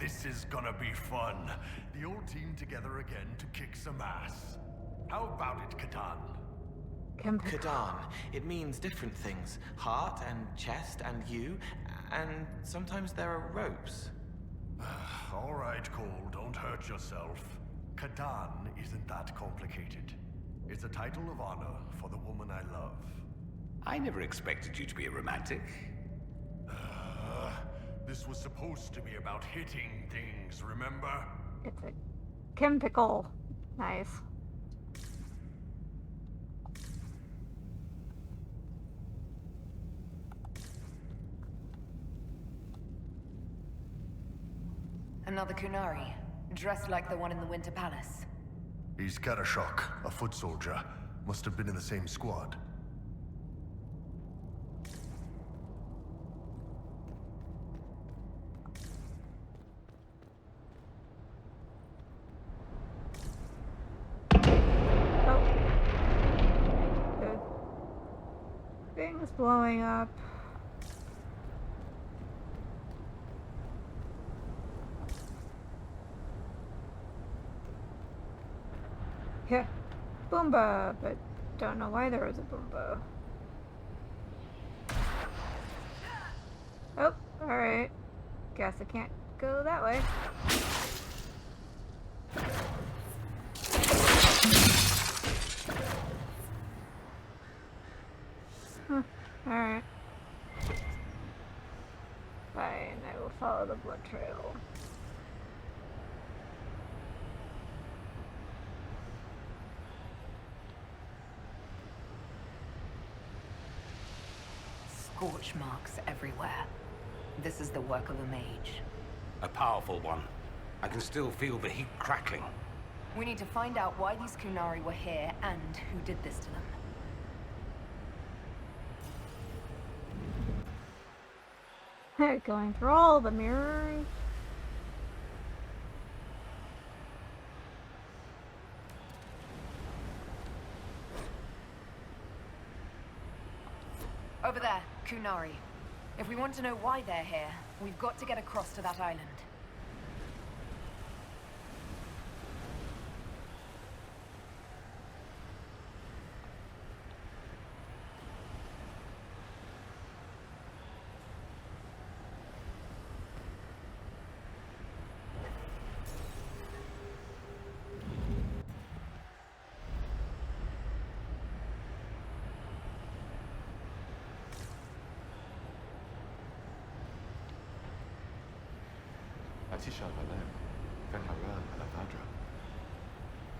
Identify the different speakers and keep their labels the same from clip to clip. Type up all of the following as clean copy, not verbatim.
Speaker 1: this is gonna be fun. The old team together again to kick some ass. How about it, Kadan?
Speaker 2: Kadan. It means different things. Heart and chest and you. And sometimes there are ropes.
Speaker 1: All right, Cole, don't hurt yourself. Kadan isn't that complicated. It's a title of honor for the woman I love.
Speaker 3: I never expected you to be a romantic.
Speaker 1: This was supposed to be about hitting things, remember?
Speaker 4: It's a chemical. Nice.
Speaker 5: Another Kunari, dressed like the one in the Winter Palace.
Speaker 1: He's Karashok, a foot soldier. Must have been in the same squad.
Speaker 4: Things blowing up. Yeah, Boomba, but don't know why there was a Boomba. Oh, alright. Guess I can't go that way. Alright. Fine, I will follow the blood trail.
Speaker 5: Scorch marks everywhere. This is the work of a mage.
Speaker 3: A powerful one. I can still feel the heat crackling.
Speaker 5: We need to find out why these Kunari were here and who did this to them.
Speaker 4: Going through all the mirrors.
Speaker 5: Over there, Kunari. If we want to know why they're here, we've got to get across to that island.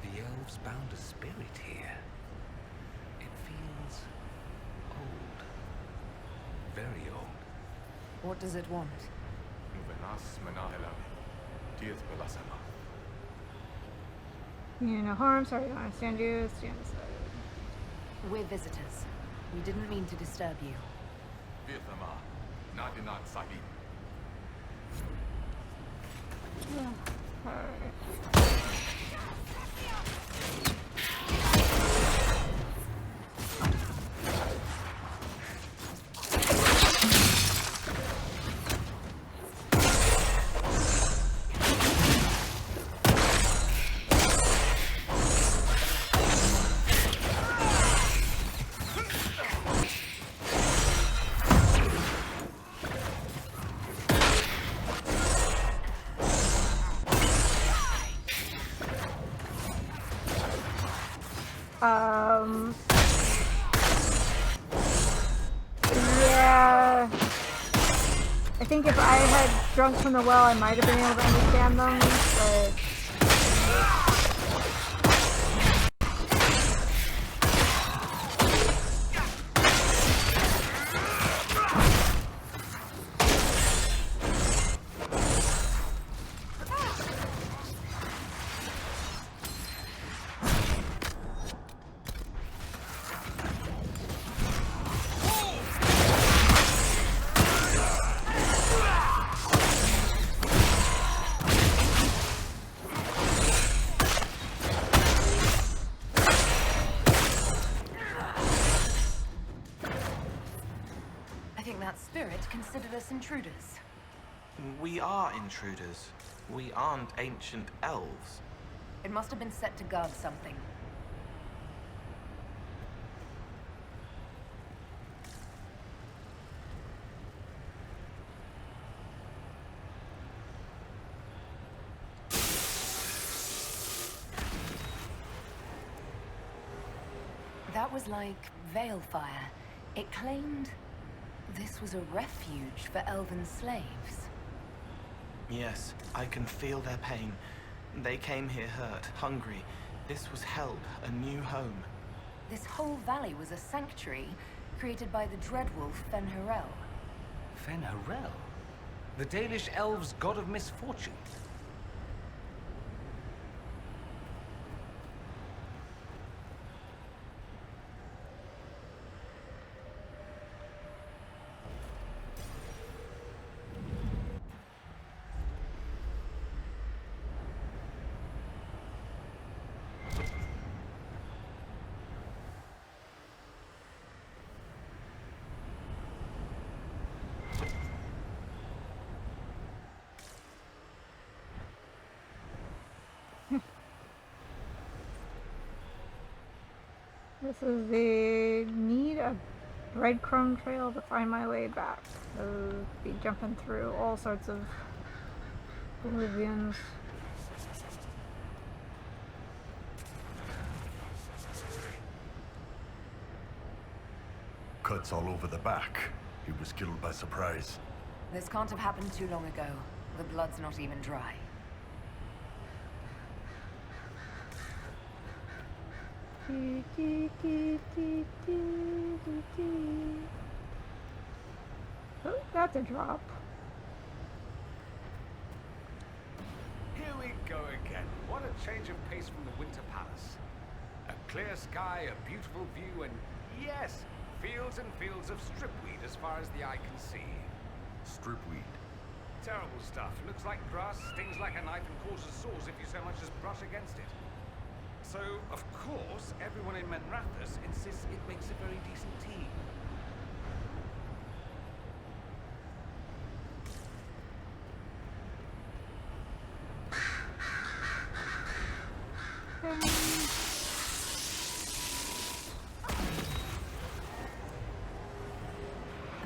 Speaker 3: The elves bound a spirit here. It feels old. Very old.
Speaker 5: What does it want?
Speaker 4: You no harm, sorry, I don't understand you. Stand aside.
Speaker 5: We're visitors. We didn't mean to disturb you.
Speaker 4: Yeah. Alright. Yeah. I think if I had drunk from the well, I might have been able to understand them, but...
Speaker 5: I think that spirit considered us intruders.
Speaker 2: We are intruders. We aren't ancient elves.
Speaker 5: It must have been set to guard something. That was like Veilfire. It claimed this was a refuge for elven slaves.
Speaker 2: Yes, I can feel their pain. They came here hurt, hungry. This was help, a new home.
Speaker 5: This whole valley was a sanctuary created by the dreadwolf Fen'Harel.
Speaker 3: Fen'Harel? The Dalish elves' god of misfortune?
Speaker 4: This is the need a breadcrumb trail to find my way back. So be jumping through all sorts of oblivions.
Speaker 1: Cuts all over the back. He was killed by surprise.
Speaker 5: This can't have happened too long ago. The blood's not even dry.
Speaker 4: Oh, that's a drop.
Speaker 6: Here we go again. What a change of pace from the Winter Palace. A clear sky, a beautiful view, and yes, fields and fields of stripweed as far as the eye can see.
Speaker 1: Stripweed.
Speaker 6: Terrible stuff. Looks like grass, stings like a knife, and causes sores if you so much as brush against it. So, of course, everyone in Menrathus insists it makes a very decent tea.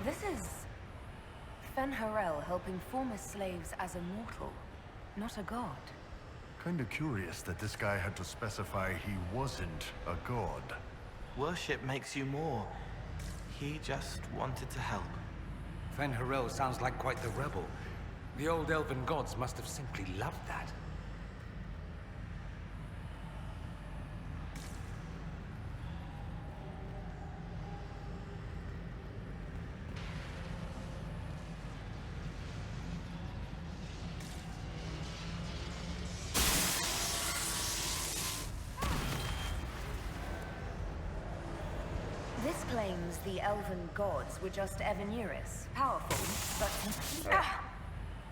Speaker 5: This is Fen'Harel helping former slaves as a mortal, not a god.
Speaker 1: Kinda curious that this guy had to specify he wasn't a god.
Speaker 2: Worship makes you more. He just wanted to help.
Speaker 3: Fen'Harel sounds like quite the rebel. The old elven gods must have simply loved that.
Speaker 5: This claims the elven gods were just Evanuris. Powerful, but...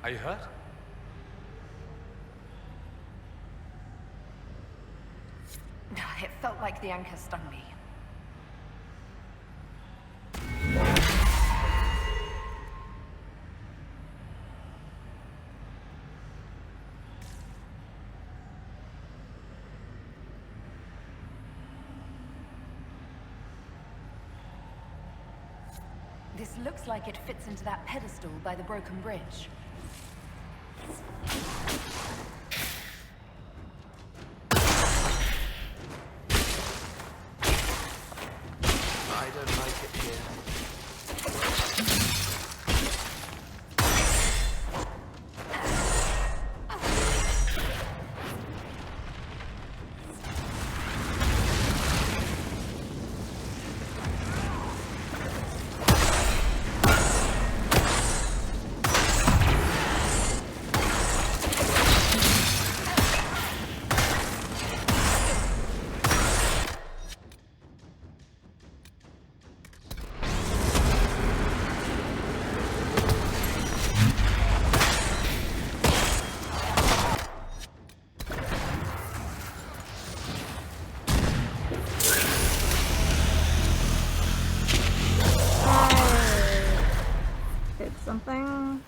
Speaker 3: Are you hurt?
Speaker 5: It felt like the anchor stung me. This looks like it fits into that pedestal by the broken bridge.
Speaker 2: I don't like it here.
Speaker 4: Something.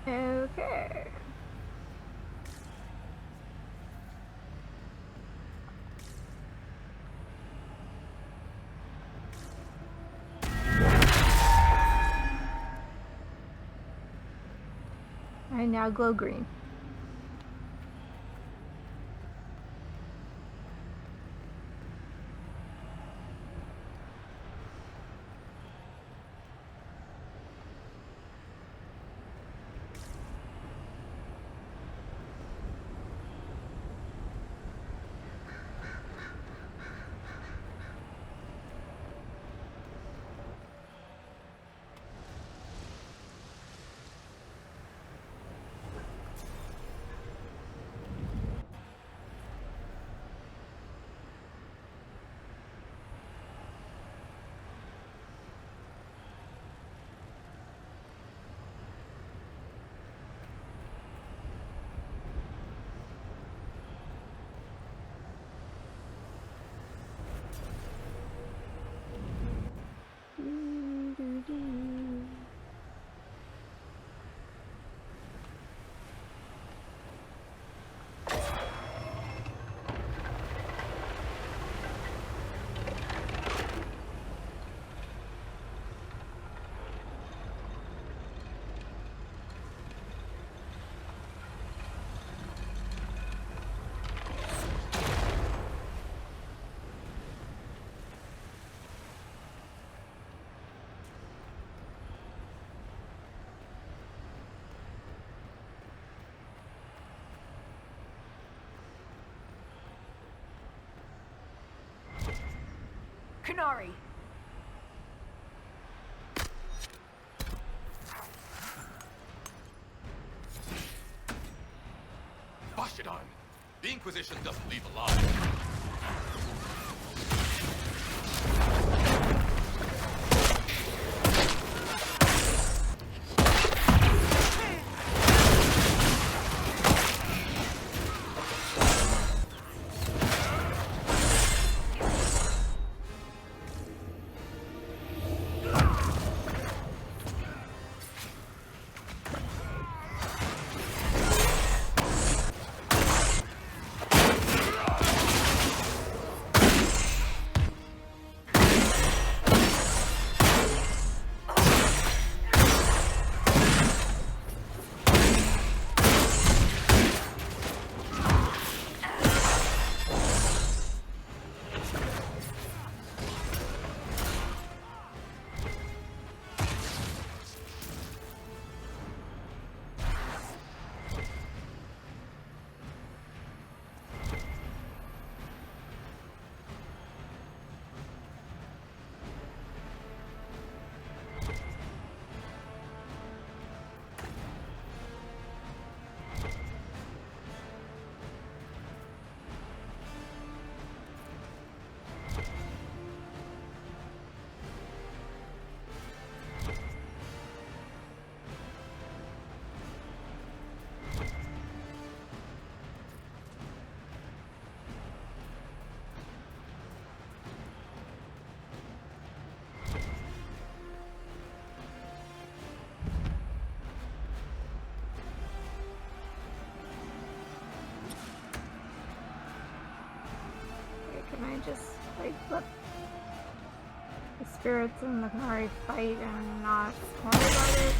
Speaker 4: Okay. I now glow green.
Speaker 5: Canary!
Speaker 7: Bashidon! The Inquisition doesn't leave alive.
Speaker 4: Can I just, like, let the spirits and the Canary fight and not worry about it?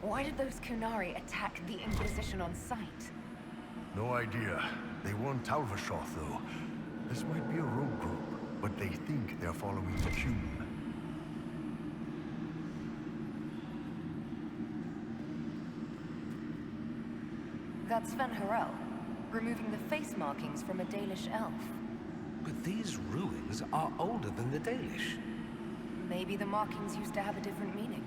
Speaker 5: Why did those Kunari attack the Inquisition on sight?
Speaker 1: No idea. They weren't Talvashoth, though. This might be a rogue group, but they think they're following the tune.
Speaker 5: That's Sven Harel, removing the face markings from a Dalish elf.
Speaker 3: But these ruins are older than the Dalish.
Speaker 5: Maybe the markings used to have a different meaning.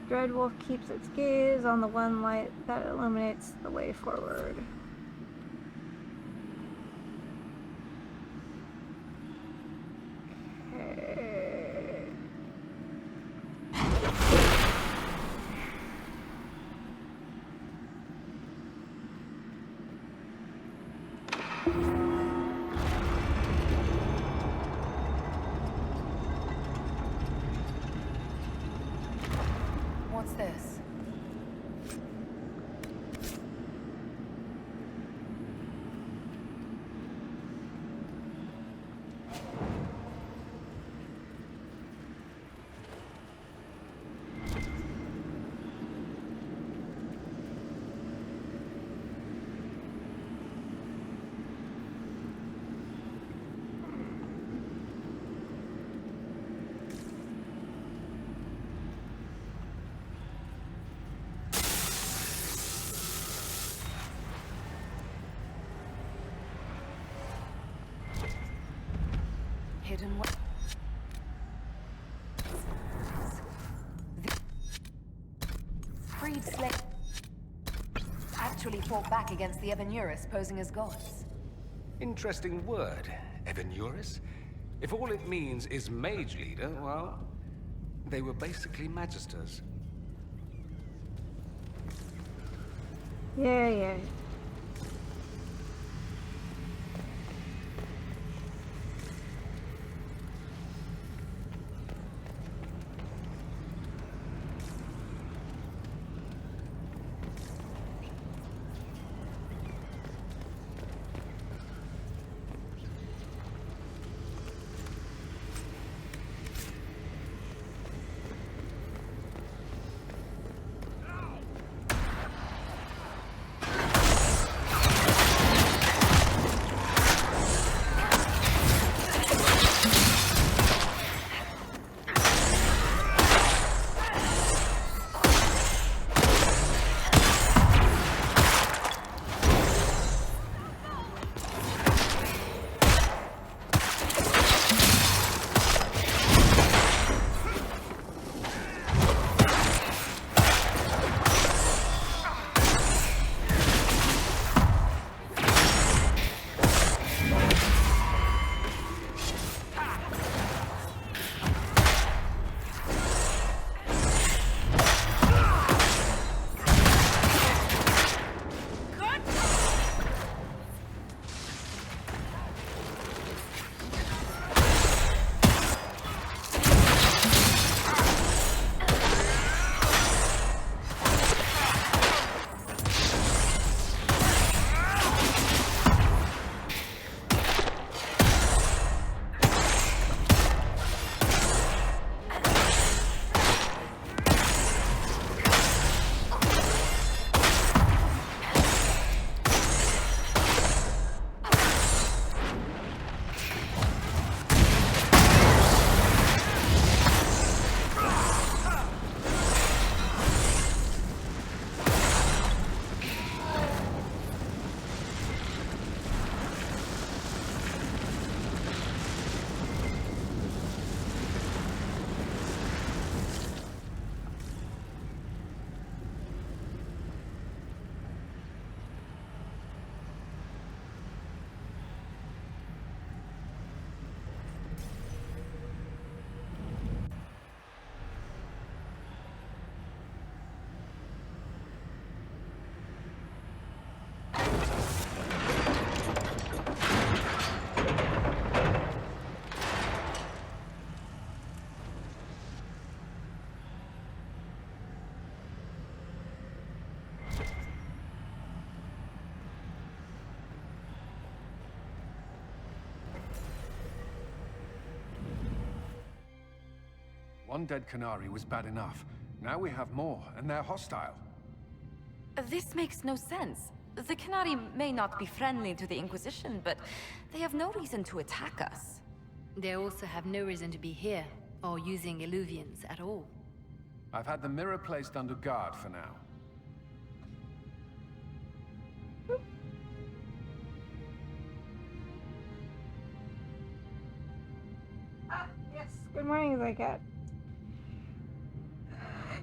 Speaker 4: Dreadwolf keeps its gaze on the one light that illuminates the way forward. Okay.
Speaker 5: What's this? Hidden what? Freed slave actually fought back against the Evenuris posing as gods.
Speaker 3: Interesting word, Evenuris. If all it means is mage leader, well, they were basically magisters.
Speaker 4: Yeah.
Speaker 6: One dead Canary was bad enough. Now we have more, and they're hostile.
Speaker 8: This makes no sense. The Canary may not be friendly to the Inquisition, but they have no reason to attack us.
Speaker 9: They also have no reason to be here, or using Illuvians at all.
Speaker 6: I've had the mirror placed under guard for now.
Speaker 4: Ah, yes. Good morning, Zycat.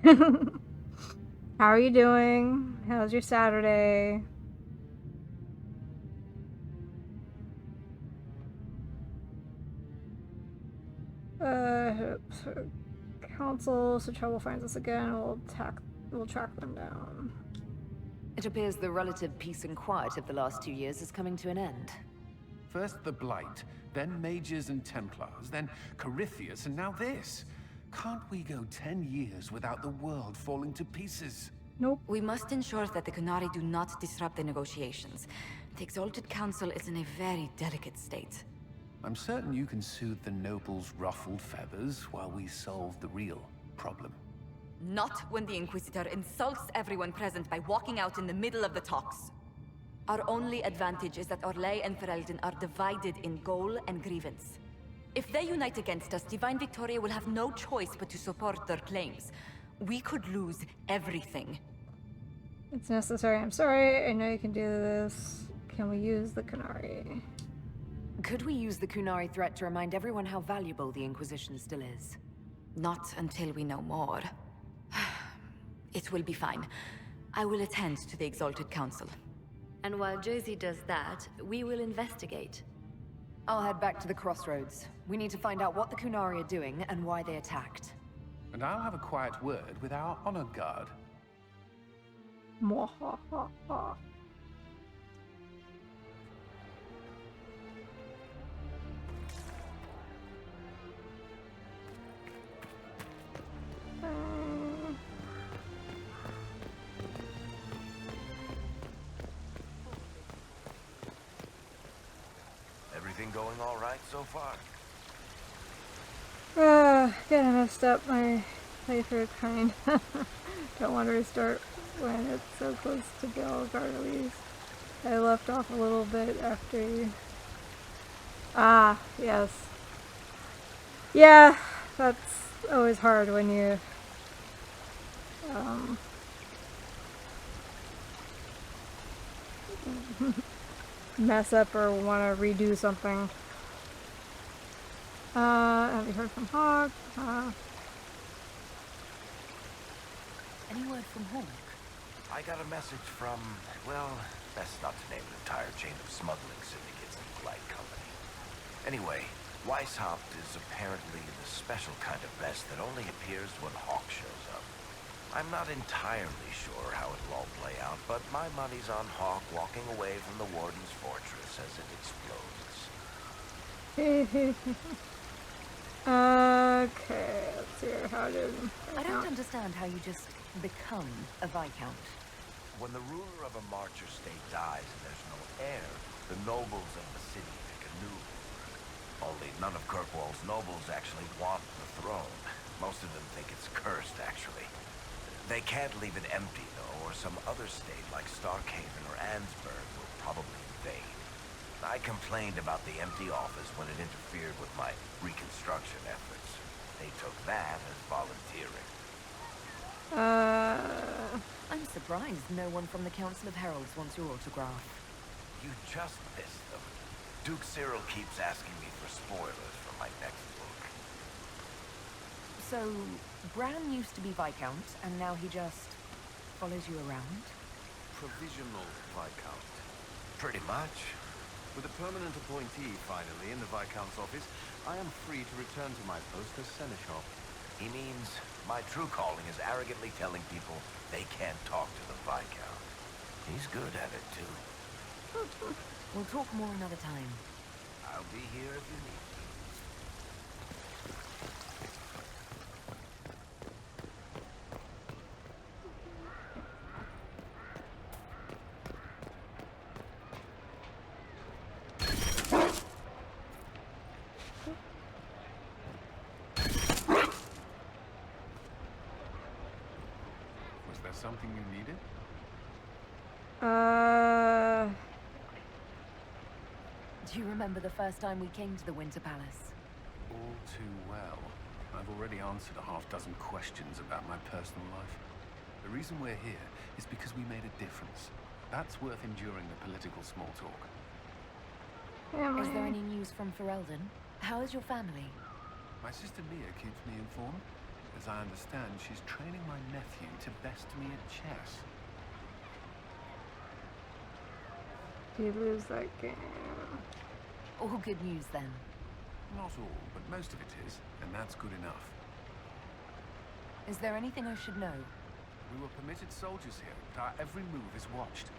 Speaker 4: How are you doing? How's your Saturday? Council, so trouble finds us again. We'll track them down.
Speaker 5: It appears the relative peace and quiet of the last 2 years is coming to an end.
Speaker 6: First the Blight, then Mages and Templars, then Corypheus, and now this. Can't we go 10 years without the world falling to pieces?
Speaker 4: Nope.
Speaker 8: We must ensure that the Canary do not disrupt the negotiations. The Exalted Council is in a very delicate state.
Speaker 6: I'm certain you can soothe the nobles' ruffled feathers while we solve the real problem.
Speaker 8: Not when the Inquisitor insults everyone present by walking out in the middle of the talks. Our only advantage is that Orlais and Ferelden are divided in goal and grievance. If they unite against us, Divine Victoria will have no choice but to support their claims. We could lose everything.
Speaker 4: It's necessary. I'm sorry. I know you can do this. Can we use the Canary?
Speaker 5: Could we use the Kunari threat to remind everyone how valuable the Inquisition still is?
Speaker 8: Not until we know more. It will be fine. I will attend to the Exalted Council.
Speaker 9: And while Josie does that, we will investigate.
Speaker 5: I'll head back to the crossroads. We need to find out what the Kunari are doing and why they attacked.
Speaker 6: And I'll have a quiet word with our honor guard.
Speaker 4: Mwahaha.
Speaker 10: Everything going all right so far?
Speaker 4: Kinda messed up my playthrough kind. Don't want to restart when it's so close to Veilguard release. I left off a little bit after you... Ah, yes. Yeah, that's always hard when you... mess up or want to redo something. Have you heard from Hawk?
Speaker 5: Any word from Hawk?
Speaker 10: I got a message from, well, best not to name an entire chain of smuggling syndicates in polite company. Anyway, Weishaupt is apparently the special kind of mess that only appears when Hawk shows up. I'm not entirely sure how it'll all play out, but my money's on Hawk walking away from the Warden's fortress as it explodes.
Speaker 4: Okay, let's see how to...
Speaker 5: I don't understand how you just become a Viscount.
Speaker 10: When the ruler of a marcher state dies and there's no heir, the nobles of the city pick a new ruler. Only none of Kirkwall's nobles actually want the throne. Most of them think it's cursed, actually. They can't leave it empty, though, or some other state like Starkhaven or Ansburg will probably invade. I complained about the empty office when it interfered with my reconstruction efforts. They took that as volunteering.
Speaker 5: I'm surprised no one from the Council of Heralds wants your autograph.
Speaker 10: You just missed them. Duke Cyril keeps asking me for spoilers for my next book.
Speaker 5: So, Bran used to be Viscount, and now he just follows you around?
Speaker 11: Provisional Viscount.
Speaker 10: Pretty much.
Speaker 11: With a permanent appointee, finally, in the Viscount's office, I am free to return to my post as Seneschal.
Speaker 10: He means my true calling is arrogantly telling people they can't talk to the Viscount. He's good at it, too.
Speaker 5: We'll talk more another time.
Speaker 10: I'll be here if you need me.
Speaker 11: Something you needed?
Speaker 5: Do you remember the first time we came to the Winter Palace?
Speaker 11: All too well. I've already answered a half-dozen questions about my personal life. The reason we're here is because we made a difference. That's worth enduring the political small talk.
Speaker 4: Family.
Speaker 5: Is there any news from Ferelden? How is your family?
Speaker 11: My sister Mia keeps me informed. As I understand, she's training my nephew to best me at chess.
Speaker 4: Did you lose that game?
Speaker 5: All good news then.
Speaker 11: Not all, but most of it is, and that's good enough.
Speaker 5: Is there anything I should know?
Speaker 11: We were permitted soldiers here, but our every move is watched.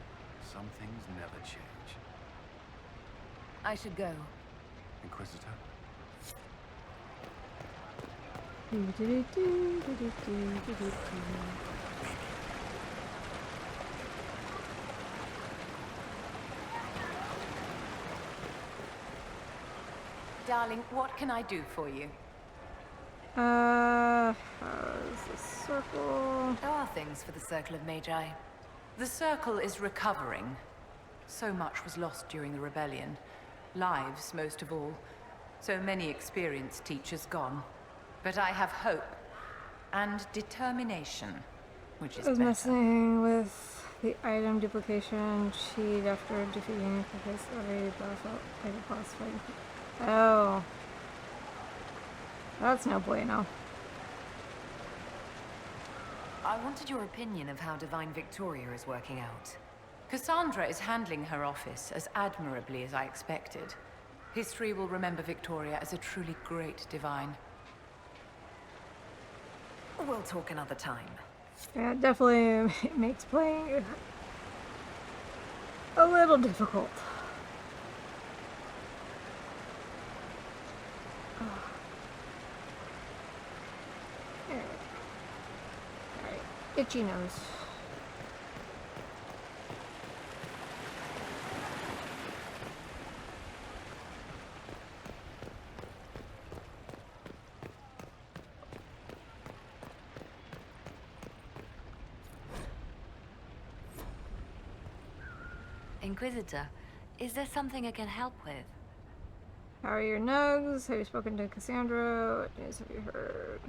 Speaker 11: Some things never change.
Speaker 5: I should go.
Speaker 11: Inquisitor?
Speaker 5: Darling, what can I do for you?
Speaker 4: How's the circle?
Speaker 5: There are things for the Circle of Magi. The Circle is recovering. So much was lost during the rebellion. Lives, most of all. So many experienced teachers gone. But I have hope. And determination. Which is
Speaker 4: I was
Speaker 5: better.
Speaker 4: messing with the item duplication sheet after defeating Professor already boss fight. Oh. That's no bueno.
Speaker 5: I wanted your opinion of how Divine Victoria is working out. Cassandra is handling her office as admirably as I expected. History will remember Victoria as a truly great Divine. We'll talk another time.
Speaker 4: Yeah, it definitely makes playing a little difficult. Alright, itchy nose.
Speaker 9: Inquisitor, is there something I can help with?
Speaker 4: How are your nugs? Have you spoken to Cassandra? What news have you heard?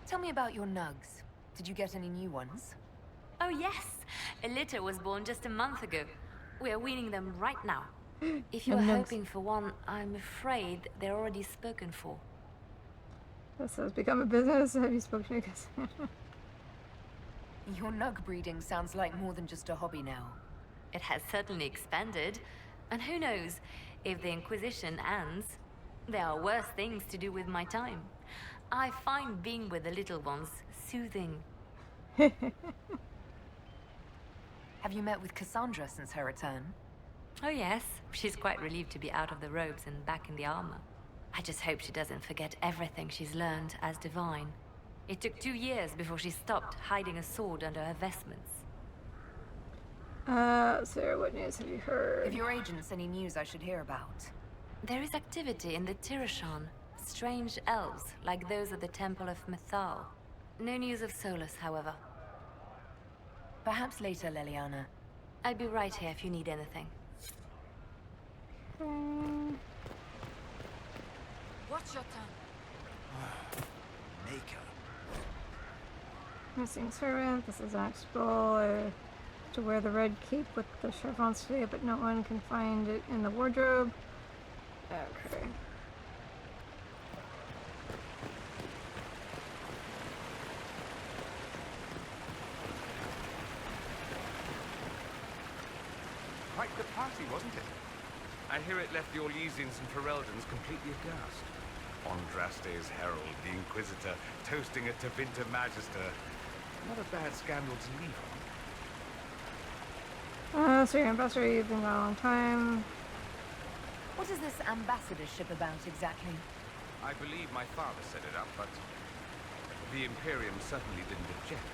Speaker 5: Tell me about your nugs. Did you get any new ones?
Speaker 9: Oh yes! A litter was born just a month ago. We are weaning them right now. If you are
Speaker 4: nugs.
Speaker 9: hoping for one, I'm afraid they're already spoken for.
Speaker 4: This has become a business. Have you spoken to Cassandra?
Speaker 5: Your nug breeding sounds like more than just a hobby now.
Speaker 9: It has certainly expanded. And who knows, if the Inquisition ends, there are worse things to do with my time. I find being with the little ones soothing.
Speaker 5: Have you met with Cassandra since her return?
Speaker 9: Oh yes, she's quite relieved to be out of the robes and back in the armor. I just hope she doesn't forget everything she's learned as Divine. It took 2 years before she stopped hiding a sword under her vestments.
Speaker 4: Sarah, what news have you heard?
Speaker 5: If your agent's any news I should hear about.
Speaker 9: There is activity in the Tirashan. Strange elves, like those at the Temple of Mythal. No news of Solus, however.
Speaker 5: Perhaps later, Leliana.
Speaker 9: I'll be right here if you need anything.
Speaker 8: Watch your tongue.
Speaker 10: Makeup.
Speaker 4: Missing servant. This is an goal. To wear the red cape with the chevrons today, but no one can find it in the wardrobe. Okay.
Speaker 6: Quite the party, wasn't it? I hear it left the Orlesians and Fereldans completely aghast. Andraste's herald, the Inquisitor, toasting a Tevinter Magister. Not a bad scandal to leave on.
Speaker 4: So your ambassador, you've been gone a long time.
Speaker 5: What is this ambassadorship about exactly?
Speaker 6: I believe my father set it up, but the Imperium certainly didn't object.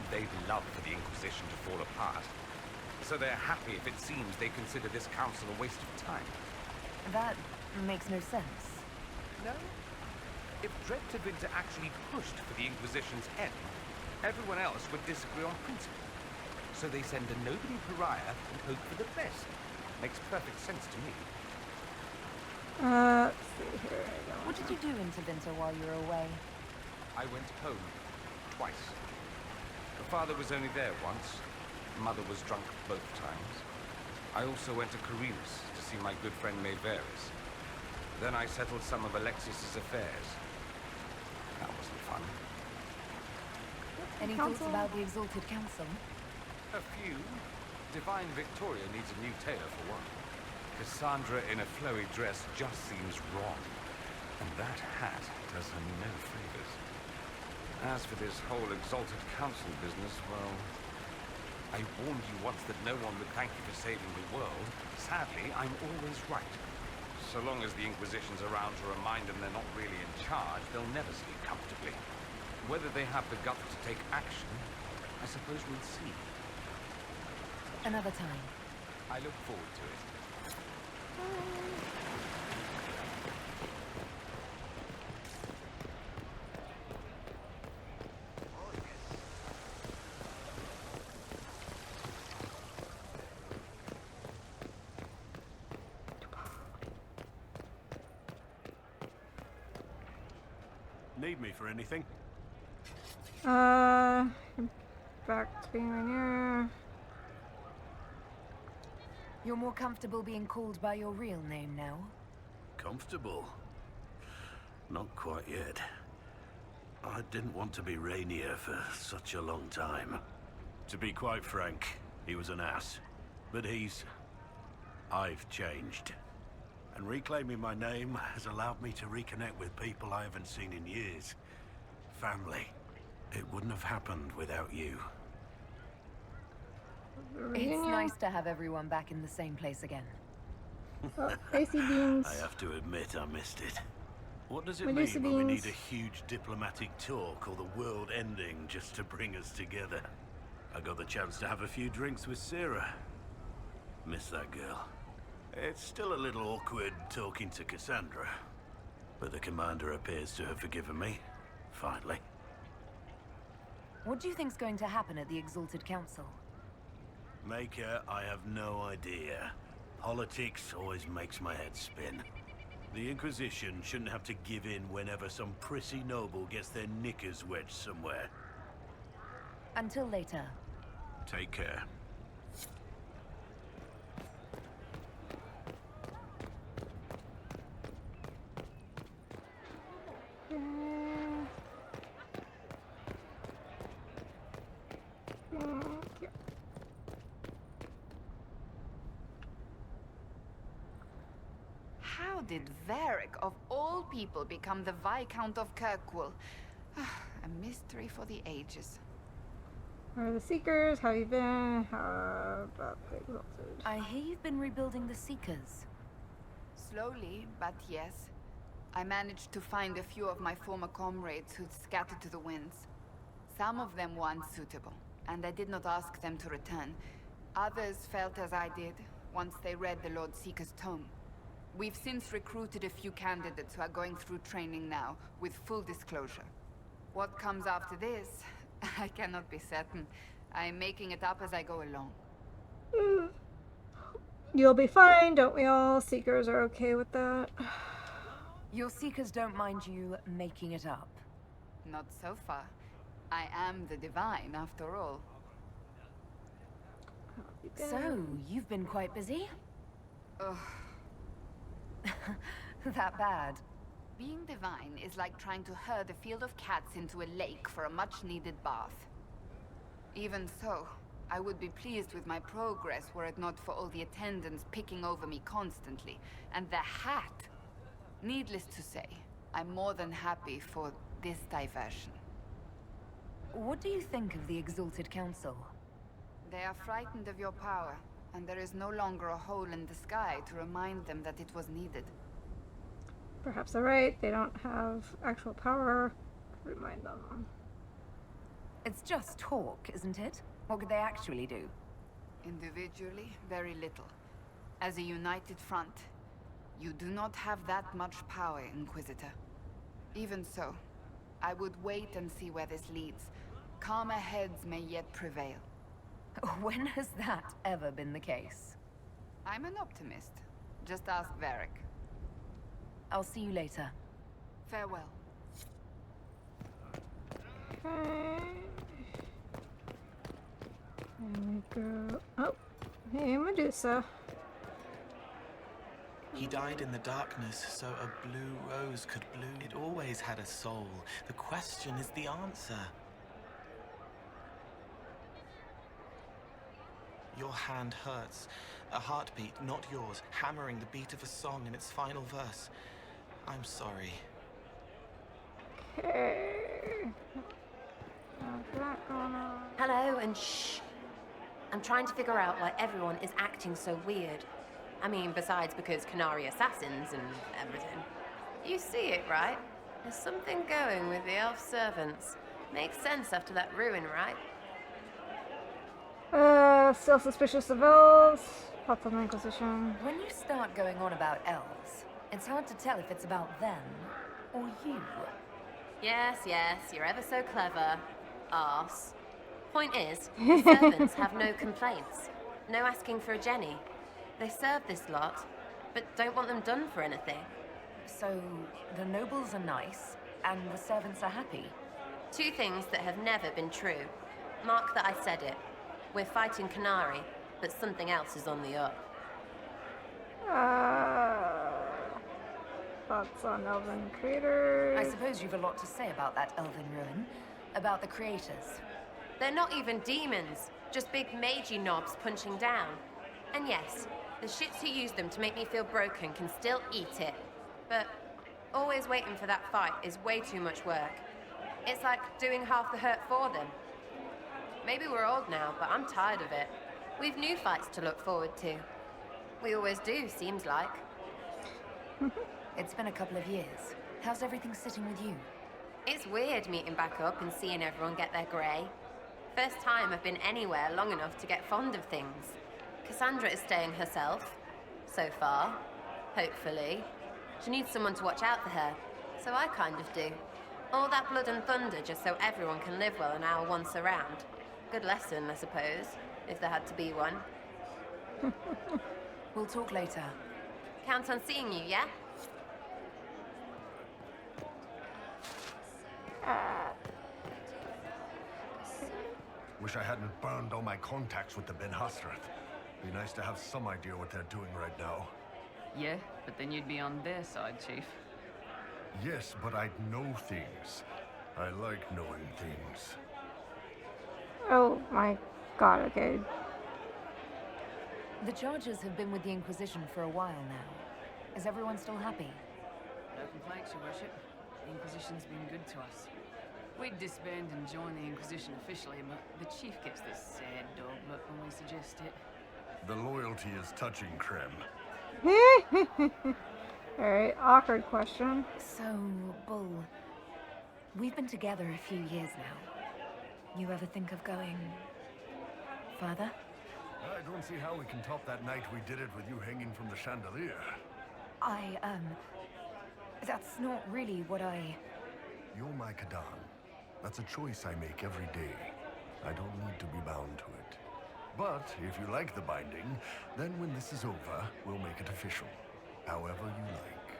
Speaker 6: They'd love for the Inquisition to fall apart. So they're happy if it seems they consider this council a waste of time.
Speaker 5: That makes no sense.
Speaker 6: No? If Dread Tevinter actually pushed for the Inquisition's end,
Speaker 11: Everyone else would disagree on principle. So they send a nobody pariah and hope for the best. Makes perfect sense to me.
Speaker 4: Let's see here.
Speaker 5: What did you do in Winter while you were away?
Speaker 11: I went home. Twice. The father was only there once. Mother was drunk both times. I also went to Carinus to see my good friend Mayveris. Then I settled some of Alexius's affairs. That wasn't fun.
Speaker 5: Any thoughts about the Exalted Council?
Speaker 11: A few. Divine Victoria needs a new tailor for one. Cassandra in a flowy dress just seems wrong. And that hat does her no favors. As for this whole Exalted Council business, well... I warned you once that no one would thank you for saving the world. Sadly, I'm always right. So long as the Inquisition's around to remind them they're not really in charge, they'll never sleep comfortably. Whether they have the guts to take action, I suppose we'll see.
Speaker 5: Another time.
Speaker 11: I look forward to it.
Speaker 1: Need me for anything?
Speaker 4: Back to being near.
Speaker 5: You're more comfortable being called by your real name now?
Speaker 10: Comfortable? Not quite yet. I didn't want to be Rainier for such a long time. To be quite frank, he was an ass. But I've changed. And reclaiming my name has allowed me to reconnect with people I haven't seen in years. Family. It wouldn't have happened without you.
Speaker 5: It's nice to have everyone back in the same place again.
Speaker 4: Oh, icy beans.
Speaker 10: I have to admit I missed it. What does it
Speaker 4: Medusa
Speaker 10: mean when we
Speaker 4: beans.
Speaker 10: need a huge diplomatic talk or the world ending just to bring us together? I got the chance to have a few drinks with Sarah. Miss that girl. It's still a little awkward talking to Cassandra, but the commander appears to have forgiven me, finally.
Speaker 5: What do you think's going to happen at the Exalted Council?
Speaker 10: Maker, I have no idea. Politics always makes my head spin. The Inquisition shouldn't have to give in whenever some prissy noble gets their knickers wedged somewhere.
Speaker 5: Until later.
Speaker 10: Take care.
Speaker 12: How did Varric, of all people, become the Viscount of Kirkwall? A mystery for the ages.
Speaker 4: Where are the Seekers? How have you been? How about the Exalted?
Speaker 5: I hear you've been rebuilding the Seekers.
Speaker 12: Slowly, but yes. I managed to find a few of my former comrades who'd scattered to the winds. Some of them were unsuitable, and I did not ask them to return. Others felt as I did, once they read the Lord Seeker's tome. We've since recruited a few candidates who are going through training now, with full disclosure. What comes after this, I cannot be certain. I'm making it up as I go along.
Speaker 4: You'll be fine, don't we all? Seekers are okay with that.
Speaker 5: Your Seekers don't mind you making it up.
Speaker 12: Not so far. I am the Divine, after all.
Speaker 5: So, you've been quite busy?
Speaker 12: Ugh.
Speaker 5: That bad?
Speaker 12: Being Divine is like trying to herd a field of cats into a lake for a much-needed bath. Even so, I would be pleased with my progress were it not for all the attendants picking over me constantly. And the hat! Needless to say, I'm more than happy for this diversion.
Speaker 5: What do you think of the Exalted Council?
Speaker 12: They are frightened of your power, and there is no longer a hole in the sky to remind them that it was needed.
Speaker 4: Perhaps they're right. They don't have actual power. Remind them.
Speaker 5: It's just talk, isn't it? What could they actually do?
Speaker 12: Individually, very little. As a united front, you do not have that much power, Inquisitor. Even so, I would wait and see where this leads. calmer heads may yet prevail.
Speaker 5: When has that ever been the case?
Speaker 12: I'm an optimist. Just ask Varric.
Speaker 5: I'll see you later.
Speaker 12: Farewell.
Speaker 4: Okay. There we go. Oh, hey, Medusa.
Speaker 2: He died in the darkness so a blue rose could bloom. It always had a soul. The question is the answer. Your hand hurts. A heartbeat, not yours, hammering the beat of a song in its final verse. I'm sorry.
Speaker 4: Okay. How's that going on?
Speaker 9: Hello, and shh. I'm trying to figure out why everyone is acting so weird. I mean, besides because Canary assassins and everything. You see it, right? There's something going with the elf servants. Makes sense after that ruin, right?
Speaker 4: Still suspicious of elves. Thoughts on the Inquisition.
Speaker 5: When you start going on about elves, it's hard to tell if it's about them or you.
Speaker 9: Yes, you're ever so clever. Arse. Point is, the servants have no complaints. No asking for a Jenny. They serve this lot, but don't want them done for anything.
Speaker 5: So, the nobles are nice, and the servants are happy?
Speaker 9: Two things that have never been true. Mark that I said it. We're fighting Canary, but something else is on the up.
Speaker 4: Thoughts on Elven creators?
Speaker 5: I suppose you've a lot to say about that elven ruin. About the creators.
Speaker 9: They're not even demons, just big magey knobs punching down. And yes, the shits who use them to make me feel broken can still eat it. But always waiting for that fight is way too much work. It's like doing half the hurt for them. Maybe we're old now, but I'm tired of it. We've new fights to look forward to. We always do, seems like.
Speaker 5: It's been a couple of years. How's everything sitting with you?
Speaker 9: It's weird meeting back up and seeing everyone get their grey. First time I've been anywhere long enough to get fond of things. Cassandra is staying herself. So far. Hopefully. She needs someone to watch out for her. So I kind of do. All that blood and thunder just so everyone can live well an hour once around. Good lesson, I suppose, if there had to be one.
Speaker 5: We'll talk later.
Speaker 9: Count on seeing you, yeah?
Speaker 1: Wish I hadn't burned all my contacts with the Ben Hasrath. Be nice to have some idea what they're doing right now.
Speaker 13: Yeah, but then you'd be on their side, Chief.
Speaker 1: Yes, but I'd know things. I like knowing things.
Speaker 4: Oh my god, okay.
Speaker 5: The Chargers have been with the Inquisition for a while now. Is everyone still happy?
Speaker 13: No complaints, Your Worship. The Inquisition's been good to us. We'd disband and join the Inquisition officially, but the Chief gets this sad dog look when we suggest it.
Speaker 1: The loyalty is touching, Krem.
Speaker 4: Alright, awkward question.
Speaker 5: So, Bull, we've been together a few years now. You ever think of going further?
Speaker 1: I don't see how we can top that night we did it with you hanging from the chandelier.
Speaker 5: That's not really what I...
Speaker 1: You're my Kadan. That's a choice I make every day. I don't need to be bound to it. But if you like the binding, then when this is over, we'll make it official. However you like.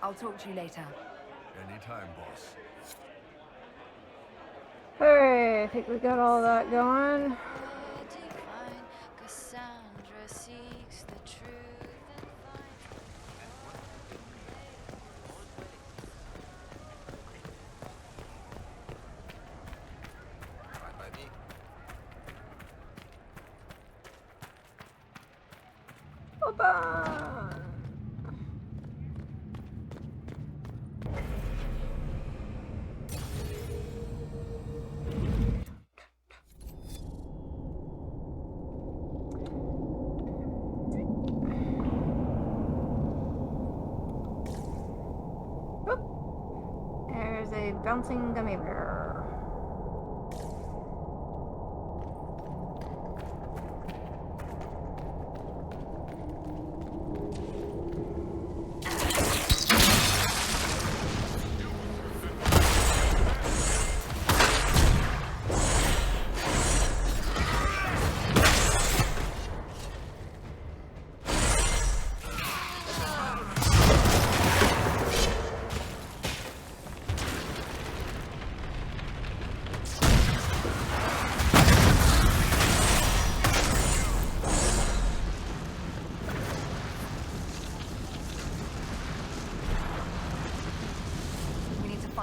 Speaker 5: I'll talk to you later.
Speaker 1: Anytime, boss.
Speaker 4: Alright, I think we got all that going. There's a bouncing gummy bear.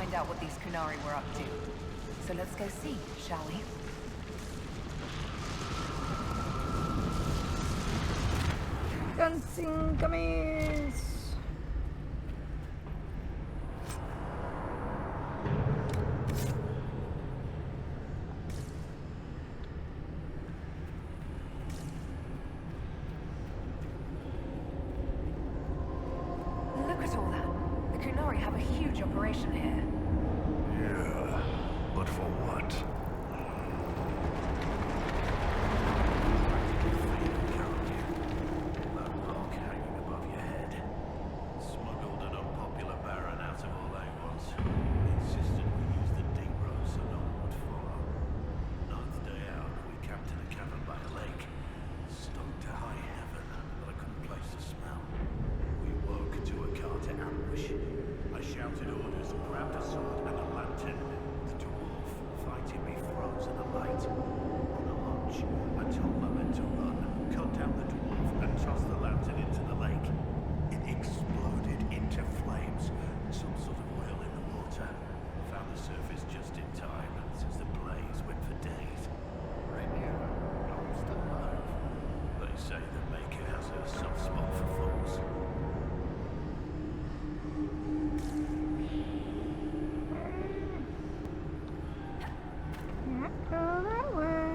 Speaker 5: find out what these Kunari were up to. So let's go see, shall we?
Speaker 4: Dancing gummies!
Speaker 5: Look at all that. The Kunari have a huge operation here.
Speaker 1: Yeah, but for what?
Speaker 10: That rock hanging above your head. Smuggled an unpopular baron out of all they was. Insisted we use the deep road so no one would follow. Ninth day out, we camped in a cavern by a lake. Stunk to high heaven, but I couldn't place the smell. We woke to a Carter ambush. I shouted orders, grabbed a sword and a lantern. The dwarf, fighting me, froze in the light. On a lunge, I told my men to run, cut down the dwarf, and toss the lantern into the lake. It exploded into flames. Some sort of oil in the water. Found the surface just in time, since the blaze went for days. Rainier, I'm still alive. They say the Maker has a soft spot for fools.
Speaker 4: Can't go that way.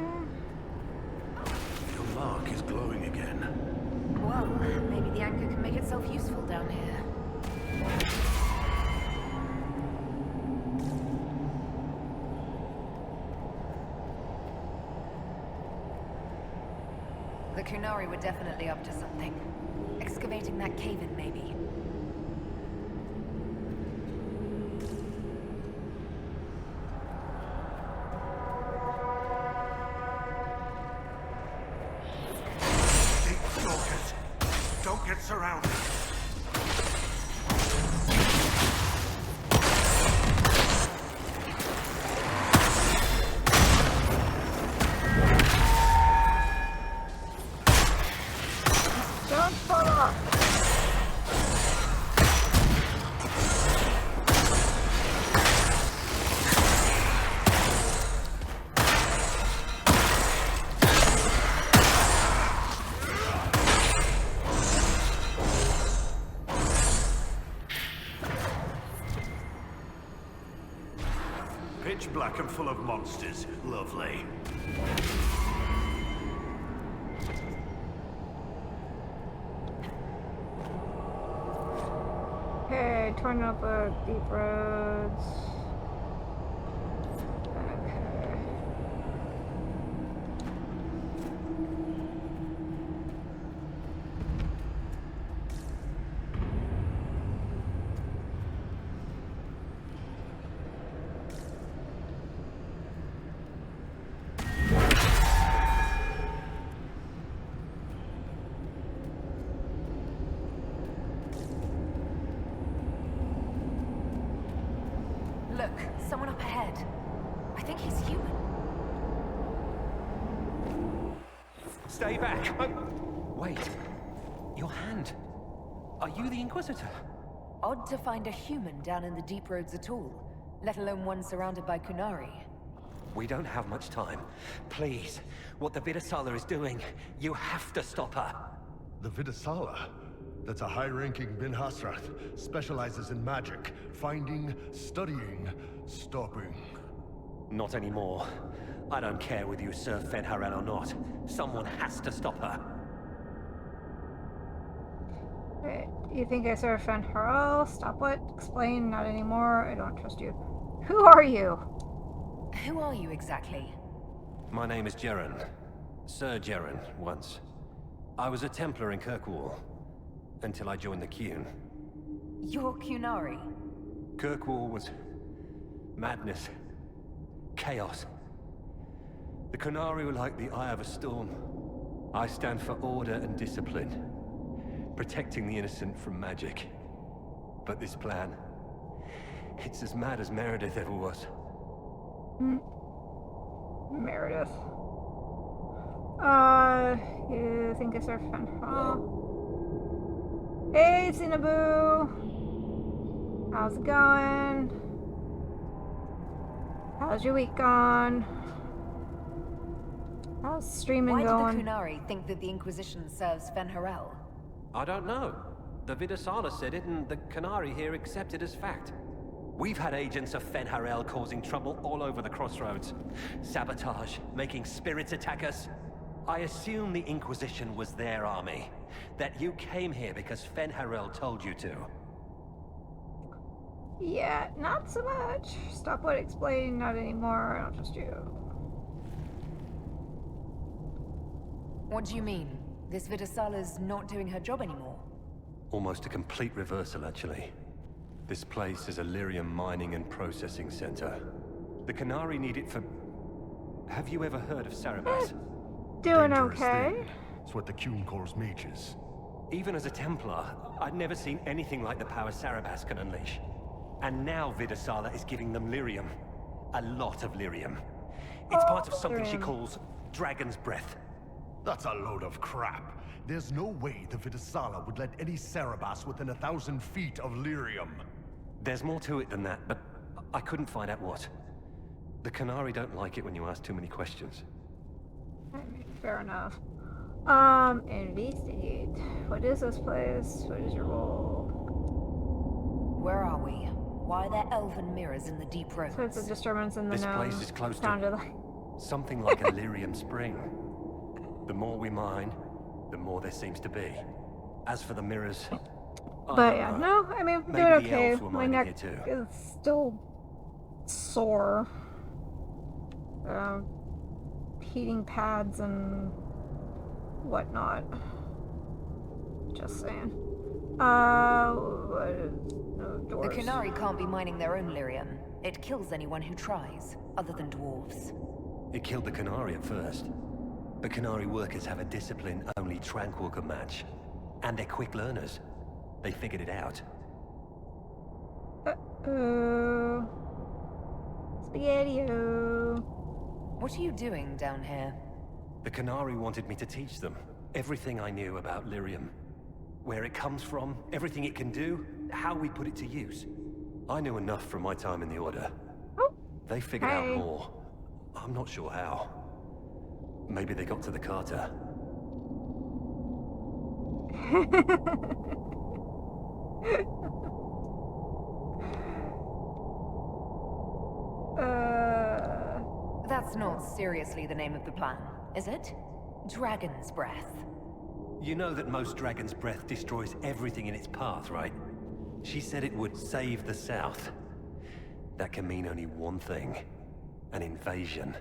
Speaker 10: Your mark is glowing again.
Speaker 5: Well, maybe the anchor can make itself useful down here. The Kunari were definitely up to something. Excavating that cave-in, maybe.
Speaker 10: Deep stalkers. Don't get surrounded.
Speaker 4: Don't fall off!
Speaker 10: Pitch black and full of monsters. Lovely.
Speaker 4: Okay, torn up the deep roads. Okay.
Speaker 5: Look, someone up ahead. I think he's human.
Speaker 3: Stay back! Wait. Your hand. Are you the Inquisitor?
Speaker 5: Odd to find a human down in the deep roads at all, let alone one surrounded by Kunari.
Speaker 3: We don't have much time. Please, what the Vidasala is doing, you have to stop her.
Speaker 1: The Vidasala? That's a high-ranking Bin Hasrath. Specializes in magic. Finding, studying, stopping.
Speaker 3: Not anymore. I don't care whether you serve Fenharel or not. Someone has to stop her.
Speaker 4: Wait, you think I serve Fenharel? Stop what? Explain, not anymore. I don't trust you. Who are you?
Speaker 5: Who are you exactly?
Speaker 3: My name is Jeren. Sir Jeren, once. I was a Templar in Kirkwall. Until I joined the Qun.
Speaker 5: You're Kunari.
Speaker 3: Kirkwall was madness, chaos. The Kunari were like the eye of a storm. I stand for order and discipline, protecting the innocent from magic. But this plan, it's as mad as Meredith ever was.
Speaker 4: Meredith. You think I serve Fenharel? Hey, Cinnaboo! How's it going? How's your week gone? How's streaming
Speaker 14: Why
Speaker 4: going?
Speaker 14: did the Kunari think that the Inquisition serves Fen'Harel?
Speaker 3: I don't know. The Vidasala said it, and the Canary here accepted as fact. We've had agents of Fen'Harel causing trouble all over the crossroads. Sabotage, making spirits attack us. I assume the Inquisition was their army. That you came here because Fen'Harel told you to.
Speaker 4: Yeah, not so much. Stop what explain, not anymore. I don't trust you.
Speaker 14: What do you mean? This Vidasala's not doing her job anymore?
Speaker 3: Almost a complete reversal, actually. This place is a lyrium mining and processing center. The Canary need it for... Have you ever heard of Sarabas?
Speaker 4: Doing
Speaker 1: Dangerous
Speaker 4: okay.
Speaker 1: thing. It's what the Cune calls mages.
Speaker 3: Even as a Templar, I'd never seen anything like the power Sarabas can unleash. And now Vidasala is giving them lyrium. A lot of lyrium. It's part of something she calls Dragon's Breath.
Speaker 1: That's a load of crap. There's no way the Vidasala would let any Sarabas within 1,000 feet of lyrium.
Speaker 3: There's more to it than that, but I couldn't find out what. The Canary don't like it when you ask too many questions.
Speaker 4: Fair enough. Investigate. What is this place? What is your role?
Speaker 14: Where are we? Why are there elven mirrors in the deep roads?
Speaker 4: So it's a disturbance in the
Speaker 3: This
Speaker 4: gnome.
Speaker 3: place is close
Speaker 4: Sounded
Speaker 3: to
Speaker 4: like...
Speaker 3: something like a lyrium spring. The more we mine, the more there seems to be. As for the mirrors...
Speaker 4: But yeah, no, I mean,
Speaker 3: Maybe
Speaker 4: doing
Speaker 3: the
Speaker 4: okay.
Speaker 3: elves were
Speaker 4: My
Speaker 3: mining
Speaker 4: neck
Speaker 3: here too.
Speaker 4: is still sore. Heating pads and whatnot. Just saying. What is... No,
Speaker 14: The
Speaker 4: doors.
Speaker 14: Kunari can't be mining their own lyrium. It kills anyone who tries, other than dwarves.
Speaker 3: It killed the Canary at first. But Canary workers have a discipline only Tranquil can match. And they're quick learners. They figured it out.
Speaker 4: Spaghetti-o.
Speaker 14: What are you doing down here?
Speaker 3: The Canary wanted me to teach them everything I knew about lyrium. Where it comes from, everything it can do, how we put it to use. I knew enough from my time in the Order. They figured out more. I'm not sure how. Maybe they got to the Carter.
Speaker 14: That's not seriously the name of the plan, is it? Dragon's Breath.
Speaker 3: You know that most Dragon's Breath destroys everything in its path, right? She said it would save the South. That can mean only one thing. An invasion.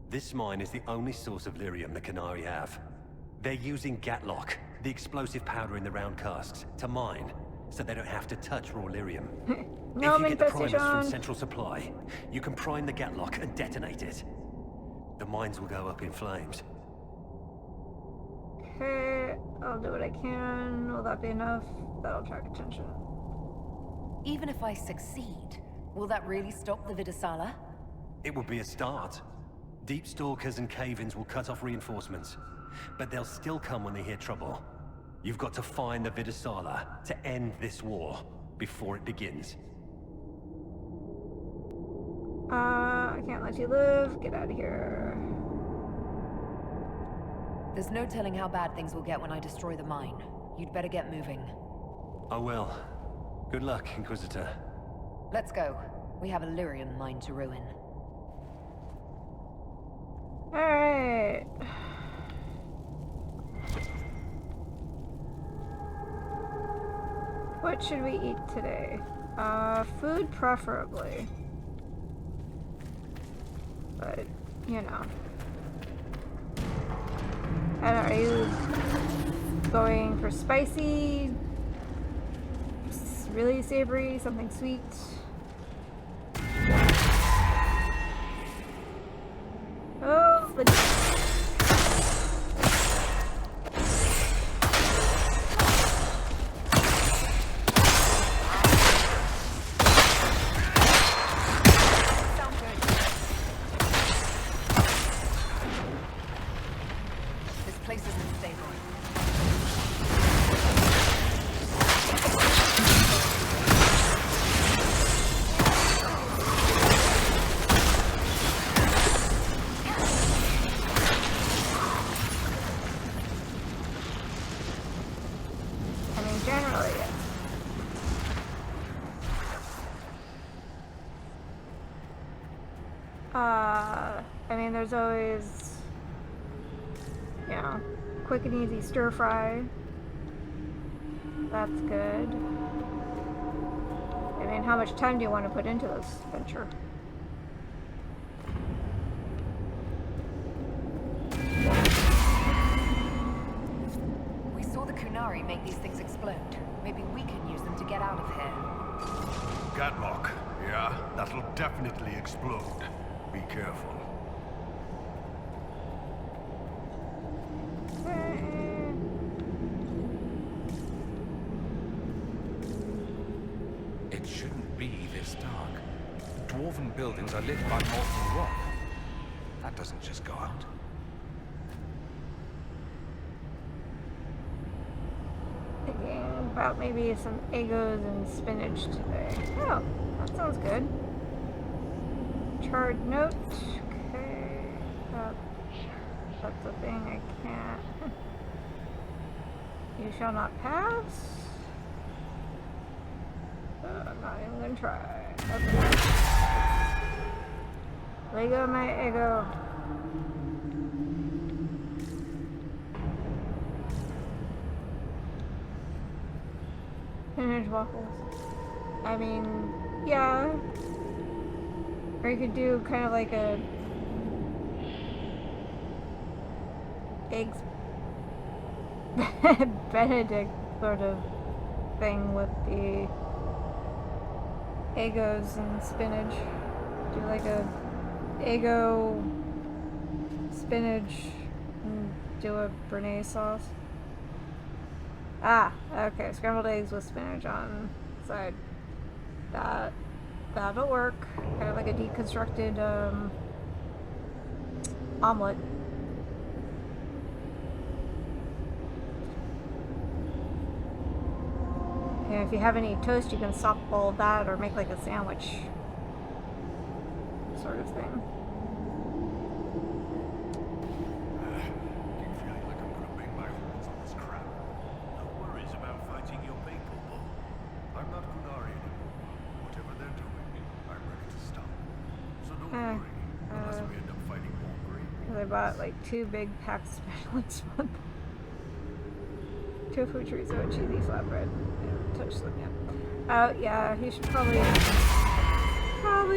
Speaker 3: This mine is the only source of lyrium the Canary have. They're using Gatlock, the explosive powder in the round casks, to mine, so they don't have to touch raw lyrium.
Speaker 4: No,
Speaker 3: if you get the primers from
Speaker 4: infestation.
Speaker 3: Central Supply, you can prime the Gatlock and detonate it. The mines will go up in flames.
Speaker 4: Okay, I'll do what I can. Will that be enough? That'll attract attention.
Speaker 14: Even if I succeed, will that really stop the Vidasala?
Speaker 3: It will be a start. Deep Stalkers and Cave-ins will cut off reinforcements, but they'll still come when they hear trouble. You've got to find the Vidasala to end this war before it begins.
Speaker 4: I can't let you live. Get out of here.
Speaker 14: There's no telling how bad things will get when I destroy the mine. You'd better get moving.
Speaker 3: I will. Good luck, Inquisitor.
Speaker 14: Let's go. We have a lyrium mine to ruin.
Speaker 4: Alright. What should we eat today? Food preferably. But, you know. I don't know, are you going for spicy? Really savory? Something sweet? Oh, the...
Speaker 14: This place isn't stable.
Speaker 4: I mean, there's always, you know, quick and easy stir fry. That's good. I mean, how much time do you want to put into this venture?
Speaker 14: We saw the Kunari make these things explode. Maybe we can use them to get out of here.
Speaker 1: Gatlock. Yeah, that'll definitely explode. Be careful.
Speaker 6: It shouldn't be this dark. Dwarven buildings are lit by molten rock. That doesn't just go out.
Speaker 4: Thinking about maybe some egos and spinach today. Oh, that sounds good. Charred note. Okay. That's a thing I can't. You shall not pass. I'm not even gonna try. Okay. Lego my ego. Spinach waffles. I mean, yeah. Or you could do kind of like a eggs Benedict sort of thing with the egos and spinach. Do like a ego spinach and do a béarnaise sauce. Ah, okay, scrambled eggs with spinach on the side. That'll work. Kind of like a deconstructed omelet. And if you have any toast, you can softball that or make like a sandwich sort of thing.
Speaker 1: Keep feeling like I'm gonna bang my horns on this crap. No worries about fighting your people, Bull. I'm not Kunari anymore. Whatever they're doing, I'm ready to stop. So don't worry, unless we end up fighting more green.
Speaker 4: I bought like 2 big packs of special month. Tofu chorizo and cheesy flatbread. Touch them, yeah. Oh yeah, he should probably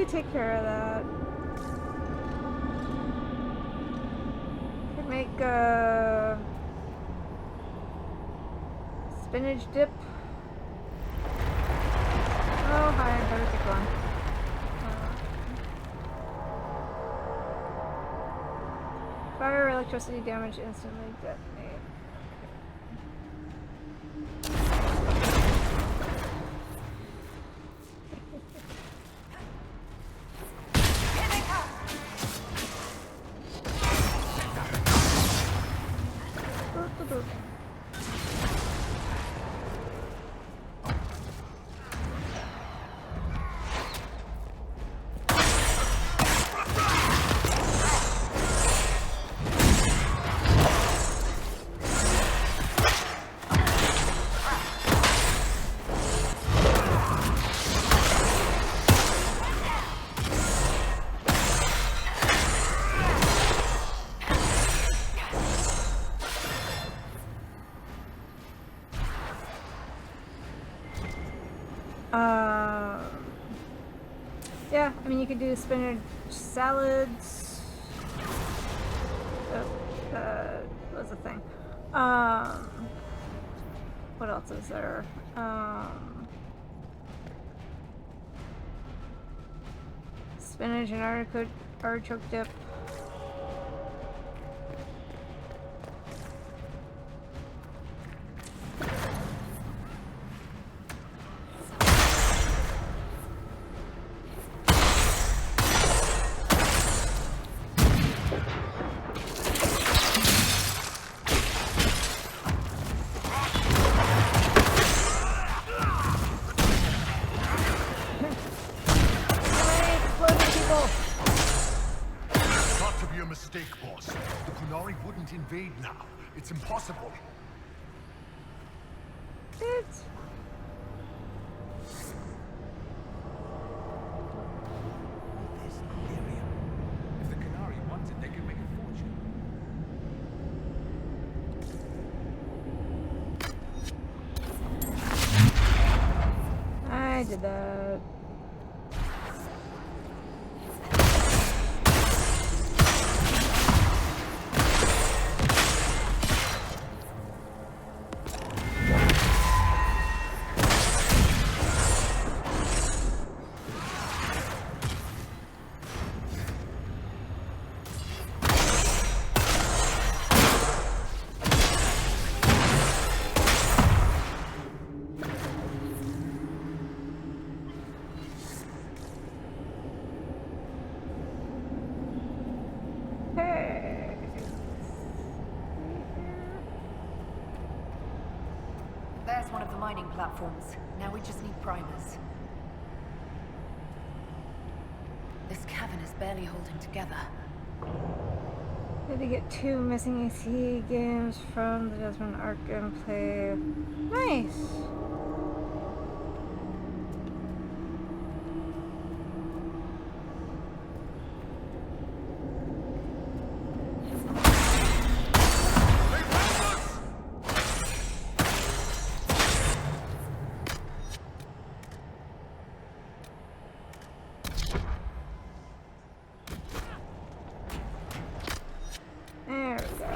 Speaker 4: take care of that. Could make a spinach dip. Oh hi, I better pick one. Fire, electricity damage, instantly detonate. Yeah, I mean you could do spinach salads. What's the thing? What else is there? Spinach and artichoke dip.
Speaker 1: Invade now. It's impossible.
Speaker 4: It's...
Speaker 10: This lyrium.
Speaker 4: I did that.
Speaker 14: There's one of the mining platforms. Now we just need primers. This cavern is barely holding together.
Speaker 4: Had to get 2 missing AC games from the Desmond Arc gameplay. Nice! There we go.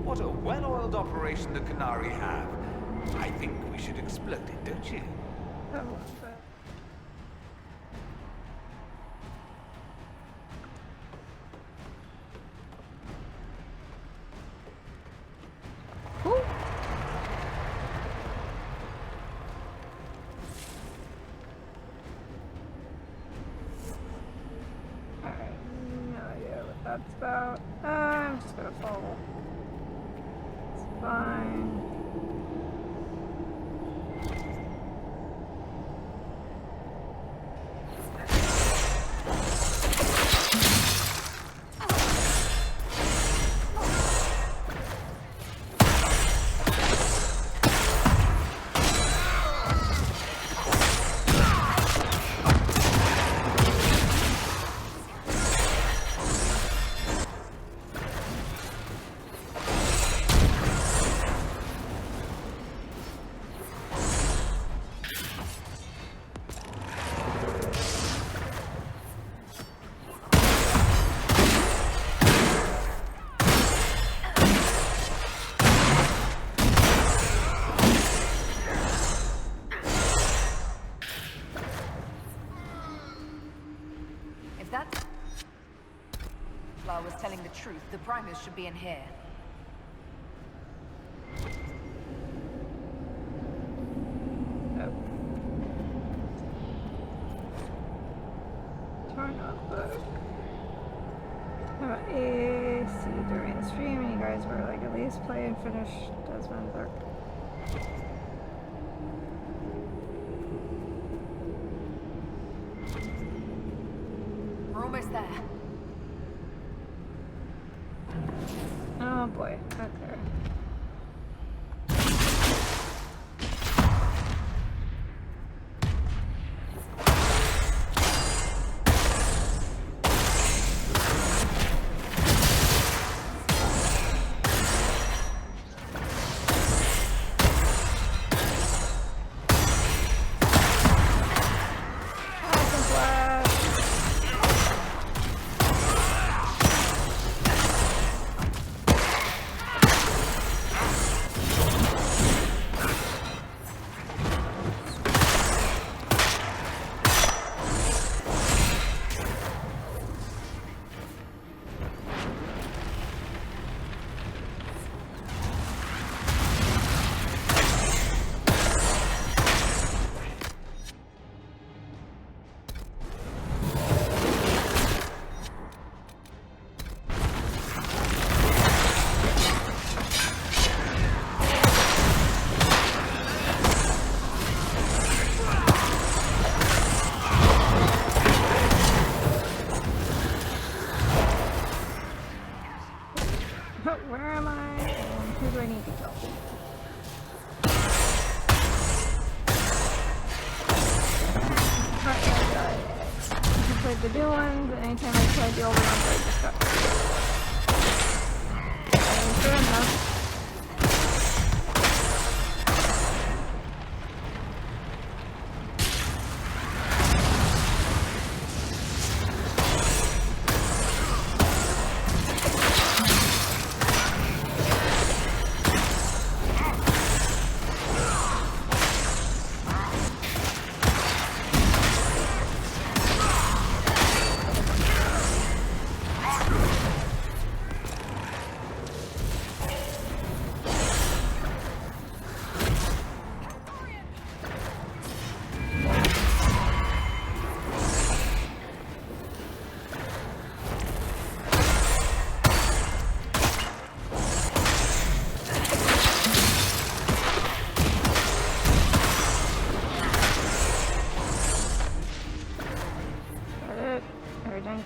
Speaker 6: What a well-oiled operation the Canary have. I think we should explode it, don't you?
Speaker 4: Oh, cool. Alright, no idea what that's about. I'm just gonna follow. It's fine.
Speaker 14: If that Fla was telling the truth, the primers should be in here.
Speaker 4: Turn off book. How about AC during the stream? And you guys were like, at least play and finish Desmond's Arc.
Speaker 14: We're almost there.
Speaker 4: Oh boy, okay. where am I? And who do I need to kill? I played the new ones, and anytime I tried the older ones, I just got fair enough.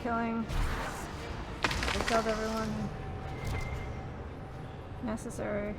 Speaker 4: Killing. I killed everyone necessary.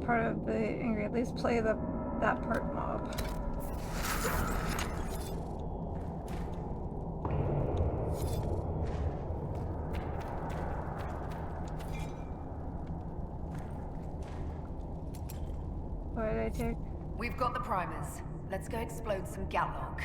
Speaker 4: Part of the angry, at least play that part mob. What did I take?
Speaker 14: We've got the primers. Let's go explode some Gallock.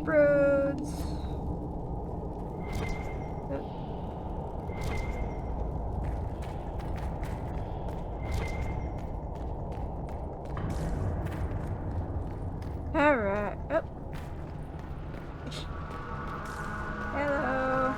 Speaker 4: Roads. All right. Oh. Hello.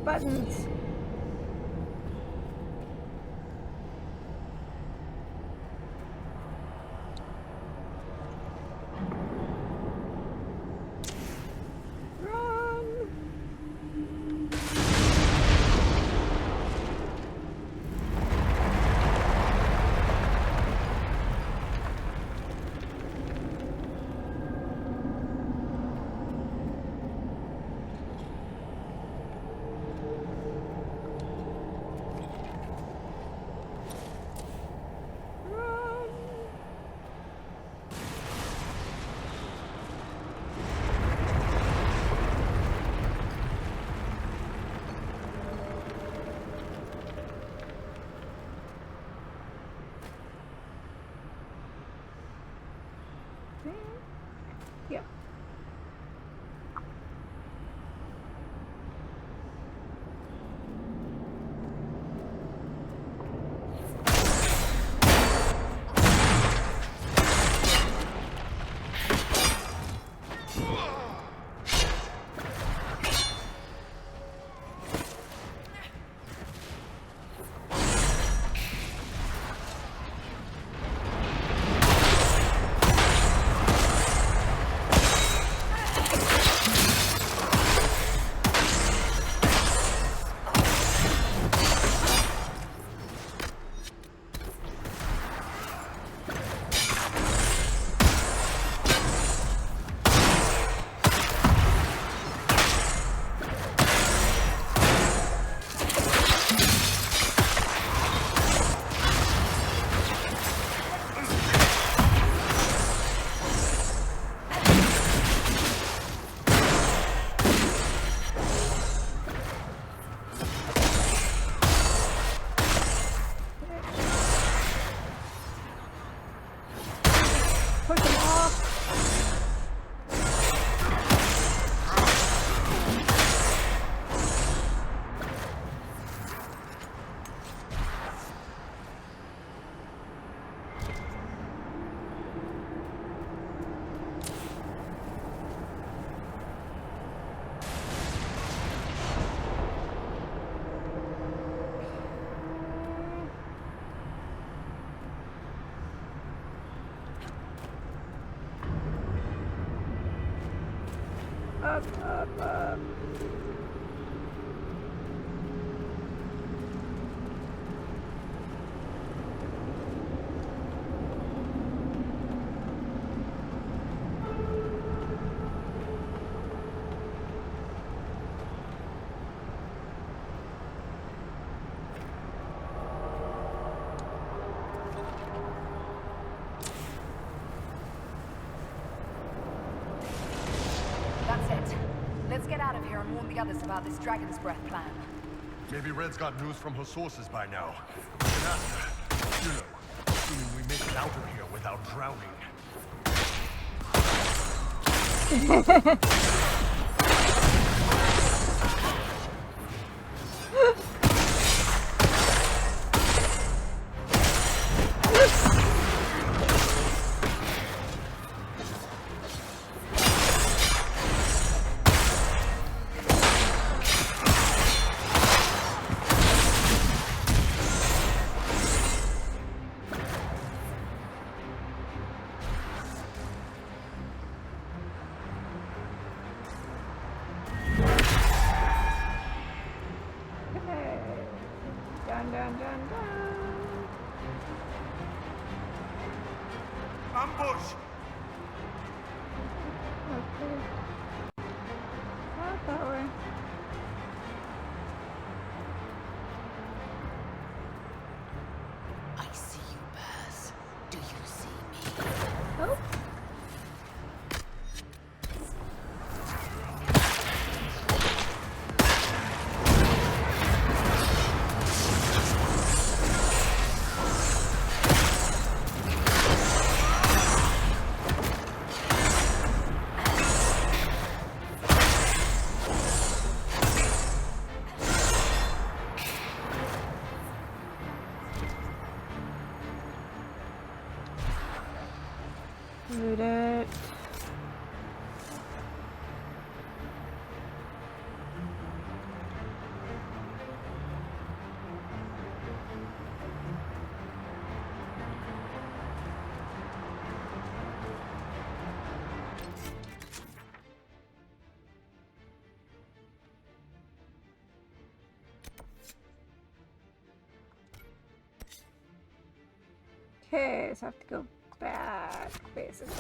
Speaker 4: Buttons. Yeah. push him off. Up.
Speaker 14: That's it. Let's get out of here and warn the others about this Dragon's Breath plan.
Speaker 1: Maybe Red's got news from her sources by now. And after, you know, assuming we make it out of here without drowning.
Speaker 4: Dun.
Speaker 1: Ambush!
Speaker 4: Okay. Not that way.
Speaker 5: I see you, Baz. Do you see me?
Speaker 4: Oh. Loot it. Okay, so I have to go back, basically.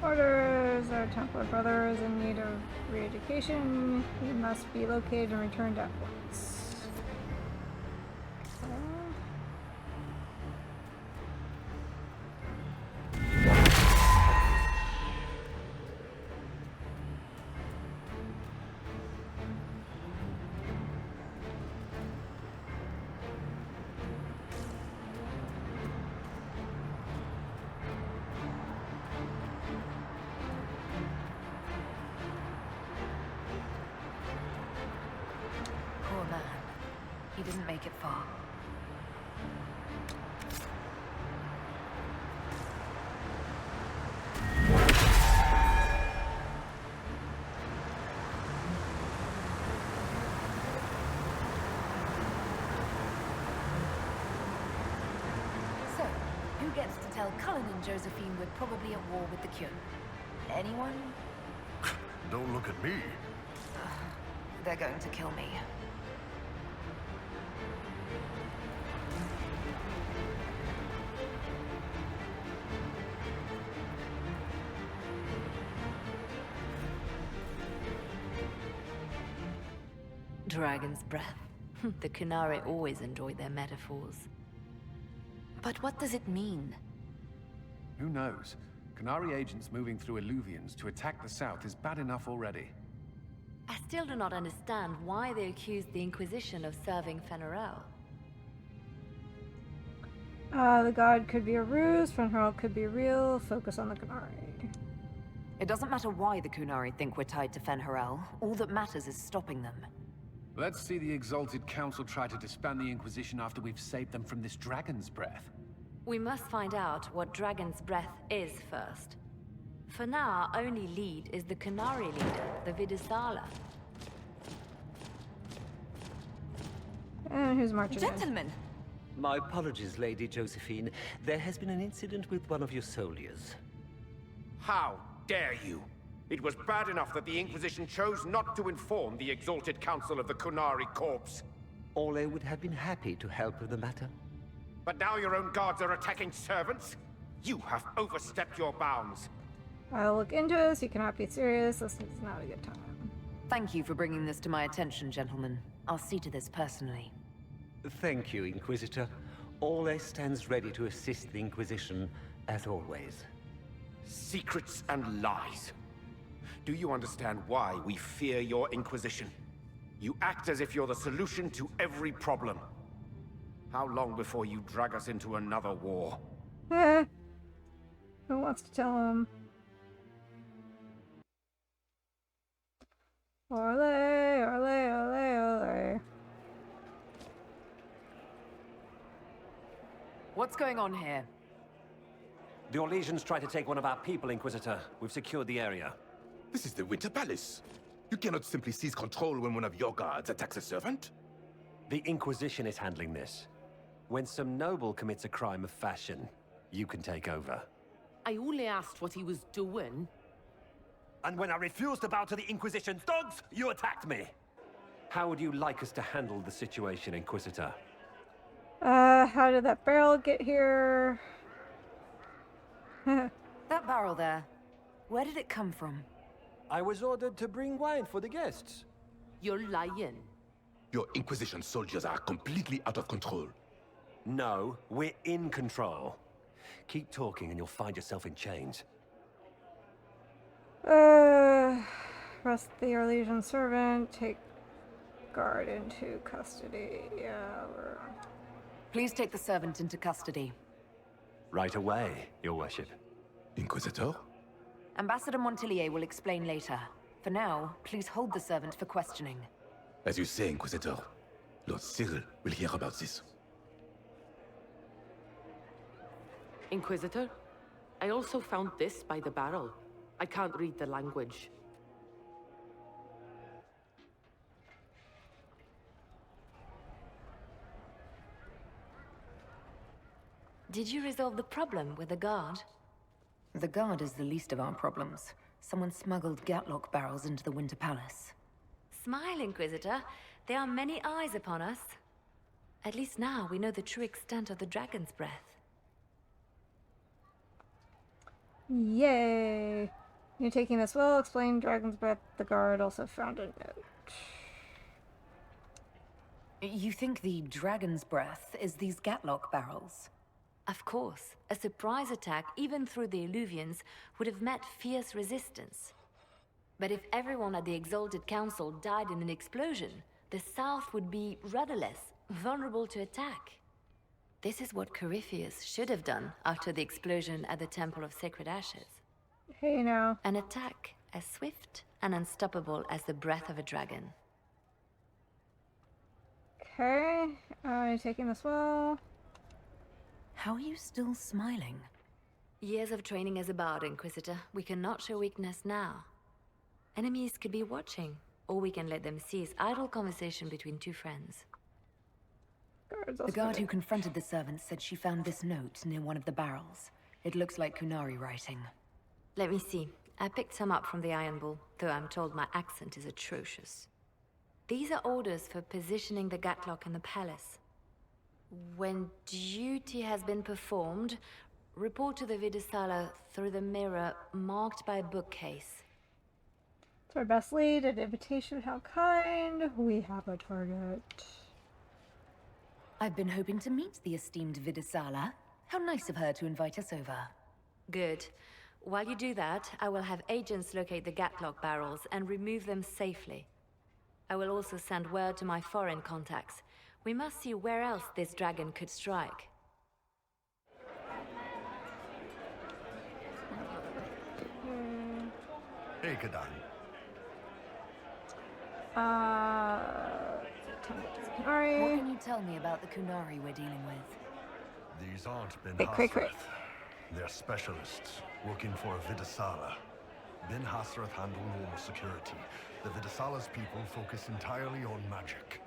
Speaker 4: Orders, our Templar brother is in need of re-education. He must be located and returned at once.
Speaker 14: it far. So, who gets to tell Cullen and Josephine we're probably at war with the Kyun? Anyone?
Speaker 1: Don't look at me.
Speaker 14: They're going to kill me.
Speaker 9: Dragon's breath. The Kunari always enjoyed their metaphors. But what does it mean?
Speaker 11: Who knows? Qunari agents moving through Illuvians to attack the south is bad enough already.
Speaker 9: I still do not understand why they accused the Inquisition of serving Fen'Arel.
Speaker 4: The god could be a ruse, Fen'Arel could be real, focus on the Qunari.
Speaker 14: It doesn't matter why the Qunari think we're tied to Fen'Arel. All that matters is stopping them.
Speaker 11: Let's see the Exalted Council try to disband the Inquisition after we've saved them from this dragon's breath.
Speaker 9: We must find out what Dragon's Breath is first. For now, our only lead is the Qunari leader, the Vidisala.
Speaker 4: And who's marching in?
Speaker 14: Gentlemen!
Speaker 3: My apologies, Lady Josephine. There has been an incident with one of your soldiers.
Speaker 15: How dare you? It was bad enough that the Inquisition chose not to inform the Exalted Council of the Qunari Corps.
Speaker 3: Ole would have been happy to help with the matter.
Speaker 15: But now your own guards are attacking servants? You have overstepped your bounds.
Speaker 4: I'll look into this. You cannot be serious. This is not a good time.
Speaker 14: Thank you for bringing this to my attention, gentlemen. I'll see to this personally.
Speaker 3: Thank you, Inquisitor. Ole stands ready to assist the Inquisition, as always.
Speaker 15: Secrets and lies. Do you understand why we fear your Inquisition? You act as if you're the solution to every problem. How long before you drag us into another war?
Speaker 4: Who wants to tell him? Ole, ole, ole, ole.
Speaker 14: What's going on here?
Speaker 3: The Orlesians tried to take one of our people, Inquisitor. We've secured the area.
Speaker 7: This is the Winter Palace. You cannot simply seize control when one of your guards attacks a servant.
Speaker 3: The Inquisition is handling this. When some noble commits a crime of fashion, you can take over.
Speaker 16: I only asked what he was doing.
Speaker 3: And when I refused to bow to the Inquisition's dogs, you attacked me! How would you like us to handle the situation, Inquisitor?
Speaker 4: How did that barrel get here?
Speaker 14: That barrel there, where did it come from?
Speaker 3: I was ordered to bring wine for the guests.
Speaker 16: You're lying.
Speaker 7: Your Inquisition soldiers are completely out of control.
Speaker 3: No, we're in control. Keep talking and you'll find yourself in chains.
Speaker 4: Arrest the Orlesian servant, take guard into custody. Yeah, we're...
Speaker 14: Please take the servant into custody.
Speaker 3: Right away, Your Worship.
Speaker 7: Inquisitor?
Speaker 14: Ambassador Montillier will explain later. For now, please hold the servant for questioning.
Speaker 7: As you say, Inquisitor. Lord Cyril will hear about this.
Speaker 16: Inquisitor, I also found this by the barrel. I can't read the language.
Speaker 9: Did you resolve the problem with the guard?
Speaker 14: The guard is the least of our problems. Someone smuggled Gatlock barrels into the Winter Palace.
Speaker 9: Smile, Inquisitor. There are many eyes upon us. At least now we know the true extent of the Dragon's Breath.
Speaker 4: Yay! You're taking this well. Explain Dragon's Breath. The guard also found a note.
Speaker 14: You think the Dragon's Breath is these Gatlock barrels?
Speaker 9: Of course. A surprise attack, even through the Illuvians, would have met fierce resistance. But if everyone at the Exalted Council died in an explosion, the South would be rudderless, vulnerable to attack. This is what Corypheus should have done after the explosion at the Temple of Sacred Ashes.
Speaker 4: Hey now.
Speaker 9: An attack as swift and unstoppable as the breath of a dragon.
Speaker 4: Okay. Taking this well.
Speaker 14: How are you still smiling?
Speaker 9: Years of training as a bard, Inquisitor. We cannot show weakness now. Enemies could be watching. All we can let them see is idle conversation between two friends.
Speaker 14: The guard who confronted the servants said she found this note near one of the barrels. It looks like Kunari writing.
Speaker 9: Let me see. I picked some up from the Iron Bull, though I'm told my accent is atrocious. These are orders for positioning the Gatlock in the palace. When duty has been performed, report to the Vidisala through the mirror marked by bookcase.
Speaker 4: It's our best lead, an invitation of how kind. We have a target.
Speaker 14: I've been hoping to meet the esteemed Vidisala. How nice of her to invite us over.
Speaker 9: Good. While you do that, I will have agents locate the Gatlock barrels and remove them safely. I will also send word to my foreign contacts. We must see where else this dragon could strike.
Speaker 1: Hey, Kadan.
Speaker 14: What can you tell me about the Kunari we're dealing with?
Speaker 1: These aren't Ben
Speaker 4: Quick.
Speaker 1: Hasrath. They're specialists working for Vidisala. Ben Hasrath handle normal security. The Vidisala's people focus entirely on magic.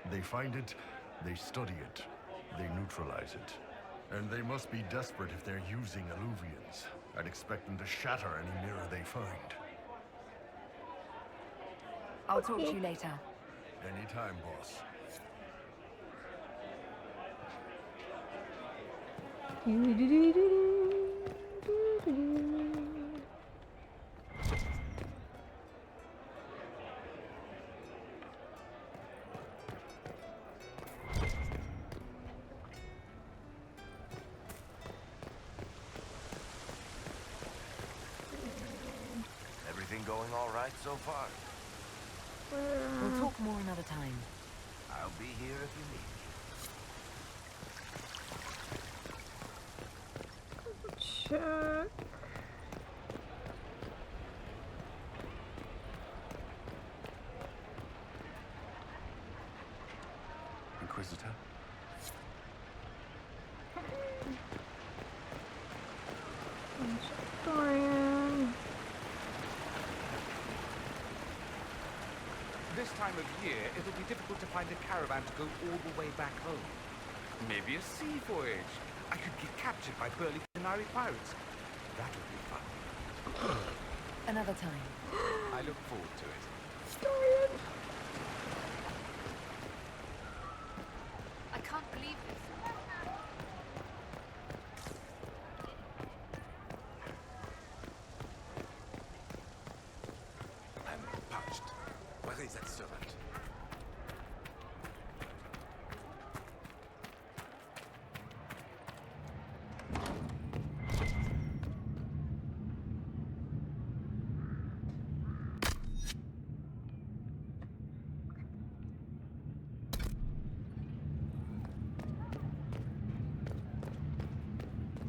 Speaker 1: They find it, they study it, they neutralize it. And they must be desperate if they're using Alluvians. I'd expect them to shatter any mirror they find.
Speaker 14: I'll talk to you later.
Speaker 1: Anytime, boss.
Speaker 10: Everything going all right so far?
Speaker 14: We'll talk more another time.
Speaker 10: I'll be here if you need me.
Speaker 4: Check.
Speaker 11: Inquisitor?
Speaker 4: Dorian.
Speaker 6: This time of year, it'll be difficult to find a caravan to go all the way back home. Maybe a sea voyage. I could get captured by burly Kunari pirates. That would be fun.
Speaker 14: Another time.
Speaker 6: I look forward to it.
Speaker 4: Dorian.
Speaker 9: I can't believe this.
Speaker 7: I'm parched. Where is that servant?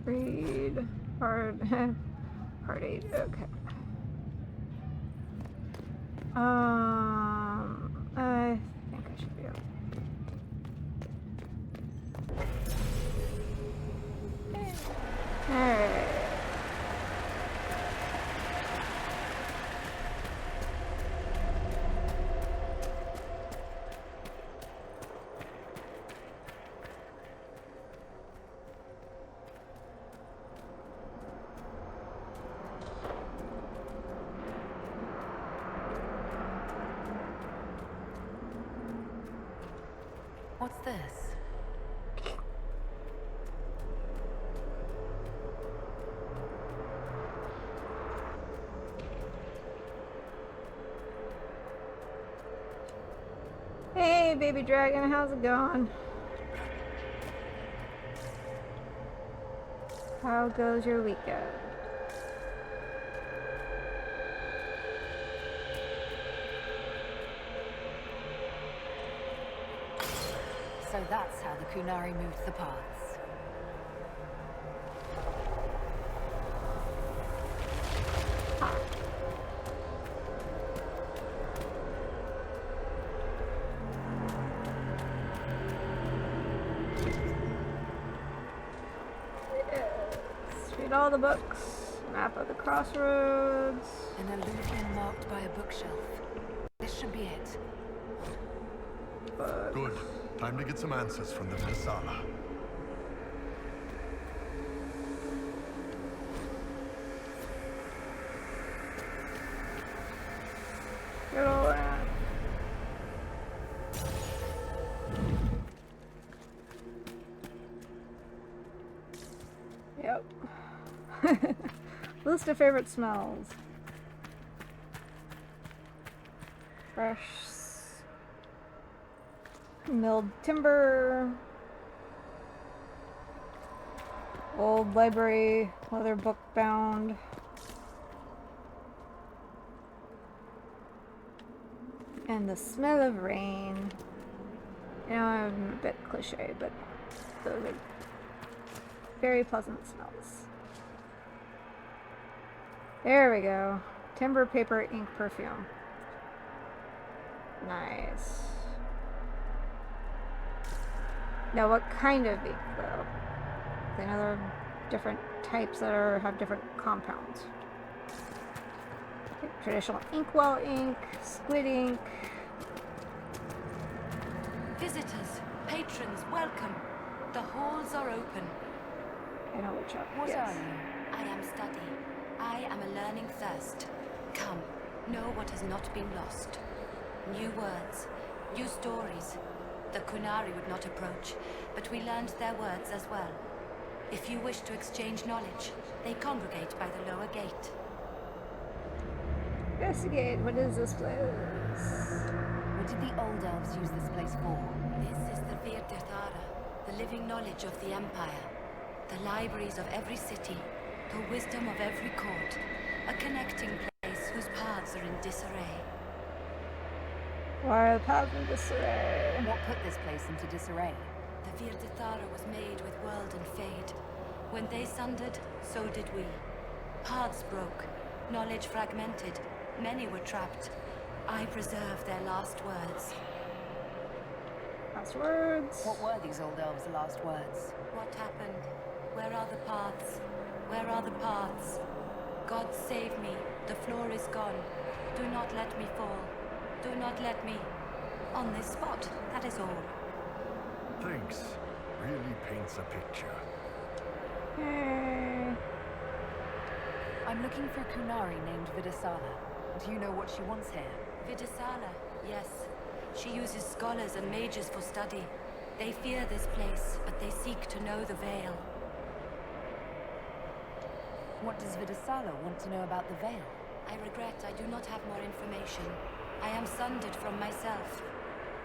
Speaker 4: Read. Hard. Hard 8. Okay. I think I should be able. Alright.
Speaker 14: What's this?
Speaker 4: Hey, baby dragon, how's it going? How goes your weekend?
Speaker 14: So that's how the Kunari moved the paths.
Speaker 4: Get all the books. Map of the crossroads.
Speaker 14: An alluvium marked by a bookshelf. This should be it.
Speaker 1: Good. Time to get some answers from the Visala.
Speaker 4: Get all that. Yep. List of favorite smells. Fresh milled timber. Old library, leather book bound. And the smell of rain. You know, I'm a bit cliche, but those are very pleasant smells. There we go. Timber, paper, ink, perfume. Nice. Now, what kind of ink, though? I know there are different types that have different compounds. Traditional inkwell ink, squid ink.
Speaker 5: Visitors, patrons, welcome. The halls are open.
Speaker 4: I know which one.
Speaker 5: What
Speaker 4: Yes.
Speaker 5: are you? I am study. I am a learning thirst. Come, know what has not been lost. New words, new stories. The Kunari would not approach, but we learned their words as well. If you wish to exchange knowledge, they congregate by the lower gate.
Speaker 4: Investigate. What is this place?
Speaker 14: What did the old elves use this place for?
Speaker 5: This is the Veilguard, the living knowledge of the Empire. The libraries of every city, the wisdom of every court. A connecting place whose paths are in disarray.
Speaker 4: Why are the paths in disarray?
Speaker 14: What put this place into disarray?
Speaker 5: The Veilguard was made with world and fade. When they sundered, so did we. Paths broke, knowledge fragmented, many were trapped. I preserve their last words.
Speaker 4: Last words?
Speaker 14: What were these old elves' last words?
Speaker 5: What happened? Where are the paths? Where are the paths? God save me. The floor is gone. Do not let me fall. Do not let me... on this spot, that is all.
Speaker 1: Thanks. Really paints a picture.
Speaker 4: Hey.
Speaker 14: I'm looking for a Kunari named Vidasala. Do you know what she wants here?
Speaker 5: Vidasala, yes. She uses scholars and mages for study. They fear this place, but they seek to know the Veil.
Speaker 14: What does Vidasala want to know about the Veil?
Speaker 5: I regret I do not have more information. I am sundered from myself.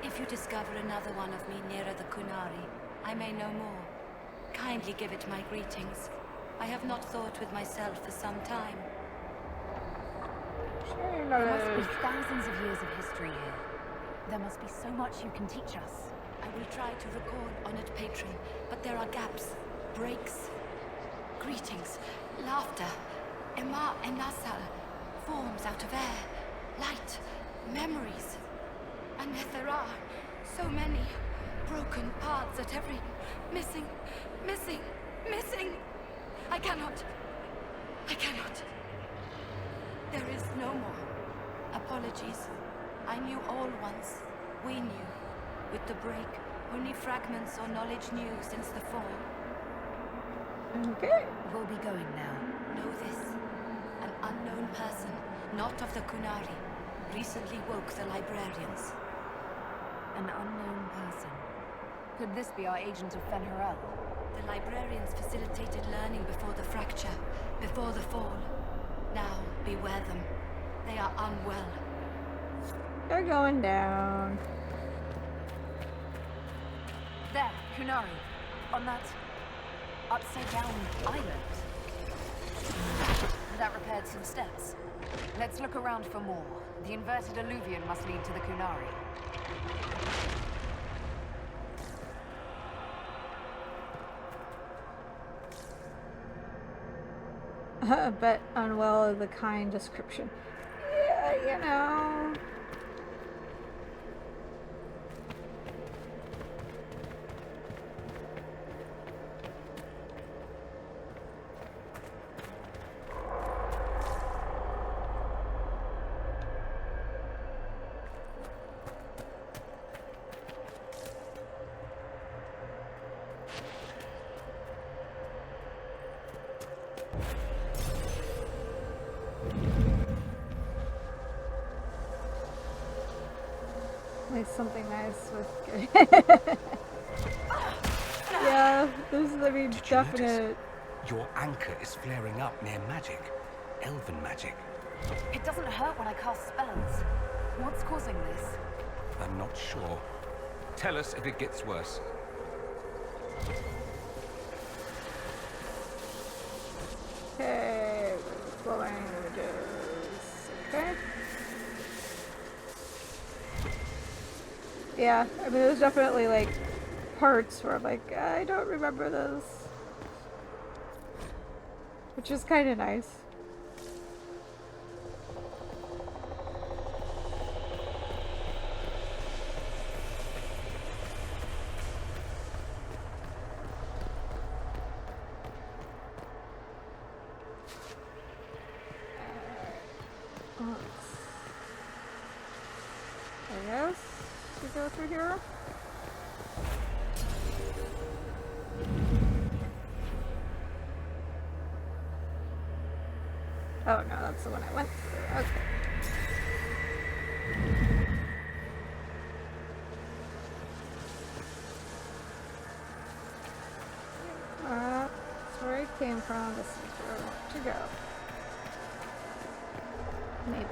Speaker 5: If you discover another one of me nearer the Kunari, I may know more. Kindly give it my greetings. I have not thought with myself for some time.
Speaker 14: There must be thousands of years of history here. There must be so much you can teach us.
Speaker 5: I will try to recall, honored patron, but there are gaps, breaks. Greetings, laughter, Ema and Nasal, forms out of air, light, memories. And yet there are so many broken paths at every... missing. I cannot. There is no more. Apologies. I knew all once. We knew. With the break, only fragments or knowledge new since the fall.
Speaker 4: Okay.
Speaker 14: We'll be going now.
Speaker 5: Know this. An unknown person, not of the Kunari, recently woke the librarians.
Speaker 14: An unknown person. Could this be our agent of Fen'Harel?
Speaker 5: The librarians facilitated learning before the fracture, before the fall. Now, beware them. They are unwell.
Speaker 4: They're going down.
Speaker 14: There, Kunari. On that upside-down island. That repaired some steps. Let's look around for more. The inverted alluvion must lead to the Kunari.
Speaker 4: But unwell is the kind description. Yeah, you know. least something nice with yeah, there's, I mean,
Speaker 6: Did you
Speaker 4: definite...
Speaker 6: notice? Your anchor is flaring up near magic. Elven magic.
Speaker 14: It doesn't hurt when I cast spells. What's causing this?
Speaker 6: I'm not sure. Tell us if it gets worse.
Speaker 4: Okay, flow languages. Okay. Yeah, I mean, there's definitely, like, parts where I'm like, I don't remember this. Which is kind of nice. I guess we go through here. Oh no, that's the one I went through. Okay. That's where I came from. This is where I want to go. Maybe.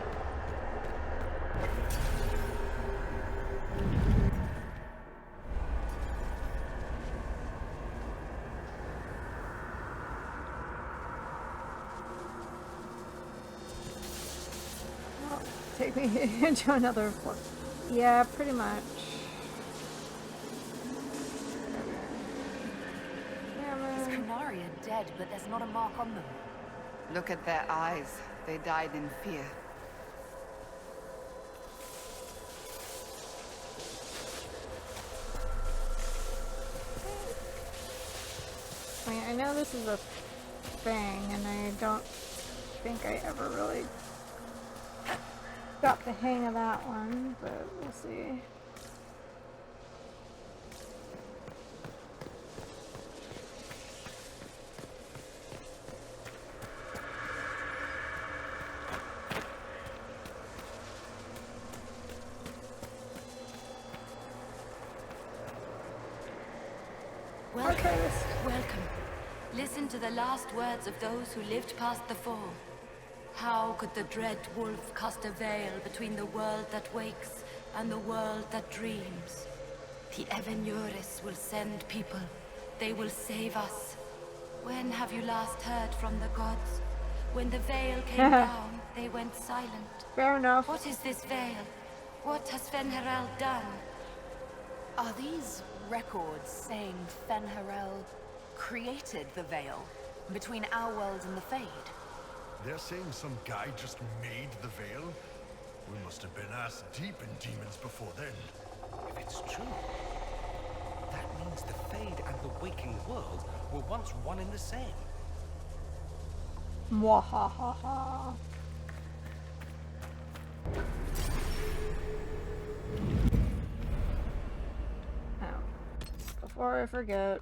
Speaker 4: Take me into another floor. Yeah, pretty much.
Speaker 14: These Kunari are dead, but there's not a mark on them.
Speaker 12: Look at their eyes. They died in fear.
Speaker 4: I mean, I know this is a thing, and I don't think I ever really got the hang of that one, but we'll see.
Speaker 9: Welcome. Welcome. Listen to the last words of those who lived past the fall. How could the dread wolf cast a veil between the world that wakes and the world that dreams? The Evenuris will send people. They will save us. When have you last heard from the gods? When the veil came down, they went silent.
Speaker 4: Fair enough.
Speaker 9: What is this veil? What has Fen'Harel done?
Speaker 14: Are these records saying Fen'Harel created the veil between our world and the Fade?
Speaker 1: They're saying some guy just made the veil? We must have been ass deep in demons before then.
Speaker 6: If it's true, that means the Fade and the waking world were once one and the same.
Speaker 4: Mwahaha. Now, before I forget.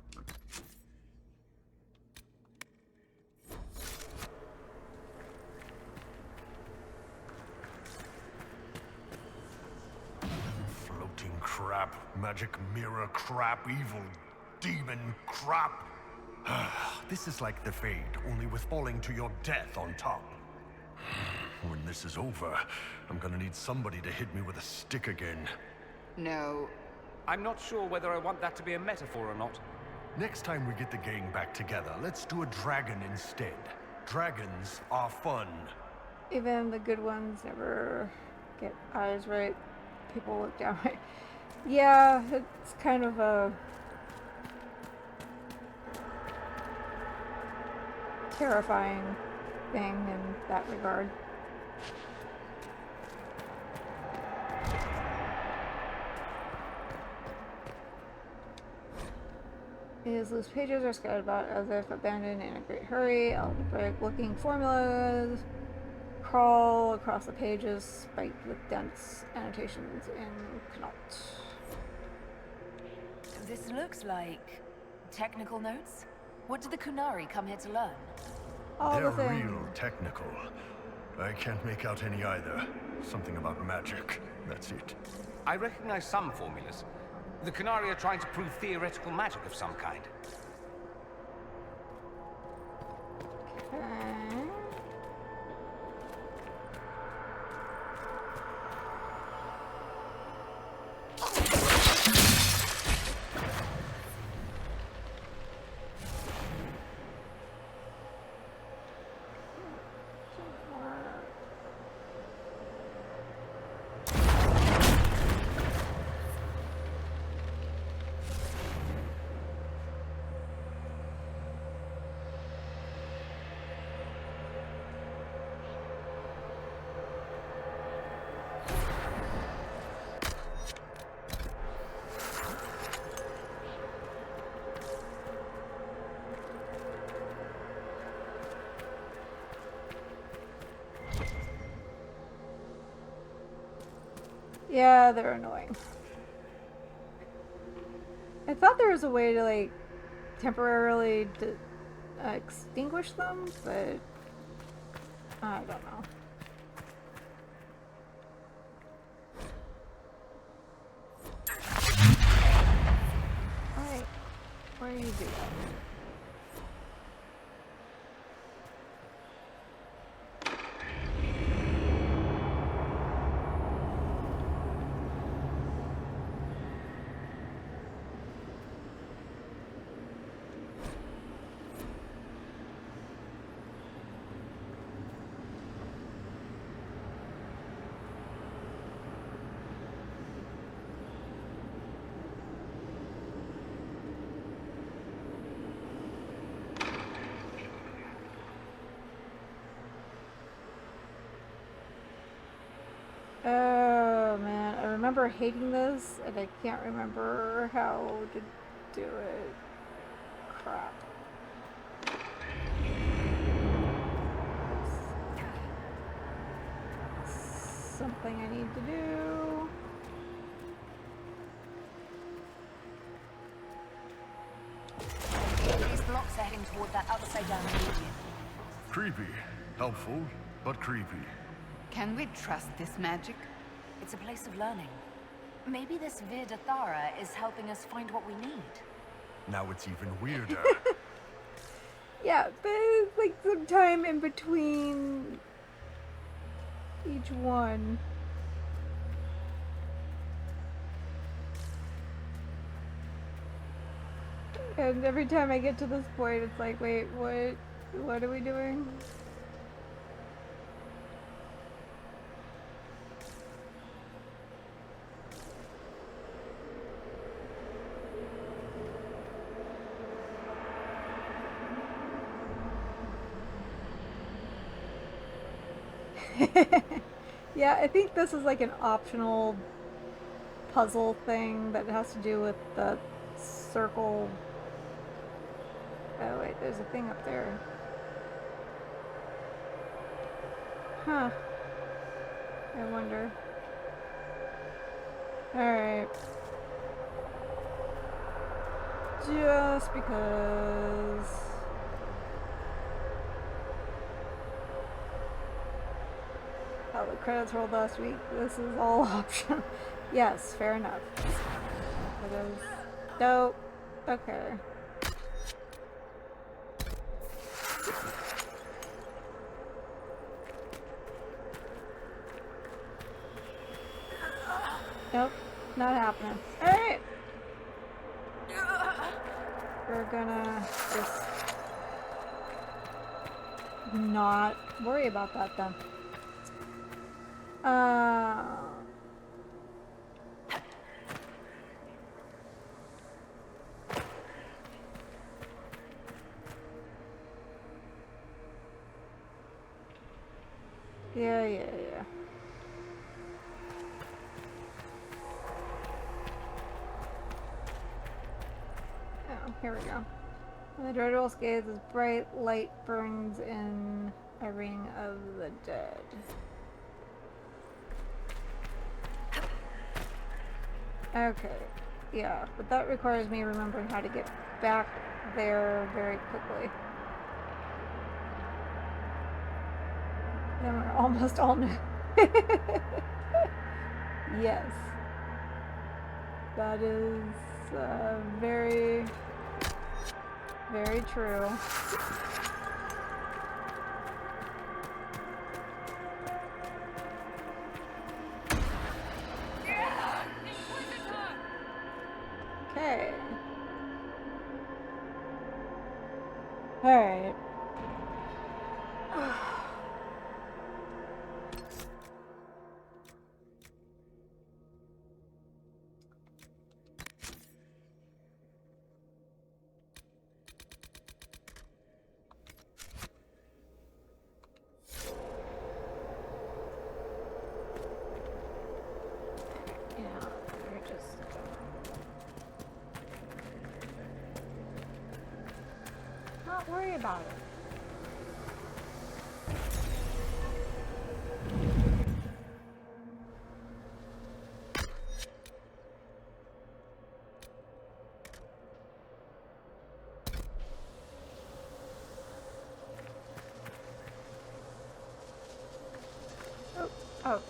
Speaker 1: Floating crap, magic mirror crap, evil demon crap. This is like the Fade, only with falling to your death on top. When this is over, I'm gonna need somebody to hit me with a stick again.
Speaker 12: No.
Speaker 6: I'm not sure whether I want that to be a metaphor or not.
Speaker 1: Next time we get the gang back together, let's do a dragon instead. Dragons are fun.
Speaker 4: Even the good ones never get eyes right. People look down right. Yeah, it's kind of a terrifying thing in that regard. His loose pages are scattered about as if abandoned in a great hurry. Algebraic-looking formulas crawl across the pages, spiked with dense annotations in Knot.
Speaker 14: This looks like technical notes. What did the Kunari come here to learn?
Speaker 1: They're real technical. I can't make out any either. Something about magic. That's it.
Speaker 6: I recognize some formulas. The Qunari are trying to prove theoretical magic of some kind.
Speaker 4: Okay. Yeah, they're annoying. I thought there was a way to, like, temporarily extinguish them, but I don't know. Alright, where do you do that? Oh man, I remember hating this and I can't remember how to do it. Crap. Something I need to do.
Speaker 14: These blocks are heading toward that upside down region.
Speaker 1: Creepy. Helpful, but creepy.
Speaker 12: Can we trust this magic?
Speaker 14: It's a place of learning. Maybe this Vir Dathara is helping us find what we need.
Speaker 1: Now it's even weirder.
Speaker 4: Yeah, but it's like some time in between each one. And every time I get to this point, it's like, wait, what are we doing? Yeah, I think this is like an optional puzzle thing that has to do with the circle. Oh wait, there's a thing up there. Huh. I wonder. Alright. Just because... Oh, the credits rolled last week. This is all optional. Yes, fair enough. It is. Nope. Okay. Nope, not happening. Alright! We're gonna just not worry about that then. Yeah. Oh, here we go. When the dreadful gaze, this bright light burns in a ring of the dead. Okay, yeah, but that requires me remembering how to get back there very quickly. Then we're almost all new. Yes. That is very, very true. Okay. Alright. Not worry about it. Oh.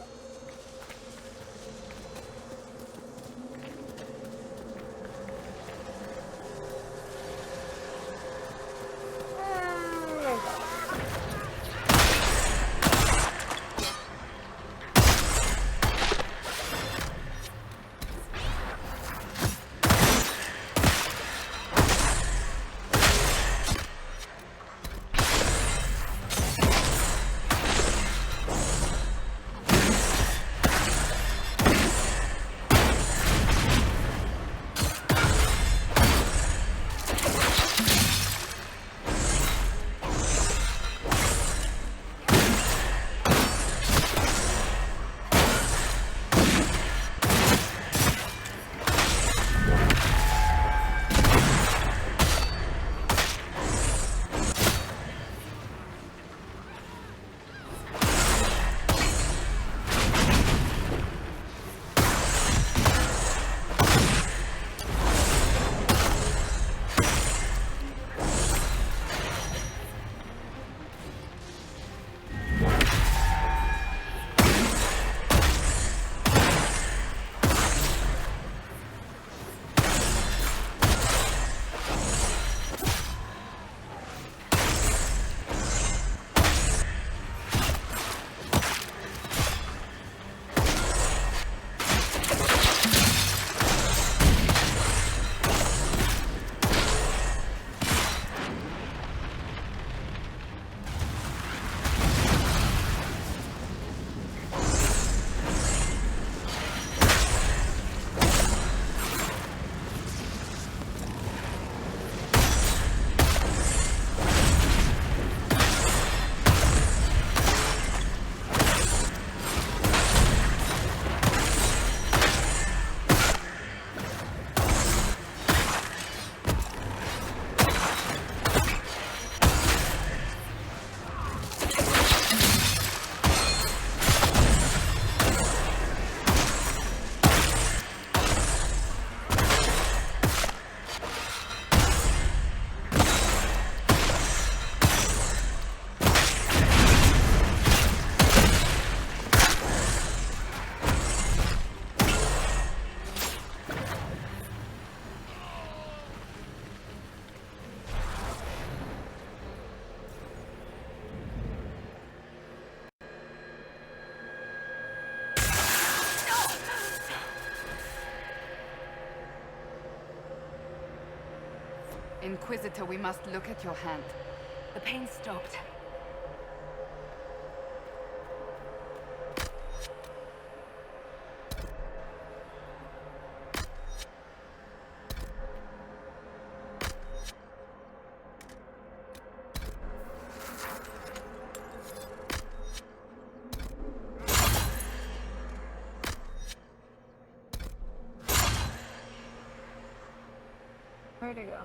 Speaker 12: Inquisitor, we must look at your hand.
Speaker 14: The pain stopped.
Speaker 4: Where'd it go?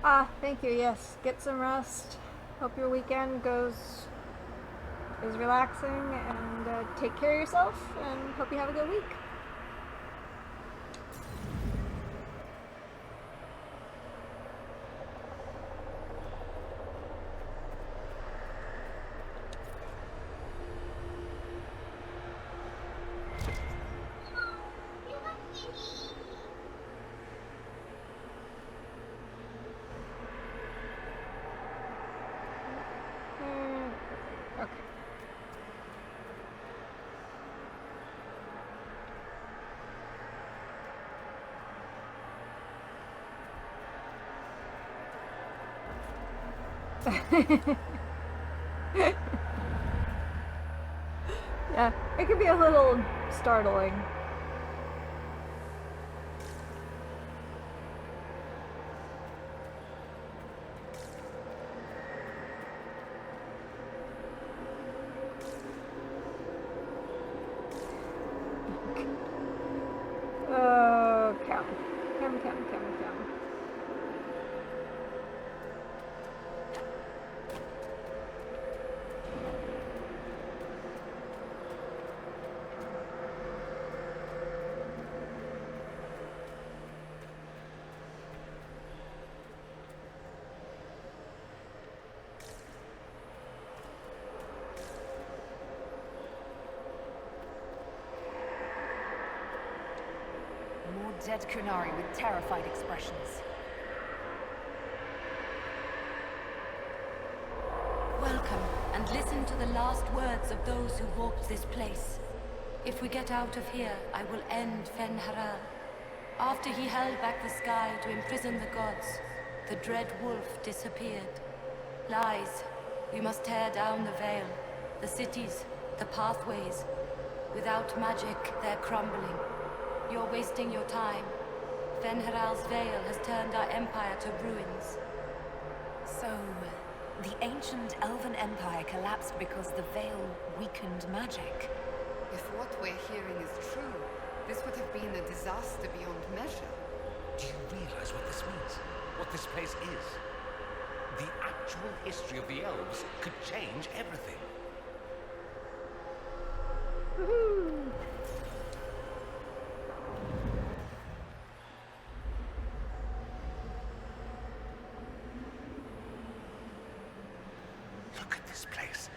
Speaker 4: Ah, thank you, yes. Get some rest. Hope your weekend is relaxing, and take care of yourself, and hope you have a good week. Yeah, it could be a little startling. Oh, Cam.
Speaker 14: More dead Kunari with terrified expressions.
Speaker 9: Welcome, and listen to the last words of those who walked this place. If we get out of here, I will end Fen'Harel. After he held back the sky to imprison the gods, the dread wolf disappeared. Lies. We must tear down the veil, the cities, the pathways. Without magic, they're crumbling. You're wasting your time. Fen'Harel's veil has turned our empire to ruins.
Speaker 14: So, the ancient Elven Empire collapsed because the veil weakened magic.
Speaker 12: If what we're hearing is true, this would have been a disaster beyond measure.
Speaker 6: Do you realize what this means? What this place is? The actual history of the elves could change everything.
Speaker 4: Woohoo!
Speaker 6: Look at this place.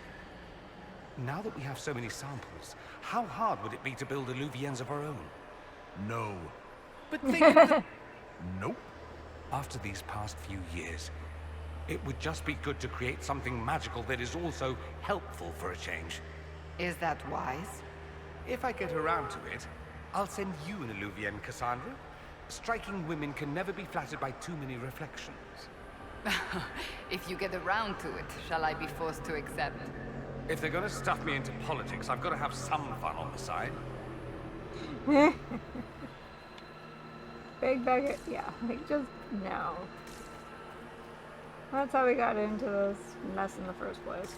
Speaker 6: Now that we have so many samples, how hard would it be to build Illuviens of our own?
Speaker 1: No.
Speaker 6: But think of the...
Speaker 1: Nope.
Speaker 6: After these past few years, it would just be good to create something magical that is also helpful for a change.
Speaker 12: Is that wise?
Speaker 6: If I get around to it, I'll send you an Illuvien, Cassandra. Striking women can never be flattered by too many reflections.
Speaker 12: If you get around to it, shall I be forced to accept?
Speaker 6: If they're gonna stuff me into politics, I've got to have some fun on the side.
Speaker 4: Big bag of, yeah, like just no. That's how we got into this mess in the first place.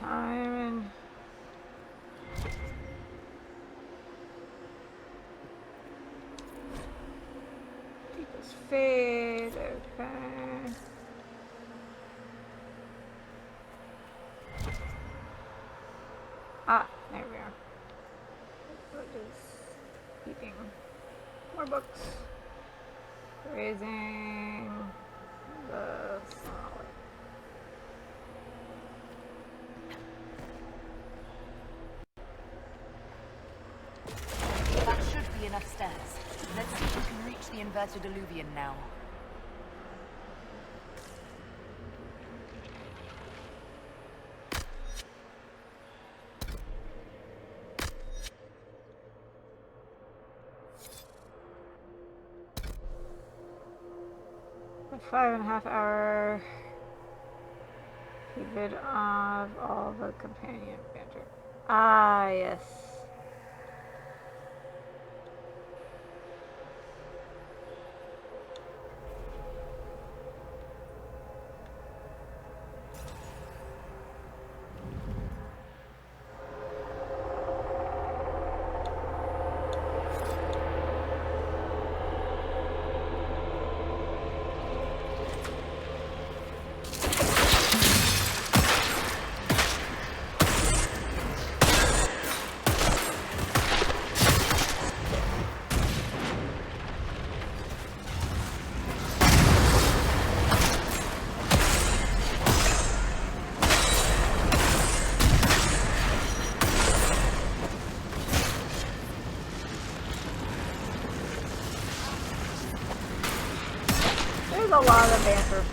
Speaker 4: Time and deepest fade, okay. Ah, there we are. What is keeping more books? Raising the solid.
Speaker 14: That should be enough stairs. Let's see if we can reach the inverted Illuvien now.
Speaker 4: A 5.5 hour keep of all the companion banter. Ah, yes. There's a lot of banter.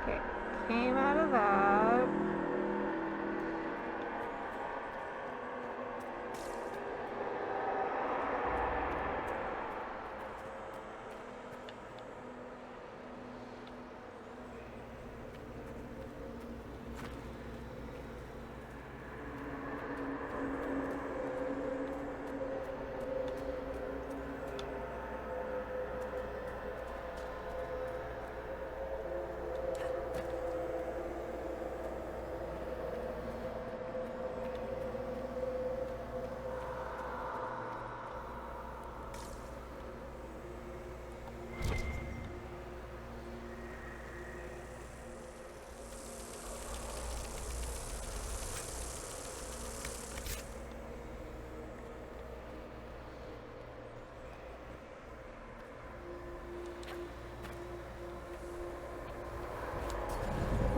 Speaker 4: Okay, came out of that.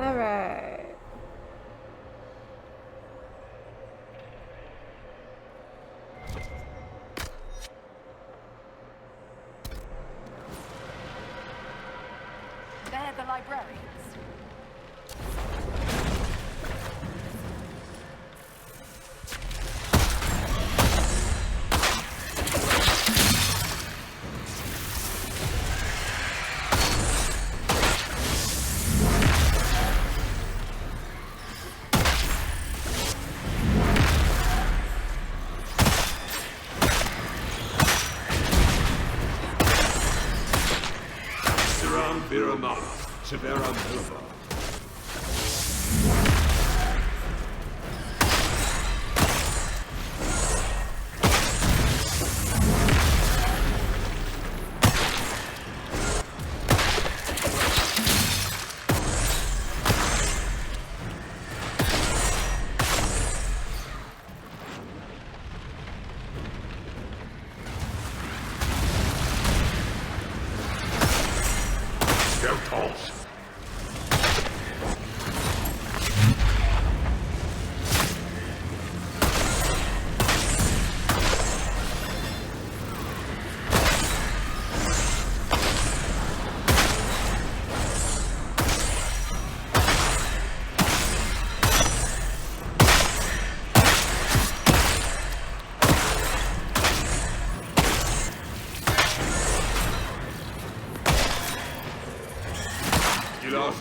Speaker 4: All right.
Speaker 14: They're the librarians.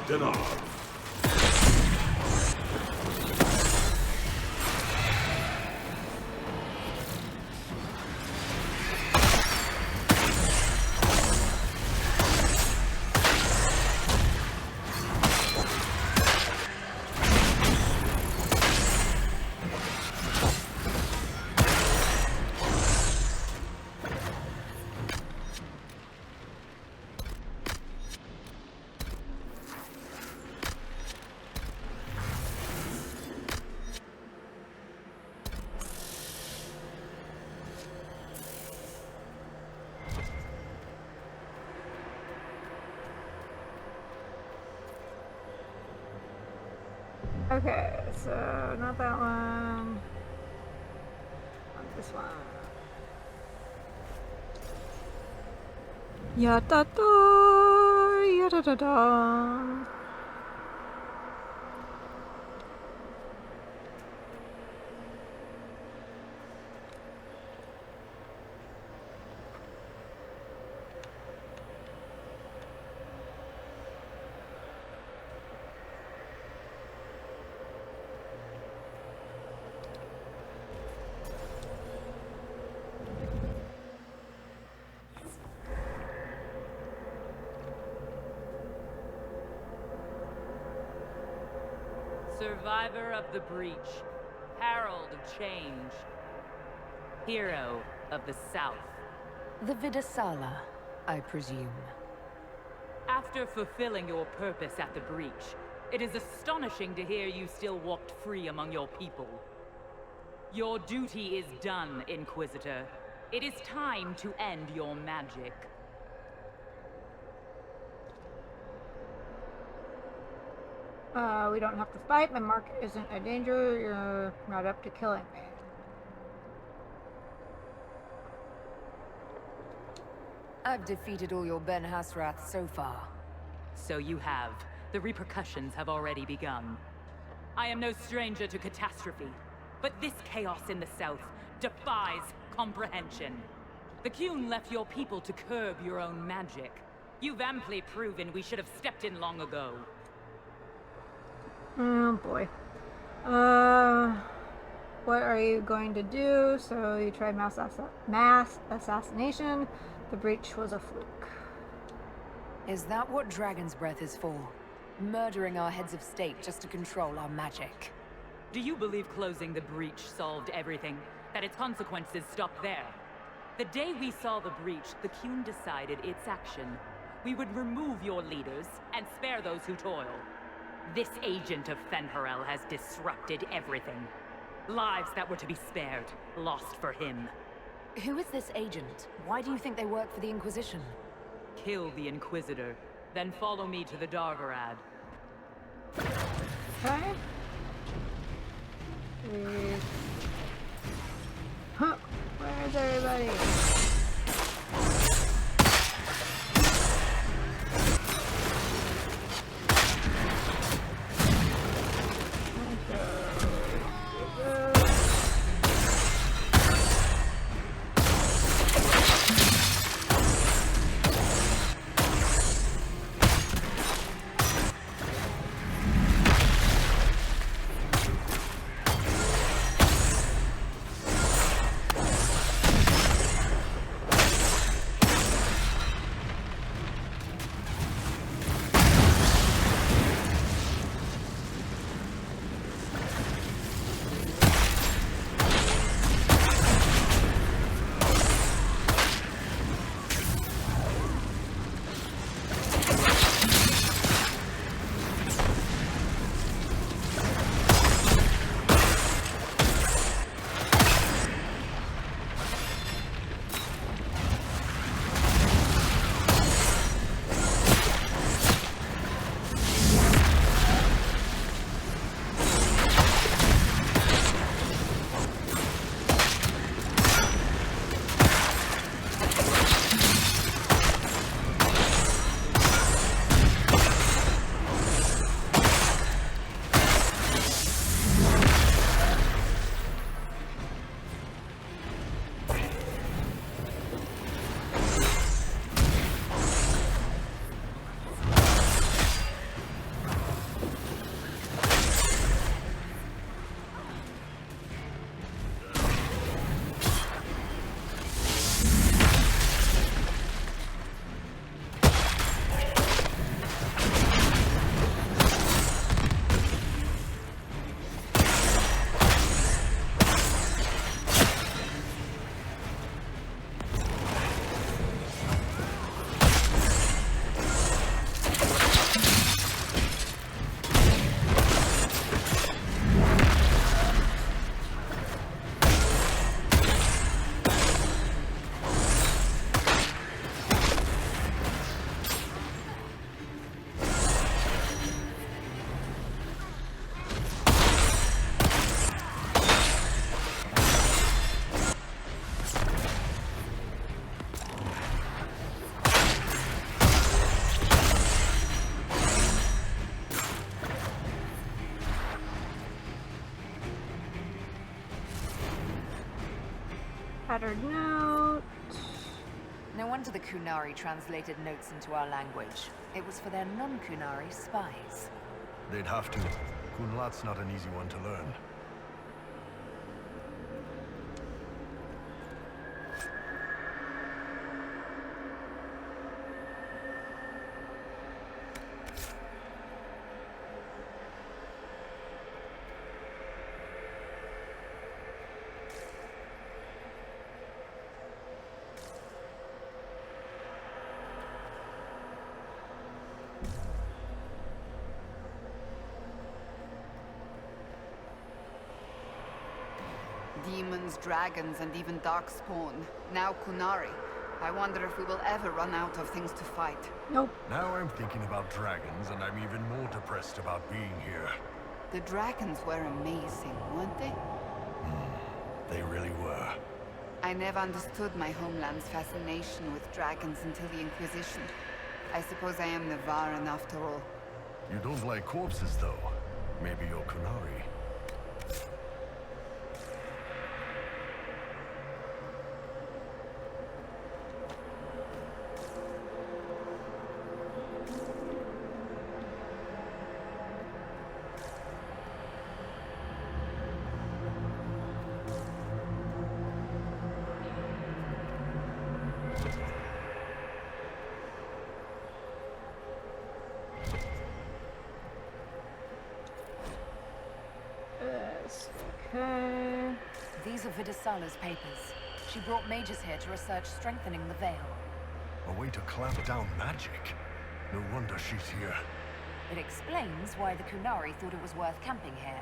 Speaker 17: Dinner.
Speaker 4: Okay, so not that one. Not this one. Ya-da-da, ya-da-da-da.
Speaker 17: Survivor of the breach. Herald of change. Hero of the South.
Speaker 14: The Vidasala, I presume.
Speaker 17: After fulfilling your purpose at the breach, it is astonishing to hear you still walked free among your people. Your duty is done, Inquisitor. It is time to end your magic.
Speaker 4: We don't have to fight. My mark isn't a danger. You're not up to killing me.
Speaker 14: I've defeated all your Ben Hasrath so far.
Speaker 17: So you have. The repercussions have already begun. I am no stranger to catastrophe, but this chaos in the south defies comprehension. The Qun left your people to curb your own magic. You've amply proven we should have stepped in long ago.
Speaker 4: Oh boy. What are you going to do? So you tried mass assassination. The breach was a fluke.
Speaker 14: Is that what Dragon's Breath is for? Murdering our heads of state just to control our magic?
Speaker 17: Do you believe closing the breach solved everything? That its consequences stopped there? The day we saw the breach, the Qun decided its action. We would remove your leaders and spare those who toil. This agent of Fenharel has disrupted everything. Lives that were to be spared, lost for him.
Speaker 14: Who is this agent? Why do you think they work for the Inquisition?
Speaker 17: Kill the Inquisitor, then follow me to the Dargarad.
Speaker 4: Okay. Huh. Where's everybody? Tattered note.
Speaker 14: No wonder the Qunari translated notes into our language. It was for their non-Qunari spies.
Speaker 1: They'd have to. Kunlat's not an easy one to learn.
Speaker 12: dragons and even darkspawn. Now Kunari. I wonder if we will ever run out of things to fight.
Speaker 4: Nope.
Speaker 1: Now I'm thinking about dragons, and I'm even more depressed about being here.
Speaker 12: The dragons were amazing, weren't they?
Speaker 1: They really were.
Speaker 12: I never understood my homeland's fascination with dragons until the Inquisition. I suppose I am Navaran after all.
Speaker 1: You don't like corpses, though. Maybe you're Kunari.
Speaker 4: Okay.
Speaker 14: These are Vidisala's papers. She brought mages here to research strengthening the Veil.
Speaker 1: A way to clamp down magic. No wonder she's here.
Speaker 14: It explains why the Kunari thought it was worth camping here.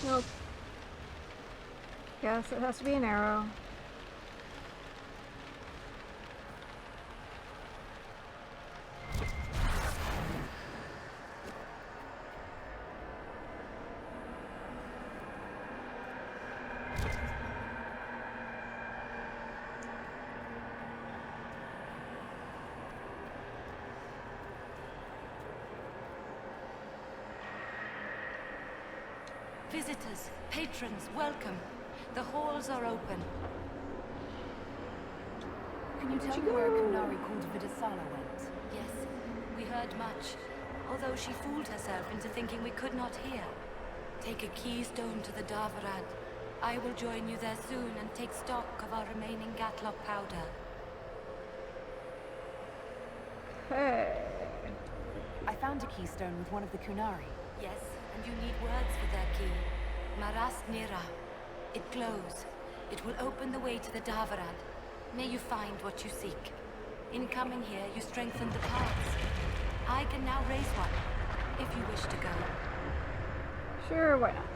Speaker 4: Nope. Guess it has to be an arrow.
Speaker 9: Visitors, patrons, welcome. The halls are open.
Speaker 14: Can you tell me where a Kunari called Vidisala went?
Speaker 9: Yes, we heard much. Although she fooled herself into thinking we could not hear. Take a keystone to the Davarad. I will join you there soon and take stock of our remaining Gatlock powder.
Speaker 4: Hey.
Speaker 14: I found a keystone with one of the Kunari.
Speaker 9: Yes, and you need words for their key. Maras Nira. It glows. It will open the way to the Davarad. May you find what you seek. In coming here, you strengthen the paths. I can now raise one, if you wish to go.
Speaker 4: Sure, why not?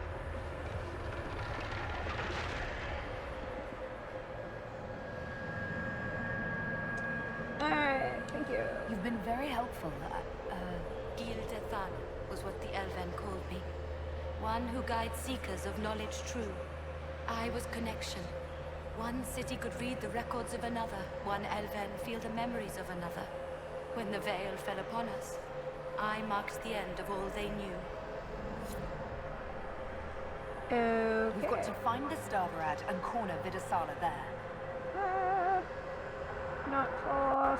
Speaker 4: Alright, thank you.
Speaker 14: You've been very helpful.
Speaker 9: Gildethan was what the Elven called me. One who guides seekers of knowledge true. I was connection. One city could read the records of another. One Elven feel the memories of another. When the veil fell upon us, I marked the end of all they knew.
Speaker 4: Okay.
Speaker 14: We've got to find the Davarad and corner Vidisala there.
Speaker 4: Not fall off.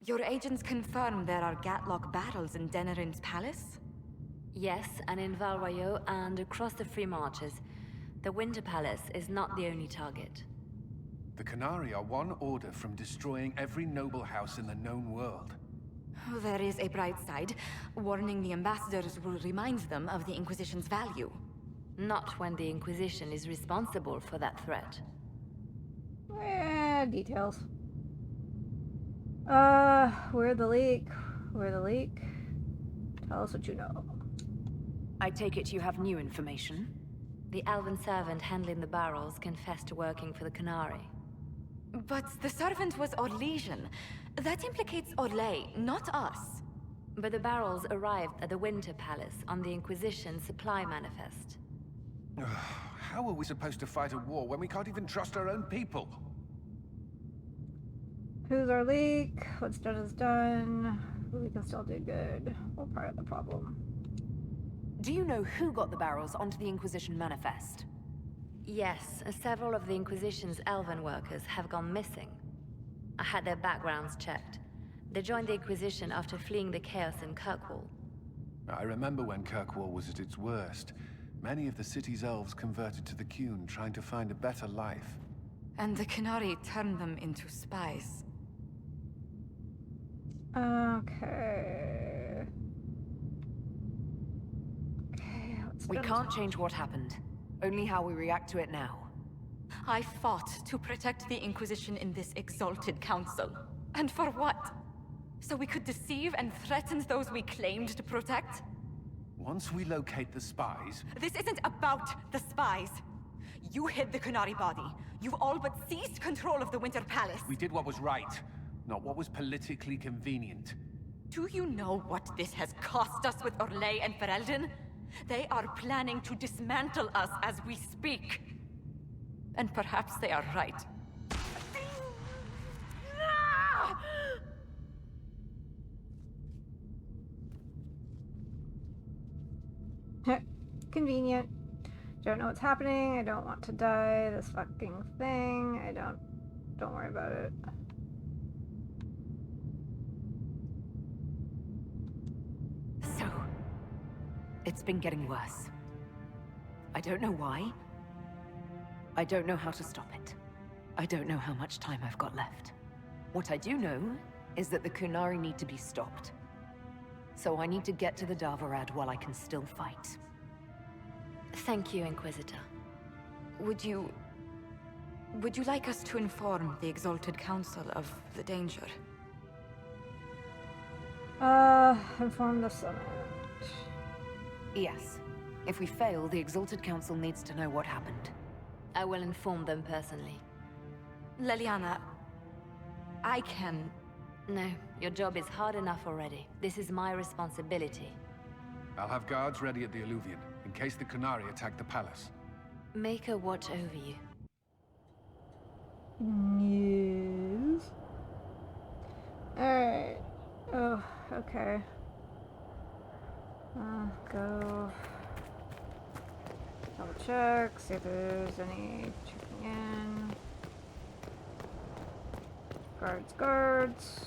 Speaker 8: Your agents confirm there are Gatlock battles in Denerim's palace?
Speaker 9: Yes, and in Val Royeaux and across the Free Marches. The Winter Palace is not the only target.
Speaker 11: The Qunari are one order from destroying every noble house in the known world.
Speaker 8: There is a bright side. Warning the ambassadors will remind them of the Inquisition's value.
Speaker 9: Not when the Inquisition is responsible for that threat.
Speaker 4: Details. Where the leak? Where the leak? Tell us what you know.
Speaker 13: I take it you have new information?
Speaker 9: The elven servant handling the barrels confessed to working for the Qunari.
Speaker 8: But the servant was Orlesian. That implicates Orlais, not us.
Speaker 9: But the barrels arrived at the Winter Palace on the Inquisition supply manifest.
Speaker 11: How are we supposed to fight a war when we can't even trust our own people?
Speaker 4: Who's our leak? What's done is done. We can still do good. We're part of the problem.
Speaker 14: Do you know who got the barrels onto the Inquisition manifest?
Speaker 9: Yes, several of the Inquisition's elven workers have gone missing. I had their backgrounds checked. They joined the Inquisition after fleeing the chaos in Kirkwall.
Speaker 11: I remember when Kirkwall was at its worst. Many of the city's elves converted to the Qun, trying to find a better life.
Speaker 8: And the Qunari turned them into spies.
Speaker 4: Okay.
Speaker 14: We can't change what happened. Only how we react to it now.
Speaker 8: I fought to protect the Inquisition in this exalted council. And for what? So we could deceive and threaten those we claimed to protect?
Speaker 11: Once we locate the spies...
Speaker 8: This isn't about the spies. You hid the Qunari body. You've all but seized control of the Winter Palace.
Speaker 11: We did what was right, not what was politically convenient.
Speaker 8: Do you know what this has cost us with Orlais and Ferelden? They are planning to dismantle us as we speak. And perhaps they are right.
Speaker 4: Convenient. Don't know what's happening. I don't want to die. This fucking thing. Don't worry about it.
Speaker 14: So, it's been getting worse. I don't know why. I don't know how to stop it. I don't know how much time I've got left. What I do know is that the Qunari need to be stopped. So I need to get to the Davarad while I can still fight.
Speaker 9: Thank you, Inquisitor.
Speaker 8: Would you like us to inform the Exalted Council of the danger?
Speaker 4: Inform the Senate.
Speaker 14: Yes. If we fail, the Exalted Council needs to know what happened.
Speaker 9: I will inform them personally.
Speaker 8: Leliana, I can...
Speaker 9: No, your job is hard enough already. This is my responsibility.
Speaker 11: I'll have guards ready at the Alluvion, in case the Qunari attack the palace.
Speaker 9: Make her watch over you.
Speaker 4: Yes. Alright. Oh, okay. Go... double check, see if there's any checking in. Guards.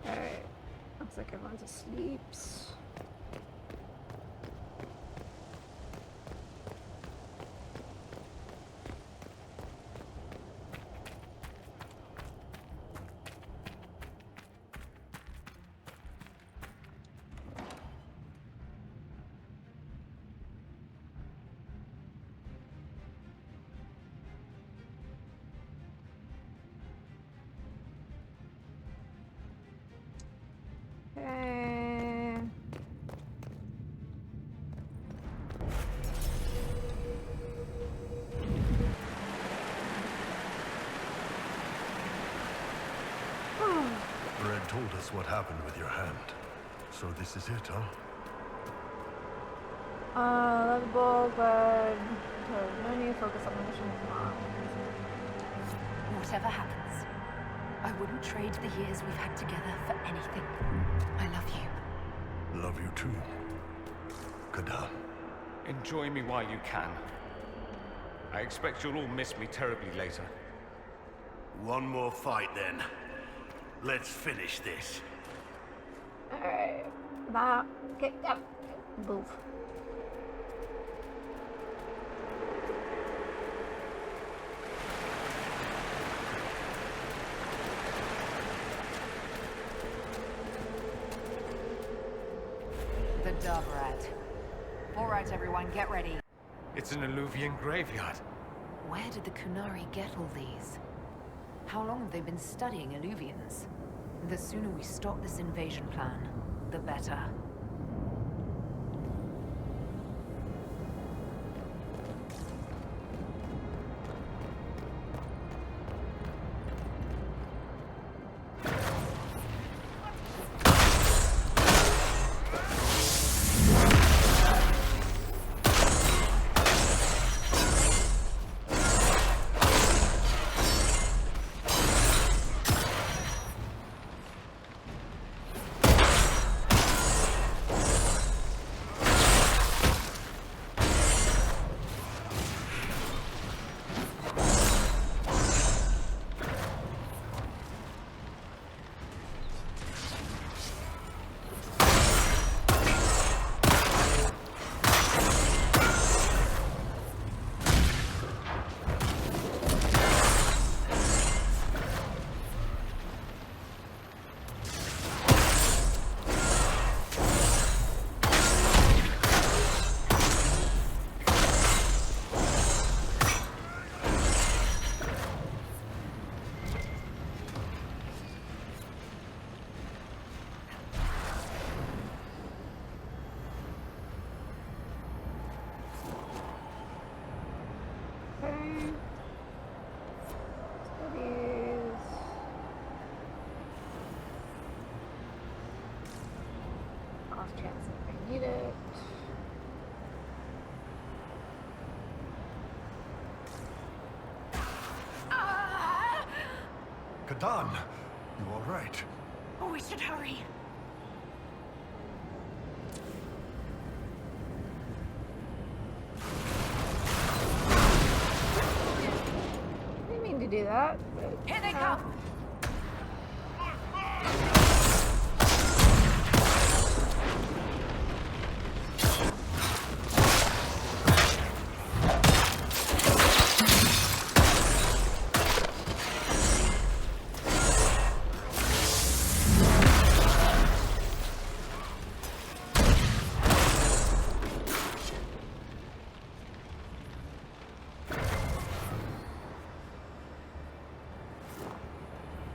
Speaker 4: Alright. Looks like everyone's asleep.
Speaker 1: Red told us what happened with your hand. So this is it, huh?
Speaker 4: Lovable, but no need to focus on the mission.
Speaker 14: Whatever happens, I wouldn't trade the years we've had together for anything. I love you.
Speaker 1: Love you too. Kadan.
Speaker 6: Enjoy me while you can. I expect you'll all miss me terribly later.
Speaker 10: One more fight, then. Let's finish this.
Speaker 4: Alright. Back. Get up. Move.
Speaker 5: The Doverat. Alright, everyone, get ready.
Speaker 6: It's an Illuvian graveyard.
Speaker 5: Where did the Kunari get all these? How long have they been studying Illuvians? The sooner we stop this invasion plan, the better.
Speaker 1: Kadan, you all right?
Speaker 5: Oh, we should hurry.
Speaker 4: Didn't mean to do that.
Speaker 5: Here they come!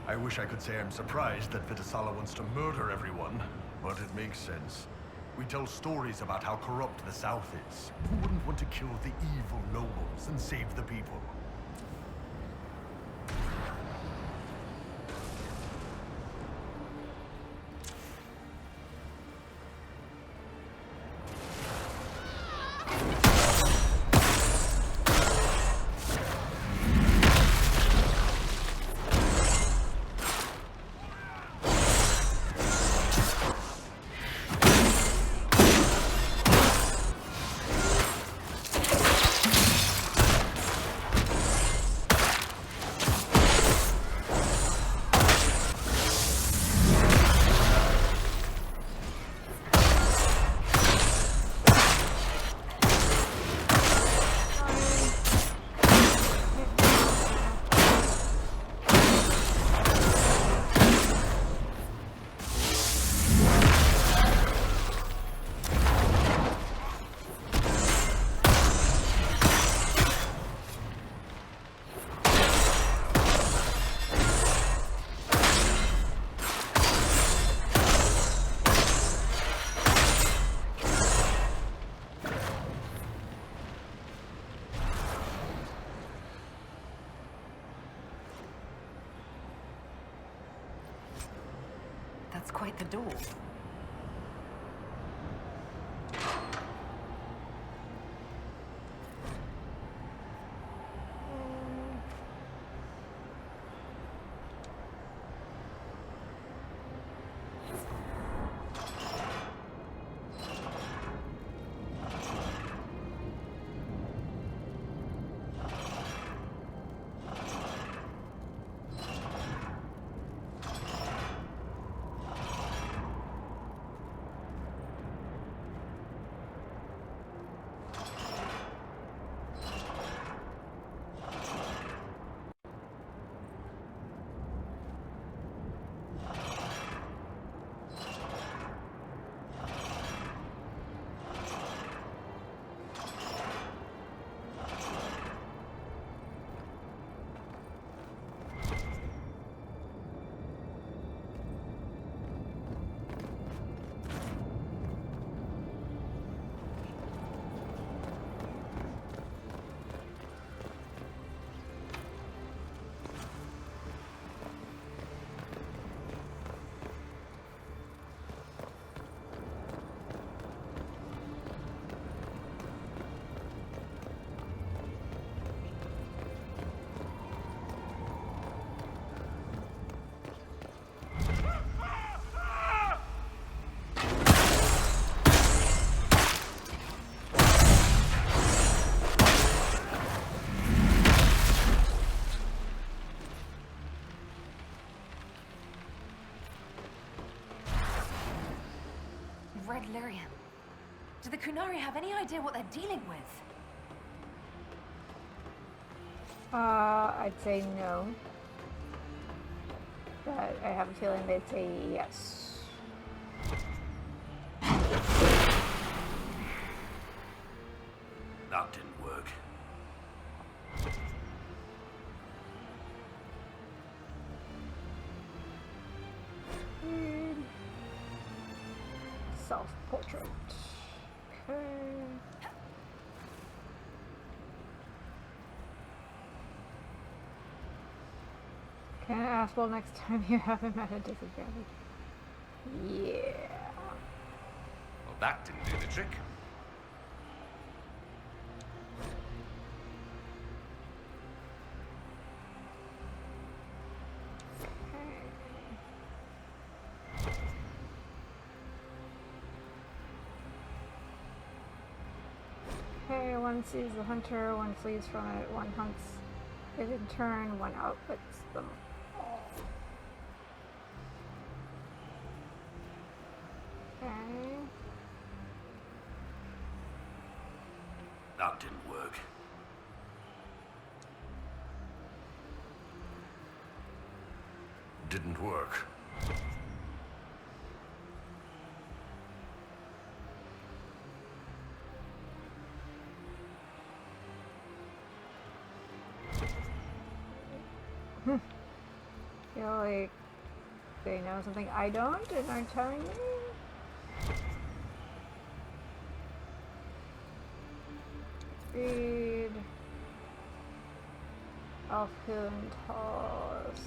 Speaker 1: I wish I could say I'm surprised that Vitasala wants to murder everyone, but it makes sense. We tell stories about how corrupt the South is. Who wouldn't want to kill the evil nobles and save the people?
Speaker 5: That's quite the door. red lyrium. Do the Kunari have any idea what they're dealing with?
Speaker 4: I'd say no. But I have a feeling they'd say yes.
Speaker 10: That didn't work.
Speaker 4: Self-portrait. Okay. Can I ask, well, next time you have him at a disadvantage? Yeah.
Speaker 6: Well, that didn't do the trick.
Speaker 4: Okay, one sees the hunter, one flees from it, one hunts it in turn, one outwits them all. Okay.
Speaker 10: That didn't work.
Speaker 1: Didn't work.
Speaker 4: Feel like they know something I don't and are telling me. Speed. Alkun toss.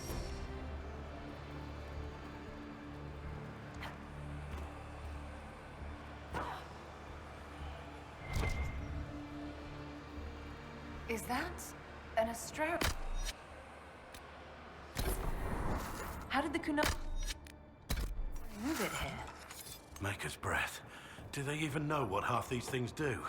Speaker 5: Is that an Astro? How did the Kunari move it here?
Speaker 10: Maker's breath. Do they even know what half these things do?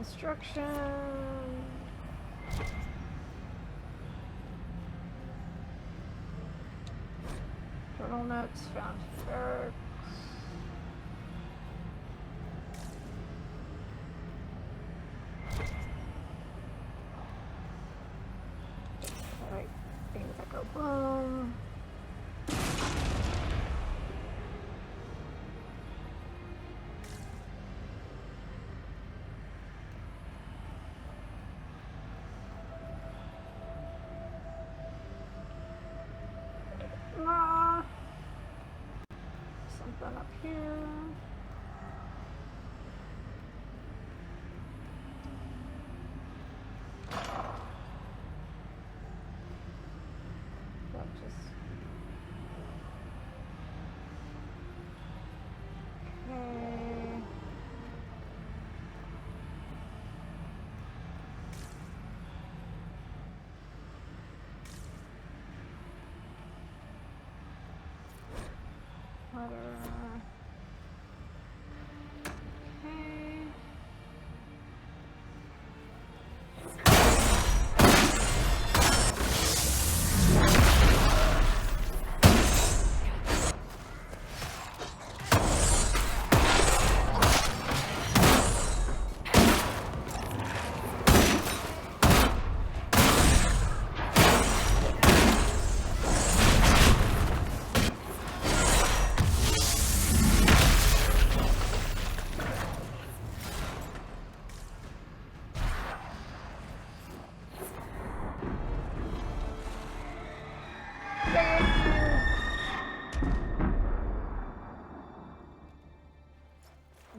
Speaker 4: Construction. Journal notes found barracks. Alright, things that go boom. Something up here. That just... Okay. Letter. Okay.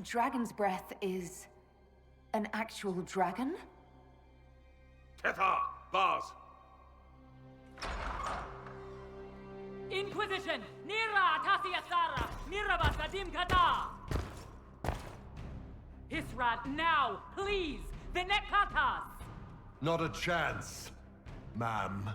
Speaker 5: Dragon's breath is an actual dragon?
Speaker 7: Tethar! Bars!
Speaker 17: Inquisition! Nira Tasiasara! Mirabas Adim Kata! Hisrat, now, please! Vinekatas!
Speaker 1: Not a chance, ma'am.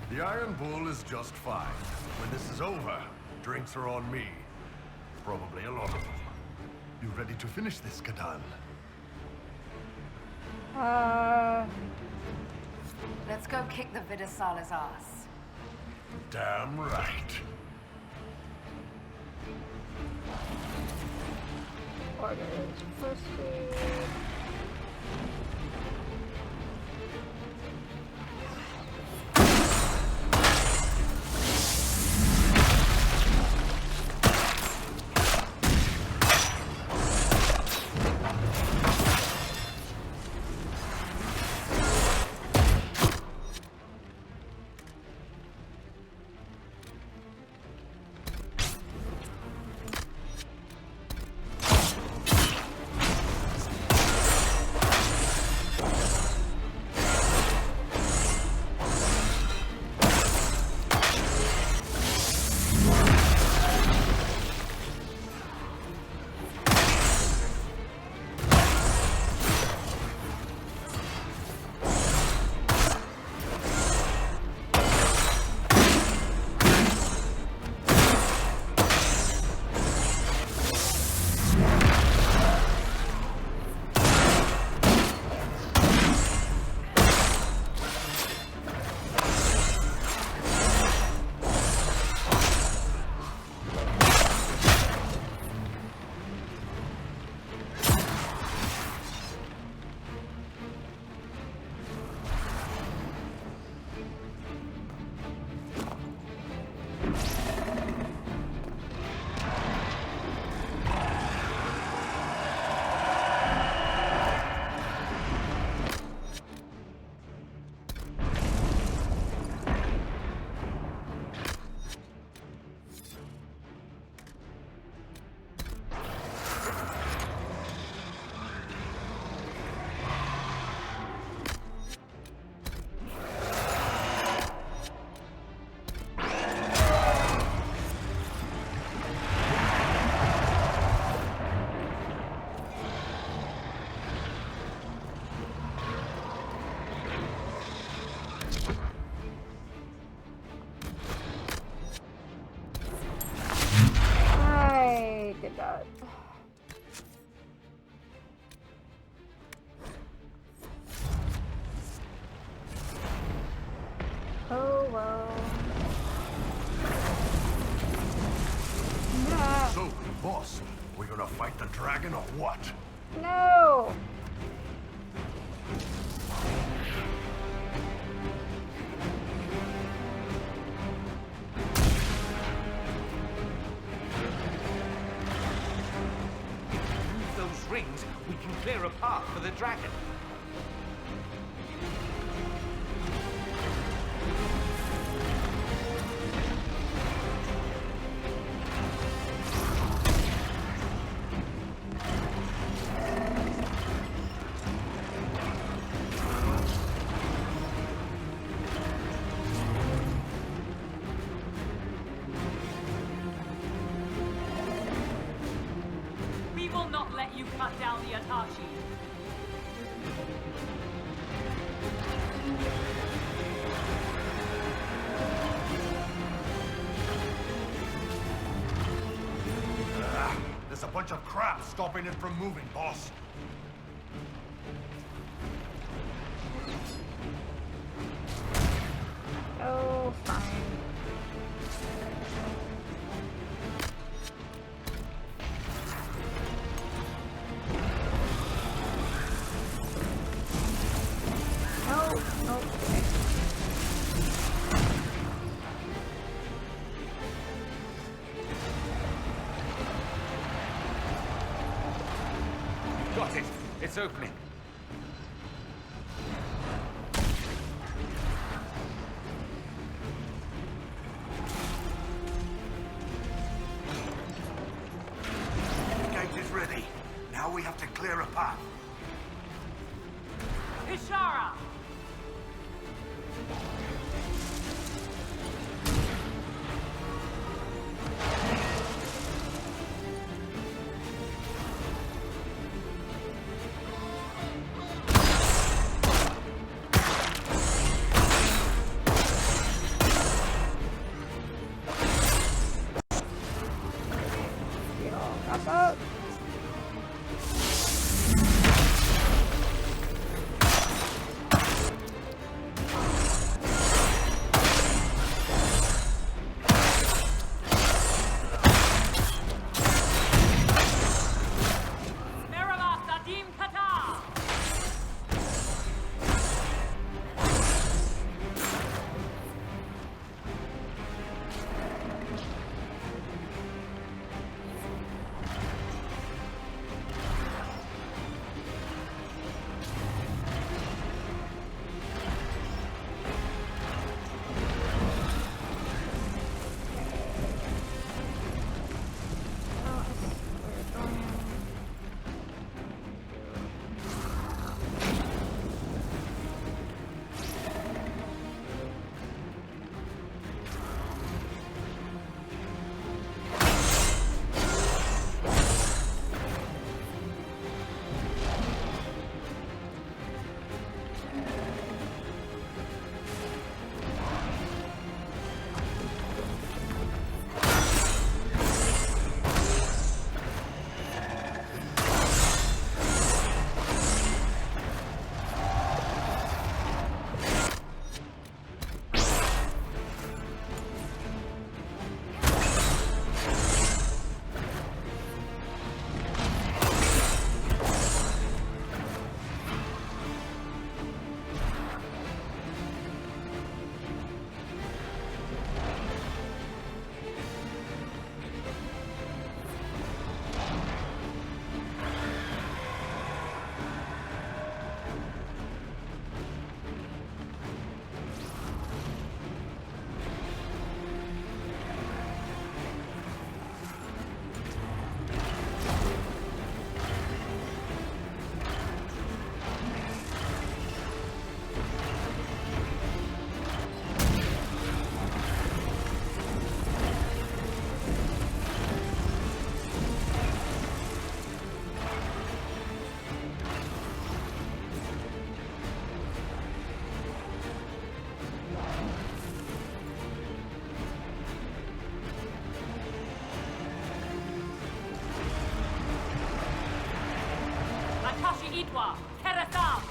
Speaker 1: The Iron Bull is just fine. When this is over, drinks are on me. Probably a lot of them. You ready to finish this, Kadan?
Speaker 5: Let's go kick the Vidasala's ass.
Speaker 1: Damn right.
Speaker 4: Orders proceed. Oh well. Yeah.
Speaker 1: So, boss, we're gonna fight the dragon or what?
Speaker 4: No!
Speaker 6: Use those rings, we can clear a path for the dragon.
Speaker 17: We will not let you cut down the Atashi.
Speaker 1: There's a bunch of crap stopping it from moving, boss.
Speaker 4: Oh, fine. No, okay.
Speaker 6: Got it. It's opening.
Speaker 1: The gate is ready. Now we have to clear a path.
Speaker 17: Ishara!
Speaker 4: Hop out.
Speaker 17: Merhaba Sadim Kata! Itwa, Terasam!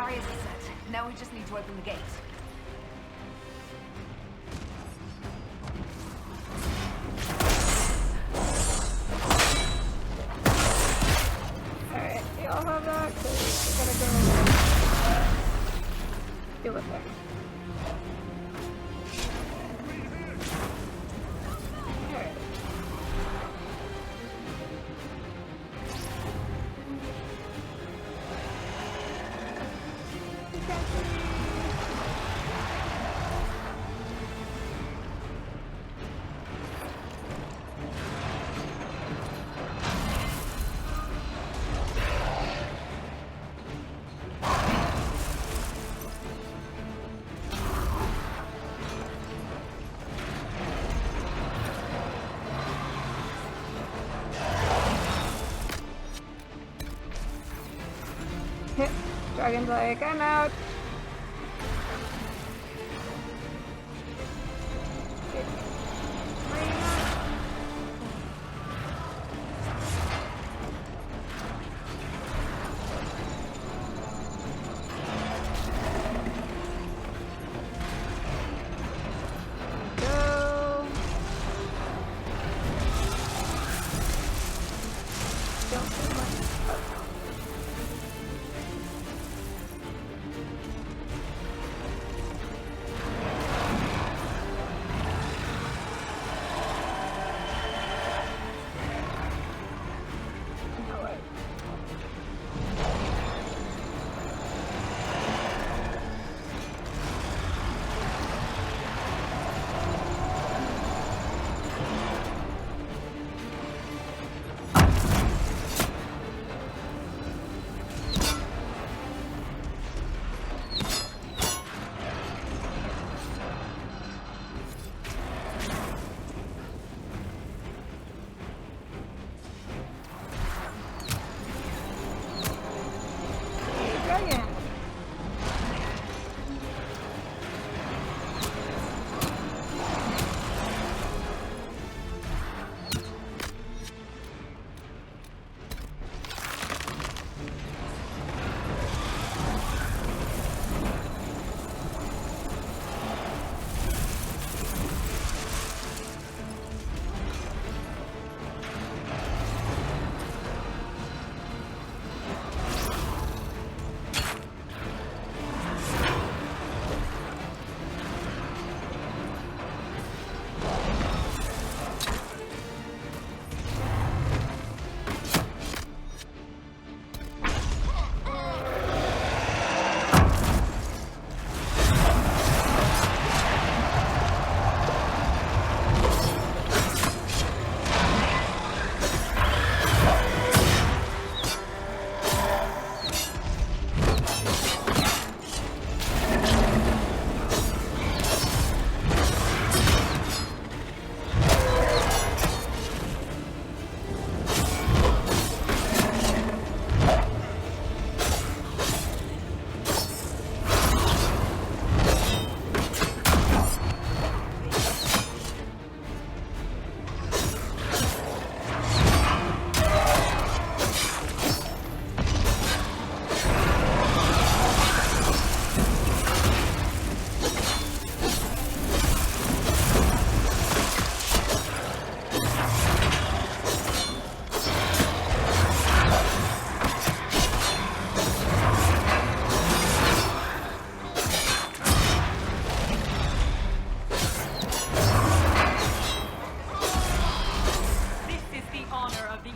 Speaker 18: barriers are set. Now we just need to open the gate.
Speaker 4: Alright, do y'all have that? Cause we gotta go deal with that. Alright. Dragon's like, I'm out.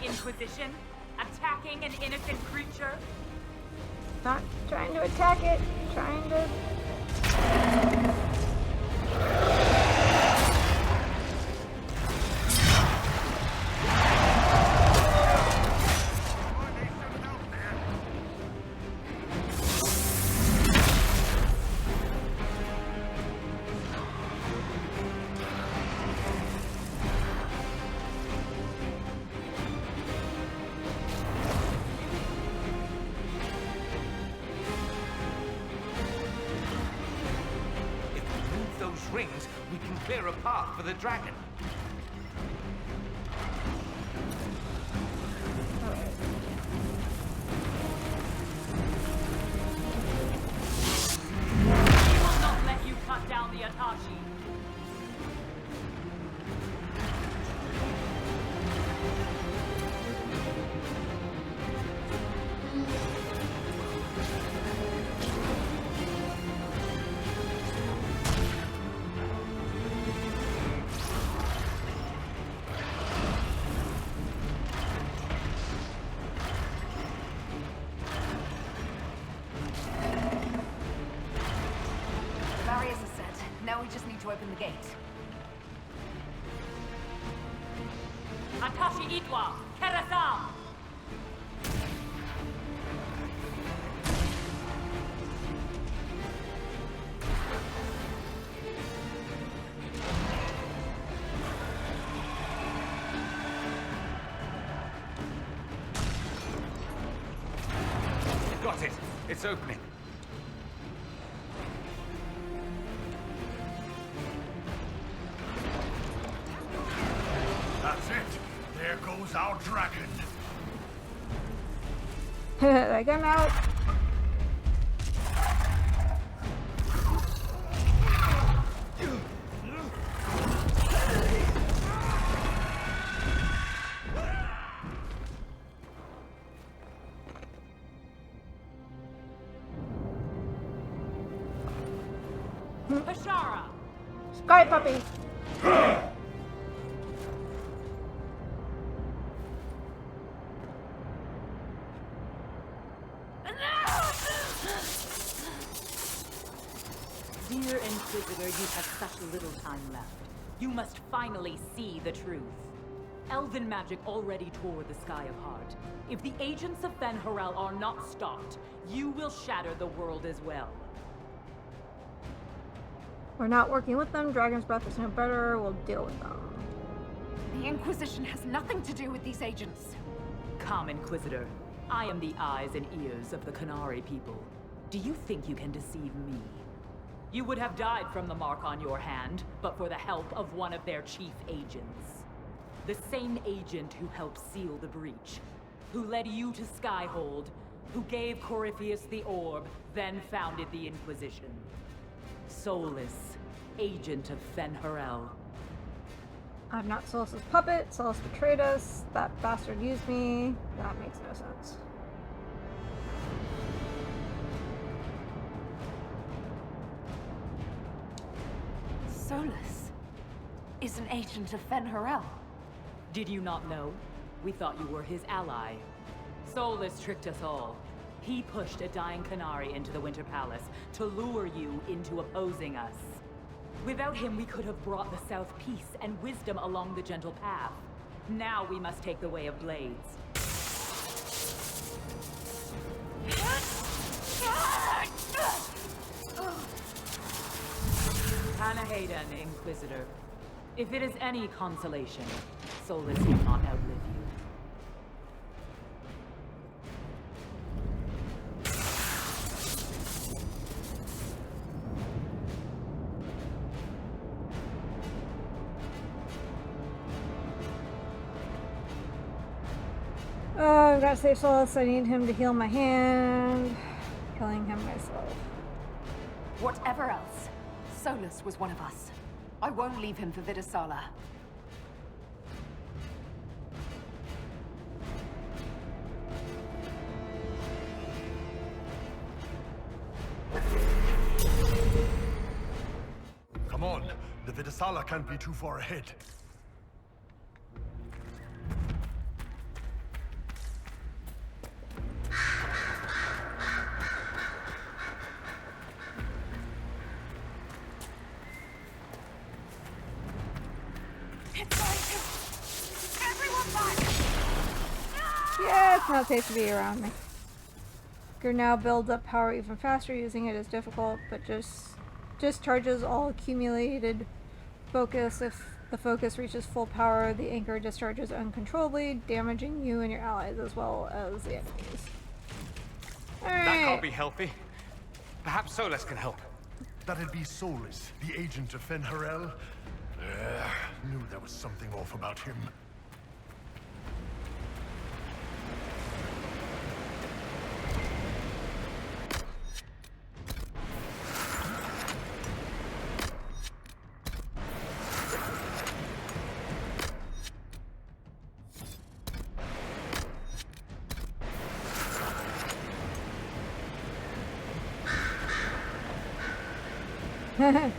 Speaker 17: Inquisition? Attacking an innocent creature?
Speaker 4: Not trying to attack it, trying to...
Speaker 6: Rings, we can clear a path for the dragon.
Speaker 18: to open the gate.
Speaker 17: Atashi Itwa, Kerasam!
Speaker 6: Got it. It's opening.
Speaker 1: That's it. There goes our dragon.
Speaker 4: I got him out.
Speaker 17: Hashara!
Speaker 4: Sky puppy.
Speaker 17: Dear Inquisitor, you have such little time left. You must finally see the truth. Elven magic already tore the Sky apart. If the agents of Fen Harel are not stopped, you will shatter the world as well.
Speaker 4: We're not working with them. Dragon's breath is no better. We'll deal with them.
Speaker 18: The Inquisition has nothing to do with these agents.
Speaker 17: Come, Inquisitor. I am the eyes and ears of the Canary people. Do you think you can deceive me? You would have died from the mark on your hand, but for the help of one of their chief agents. The same agent who helped seal the breach, who led you to Skyhold, who gave Corypheus the orb, then founded the Inquisition. Solus, agent of Fen Harel.
Speaker 4: I'm not Solus's puppet. Solus betrayed us. That bastard used me. That makes no sense.
Speaker 18: Solus is an agent of Fen Harel.
Speaker 17: Did you not know? We thought you were his ally. Solus tricked us all. He pushed a dying Canary into the Winter Palace to lure you into opposing us. Without him, we could have brought the South peace and wisdom along the gentle path. Now we must take the way of blades. Panahayden, Inquisitor. If it is any consolation, Solus will not outlive you.
Speaker 4: I've got to save Solus. I need him to heal my hand. Killing him myself.
Speaker 18: Whatever else, Solus was one of us. I won't leave him for Vidasala.
Speaker 1: Come on, the Vidasala can't be too far ahead.
Speaker 4: Yeah, it's not safe to be around me. Now builds up power even faster. Using it is difficult, but just discharges all accumulated focus. If the focus reaches full power, the anchor discharges uncontrollably, damaging you and your allies as well as the enemies. Alright.
Speaker 6: That can't be healthy. Perhaps Solus can help.
Speaker 1: That'd be Solus, the agent of Fen Harel. Knew there was something off about him.
Speaker 6: That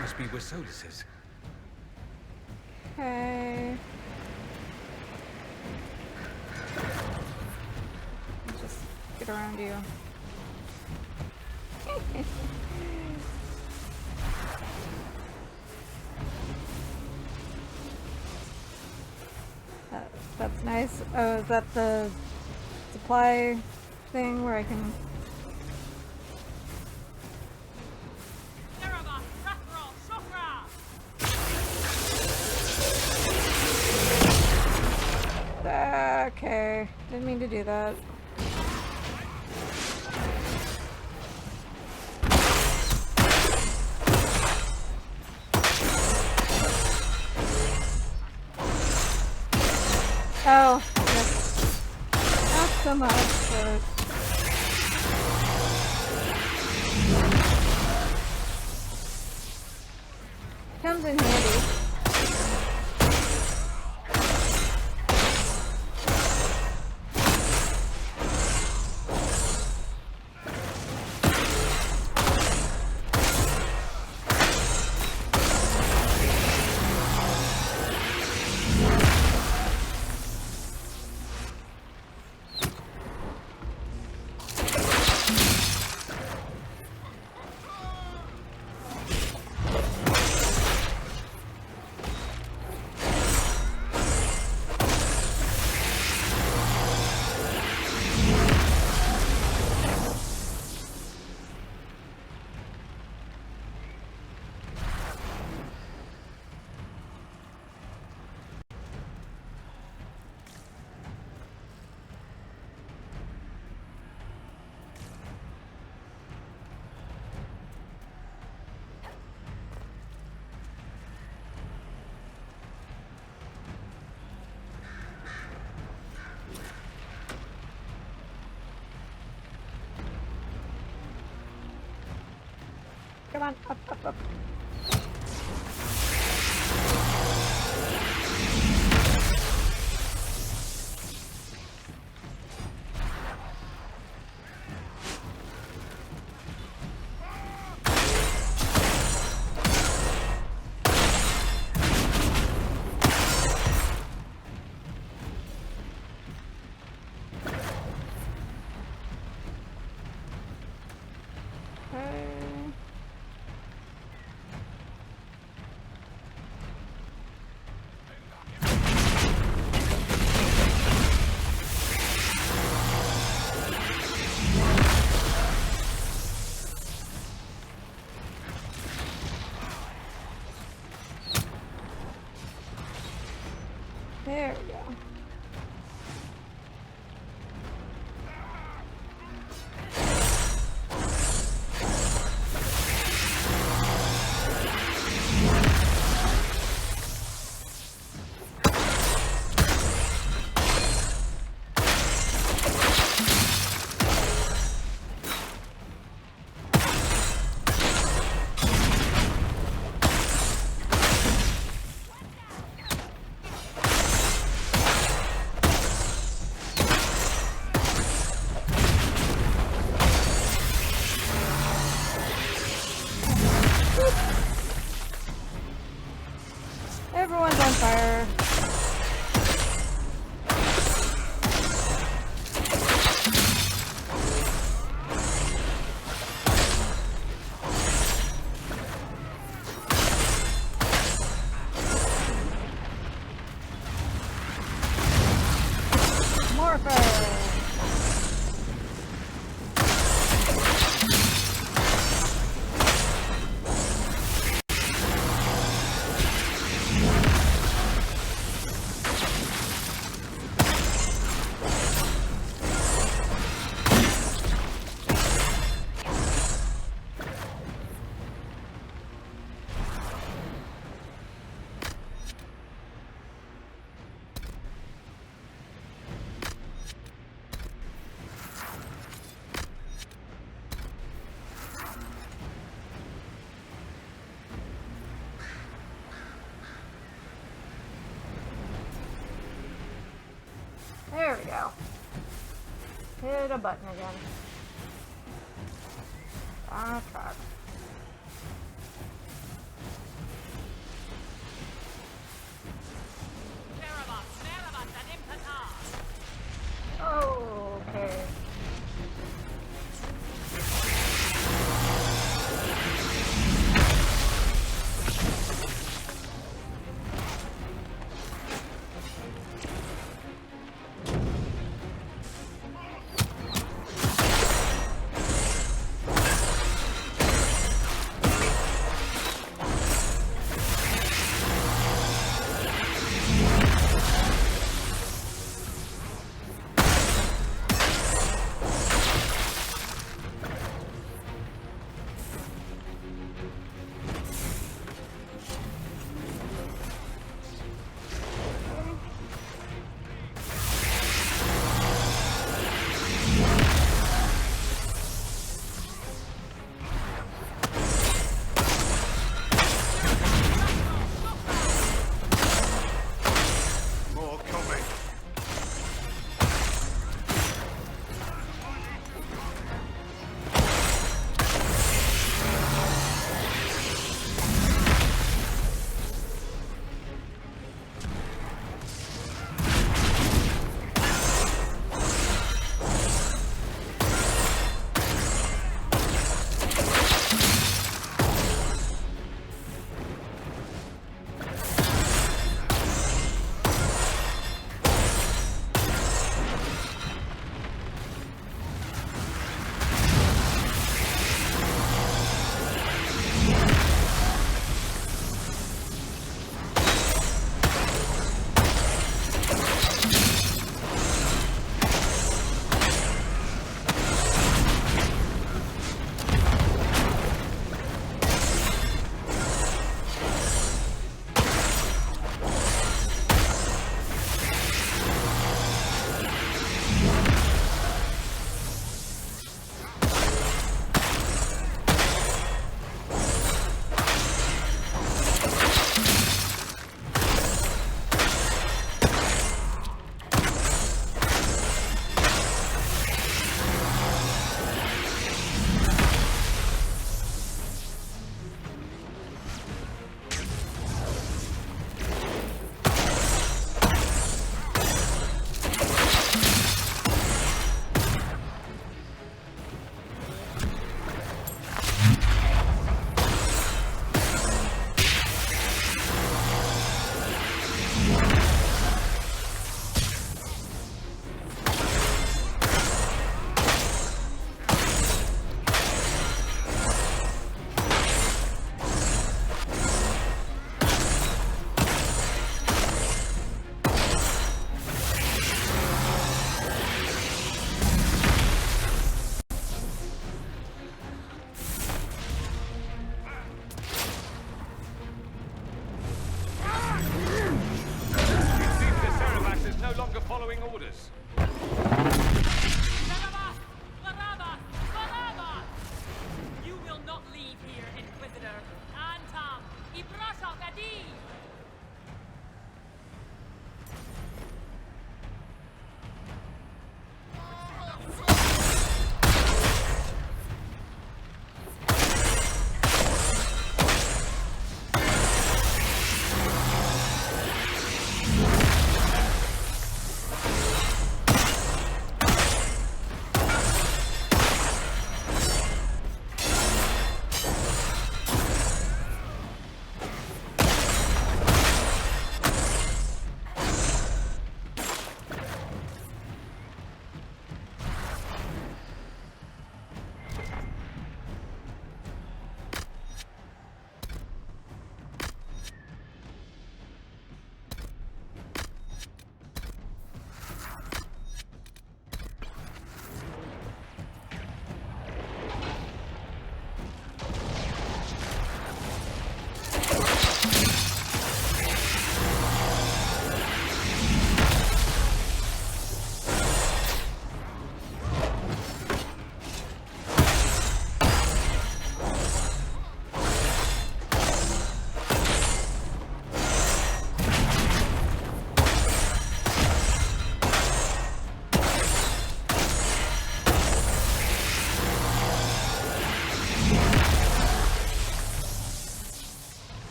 Speaker 6: must be where Solus is.
Speaker 4: Okay. Let's just get around you. That's nice. Oh, is that the supply thing where I can... Okay, didn't mean to do that. Oh, yes. Not so much, but... comes in handy. Come on, up, up, up. There we go. Everyone's on fire. More fire. There we go. Hit a button again. Backtrack. Oh, okay.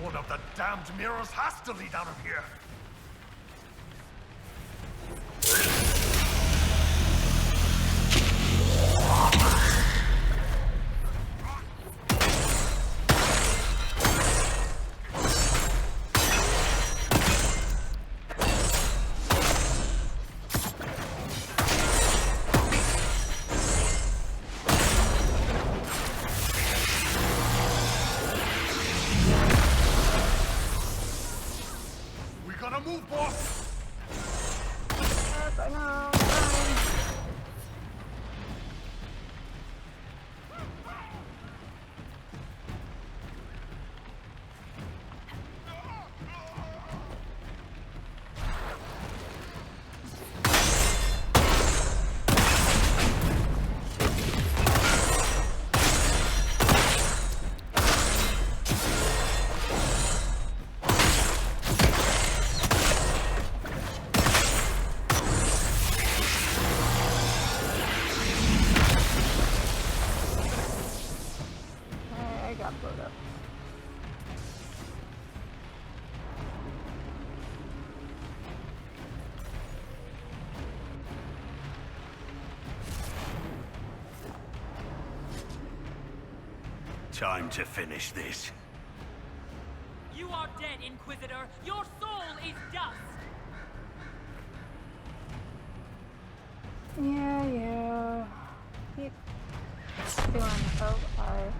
Speaker 1: One of the damned mirrors has to lead out of here. Move, boss!
Speaker 4: Yes, I know.
Speaker 10: Time to finish this.
Speaker 17: You are dead, Inquisitor. Your soul is dust.
Speaker 4: Yeah. Keep doing so hard.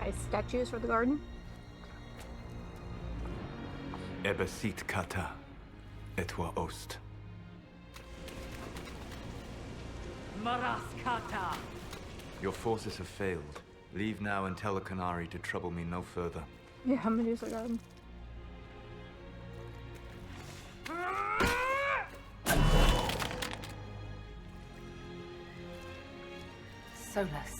Speaker 4: nice statues for the garden.
Speaker 19: Ebesit kata, etwa ost.
Speaker 17: Maraskata!
Speaker 19: Your forces have failed. Leave now and tell the Canary to trouble me no further.
Speaker 4: Yeah, Medusa garden.
Speaker 18: Solus.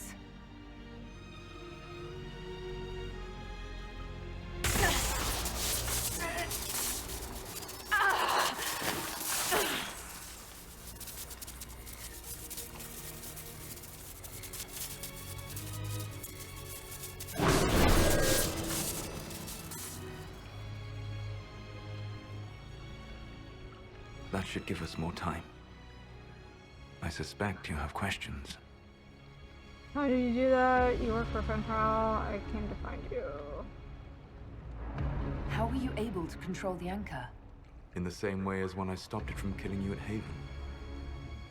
Speaker 19: That should give us more time. I suspect you have questions.
Speaker 4: How did you do that? You work for Fenral. I came to find you.
Speaker 18: How were you able to control the anchor?
Speaker 19: In the same way as when I stopped it from killing you at Haven.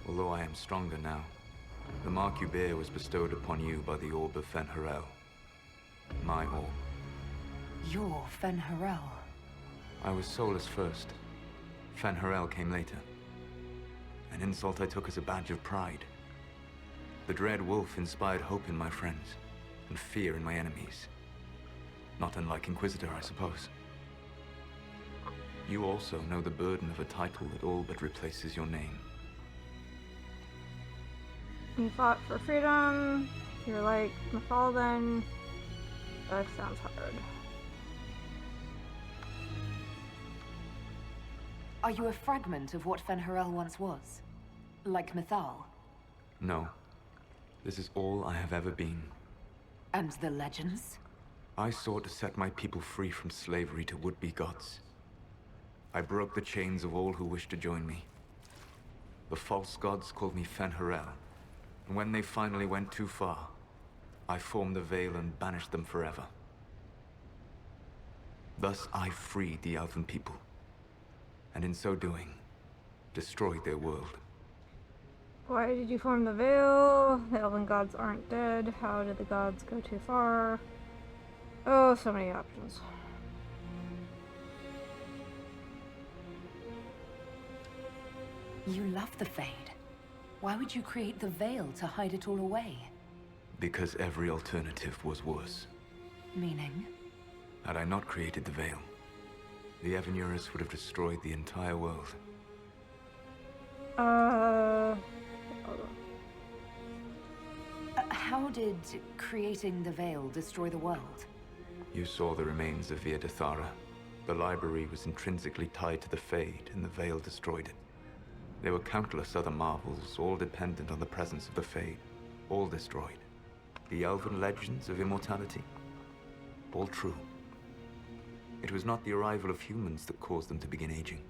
Speaker 19: Although I am stronger now, the mark you bear was bestowed upon you by the Orb of Fenharel. My orb.
Speaker 18: You're Fenharel.
Speaker 19: I was Solus first. Fenharel came later. An insult I took as a badge of pride. The Dread Wolf inspired hope in my friends, and fear in my enemies. Not unlike Inquisitor, I suppose. You also know the burden of a title that all but replaces your name.
Speaker 4: You fought for freedom. You're like Mafal then. That sounds hard.
Speaker 18: Are you a fragment of what Fenharel once was? Like Mythal?
Speaker 19: No. This is all I have ever been.
Speaker 18: And the legends?
Speaker 19: I sought to set my people free from slavery to would-be gods. I broke the chains of all who wished to join me. The false gods called me Fenharel, and when they finally went too far, I formed the Veil and banished them forever. Thus I freed the Elven people, and in so doing, destroyed their world.
Speaker 4: Why did you form the Veil? The Elven gods aren't dead. How did the gods go too far? Oh, so many options.
Speaker 18: You love the Fade. Why would you create the Veil to hide it all away?
Speaker 19: Because every alternative was worse.
Speaker 18: Meaning?
Speaker 19: Had I not created the Veil, the Evanurus would have destroyed the entire world.
Speaker 4: Hold on.
Speaker 18: How did creating the Veil destroy the world?
Speaker 19: You saw the remains of Via Dethara. The library was intrinsically tied to the Fade, and the Veil destroyed it. There were countless other marvels, all dependent on the presence of the Fade, all destroyed. The Elven legends of immortality, all true. It was not the arrival of humans that caused them to begin aging.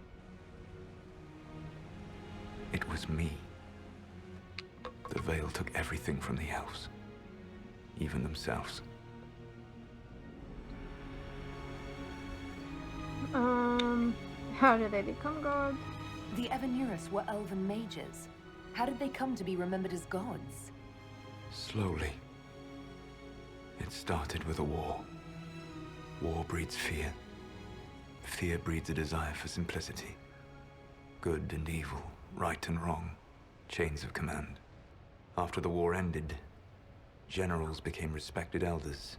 Speaker 19: It was me. The Veil took everything from the elves, even themselves.
Speaker 4: How did they become gods?
Speaker 18: The Evanurus were elven mages. How did they come to be remembered as gods?
Speaker 19: Slowly. It started with a war. War breeds fear. Fear breeds a desire for simplicity. Good and evil, right and wrong, chains of command. After the war ended, generals became respected elders,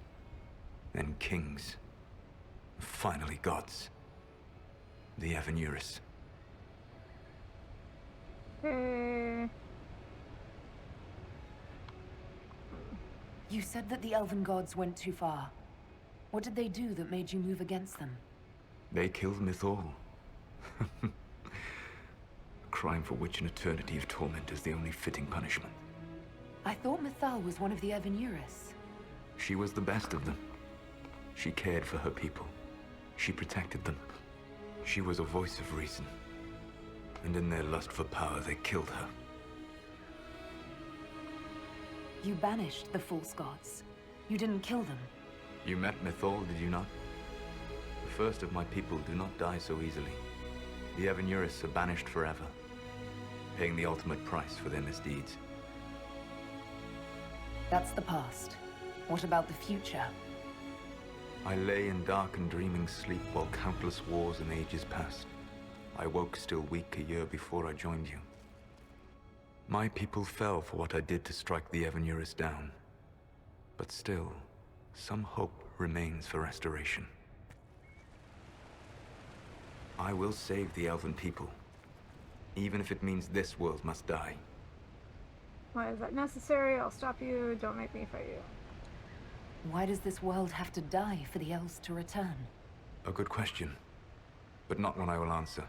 Speaker 19: then kings, finally gods. The Evanurus.
Speaker 18: You said that the elven gods went too far. What did they do that made you move against them?
Speaker 19: They killed Mythal. A crime for which an eternity of torment is the only fitting punishment.
Speaker 18: I thought Mythal was one of the Evanurus.
Speaker 19: She was the best of them. She cared for her people. She protected them. She was a voice of reason. And in their lust for power, they killed her.
Speaker 18: You banished the false gods. You didn't kill them.
Speaker 19: You met Mythal, did you not? The first of my people do not die so easily. The Evanurus are banished forever, paying the ultimate price for their misdeeds.
Speaker 18: That's the past. What about the future?
Speaker 19: I lay in dark and dreaming sleep while countless wars and ages passed. I woke still weak a year before I joined you. My people fell for what I did to strike the Evanurus down. But still, some hope remains for restoration. I will save the Elven people, even if it means this world must die.
Speaker 4: Why is that necessary? I'll stop you. Don't make me fight you.
Speaker 18: Why does this world have to die for the elves to return?
Speaker 19: A good question, but not one I will answer.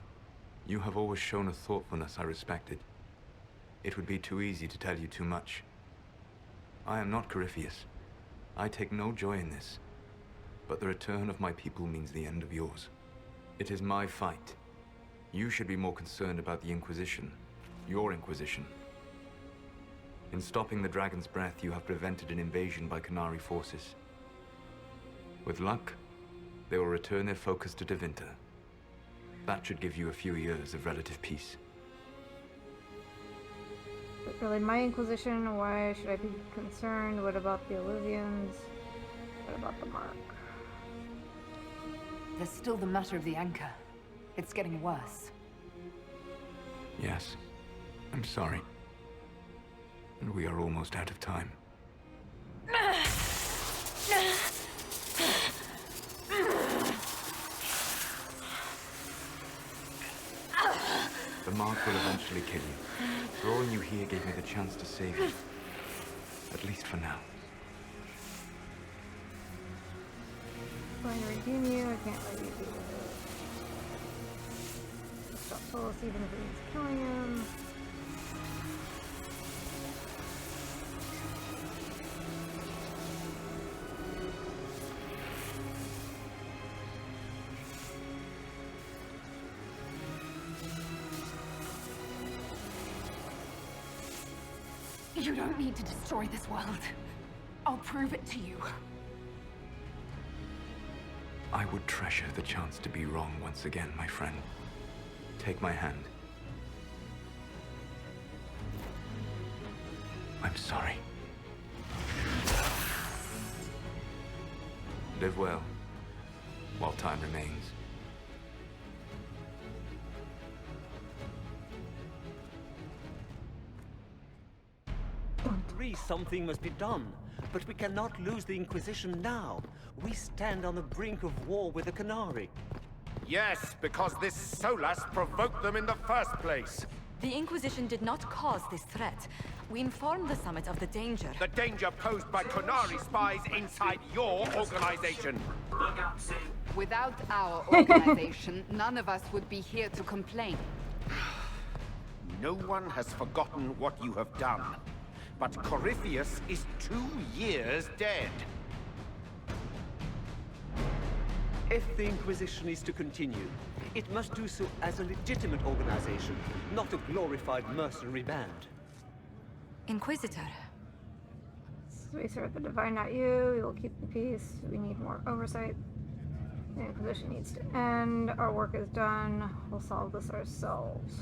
Speaker 19: You have always shown a thoughtfulness I respected. It would be too easy to tell you too much. I am not Corypheus. I take no joy in this. But the return of my people means the end of yours. It is my fight. You should be more concerned about the Inquisition. Your Inquisition. In stopping the Dragon's Breath, you have prevented an invasion by Qunari forces. With luck, they will return their focus to Tevinter. That should give you a few years of relative peace.
Speaker 4: But really, my Inquisition, why should I be concerned? What about the Olivians? What about the Mark?
Speaker 18: There's still the matter of the anchor. It's getting worse.
Speaker 19: Yes, I'm sorry. And we are almost out of time. The Mark will eventually kill you. Drawing you here gave me the chance to save you. At least for now.
Speaker 4: I'm going to redeem you. I can't let you do it. Stop Solus even if it means killing him.
Speaker 18: You don't need to destroy this world. I'll prove it to you.
Speaker 19: I would treasure the chance to be wrong once again, my friend. Take my hand. I'm sorry. Live well, while time remains.
Speaker 3: Something must be done, but we cannot lose the Inquisition now. We stand on the brink of war with the Qunari.
Speaker 15: Yes, because this Solas provoked them in the first place.
Speaker 8: The Inquisition did not cause this threat. We informed the Summit of the danger.
Speaker 15: The danger posed by Qunari spies inside your organization.
Speaker 12: Without our organization, none of us would be here to complain.
Speaker 15: No one has forgotten what you have done. But Corypheus is 2 years dead.
Speaker 3: If the Inquisition is to continue, it must do so as a legitimate organization, not a glorified mercenary band.
Speaker 8: Inquisitor.
Speaker 4: We serve the Divine, not you. We will keep the peace. We need more oversight. The Inquisition needs to end. Our work is done. We'll solve this ourselves.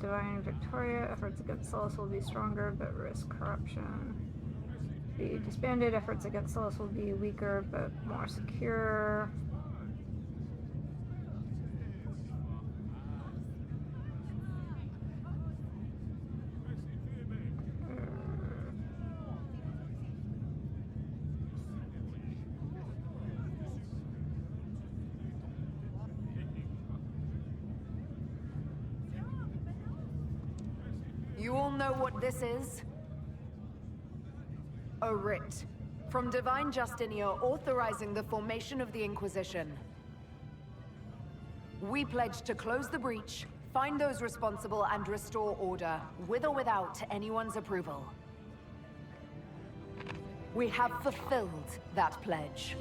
Speaker 4: Divine Victoria, efforts against Solus will be stronger but risk corruption. Be disbanded, efforts against Solus will be weaker but more secure.
Speaker 18: You all know what this is? A writ from Divine Justinia authorizing the formation of the Inquisition. We pledge to close the breach, find those responsible, and restore order, with or without anyone's approval. We have fulfilled that pledge.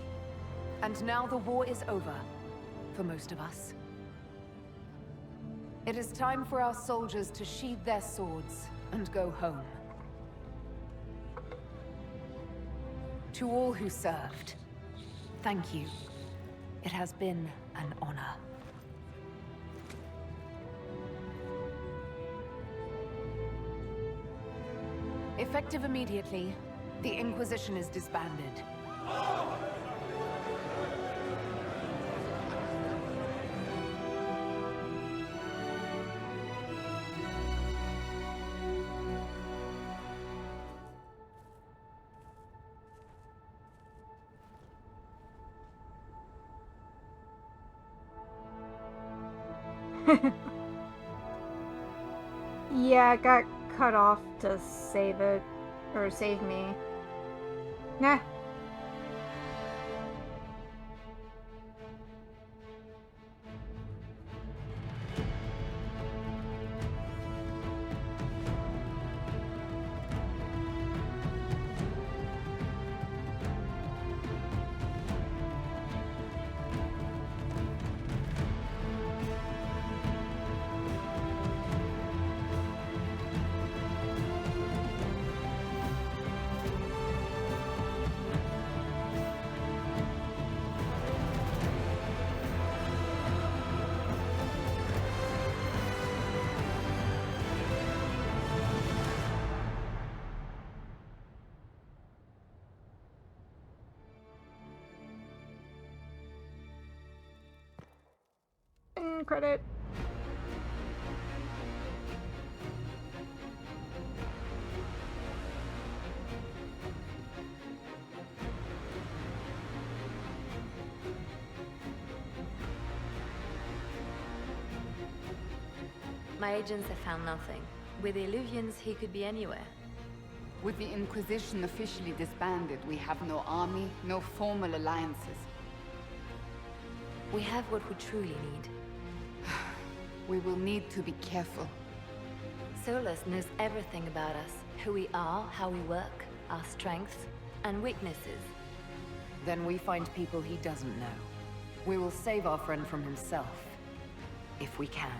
Speaker 18: And now the war is over, for most of us. It is time for our soldiers to sheathe their swords and go home. To all who served, thank you. It has been an honor. Effective immediately, the Inquisition is disbanded.
Speaker 4: Yeah, it got cut off to save it, or save me. Nah. Credit.
Speaker 9: My agents have found nothing. With the Illuvians, he could be anywhere.
Speaker 12: With the Inquisition officially disbanded, we have no army, no formal alliances.
Speaker 9: We have what we truly need.
Speaker 12: We will need to be careful.
Speaker 9: Solus knows everything about us. Who we are, how we work, our strengths and weaknesses.
Speaker 18: Then we find people he doesn't know. We will save our friend from himself. If we can.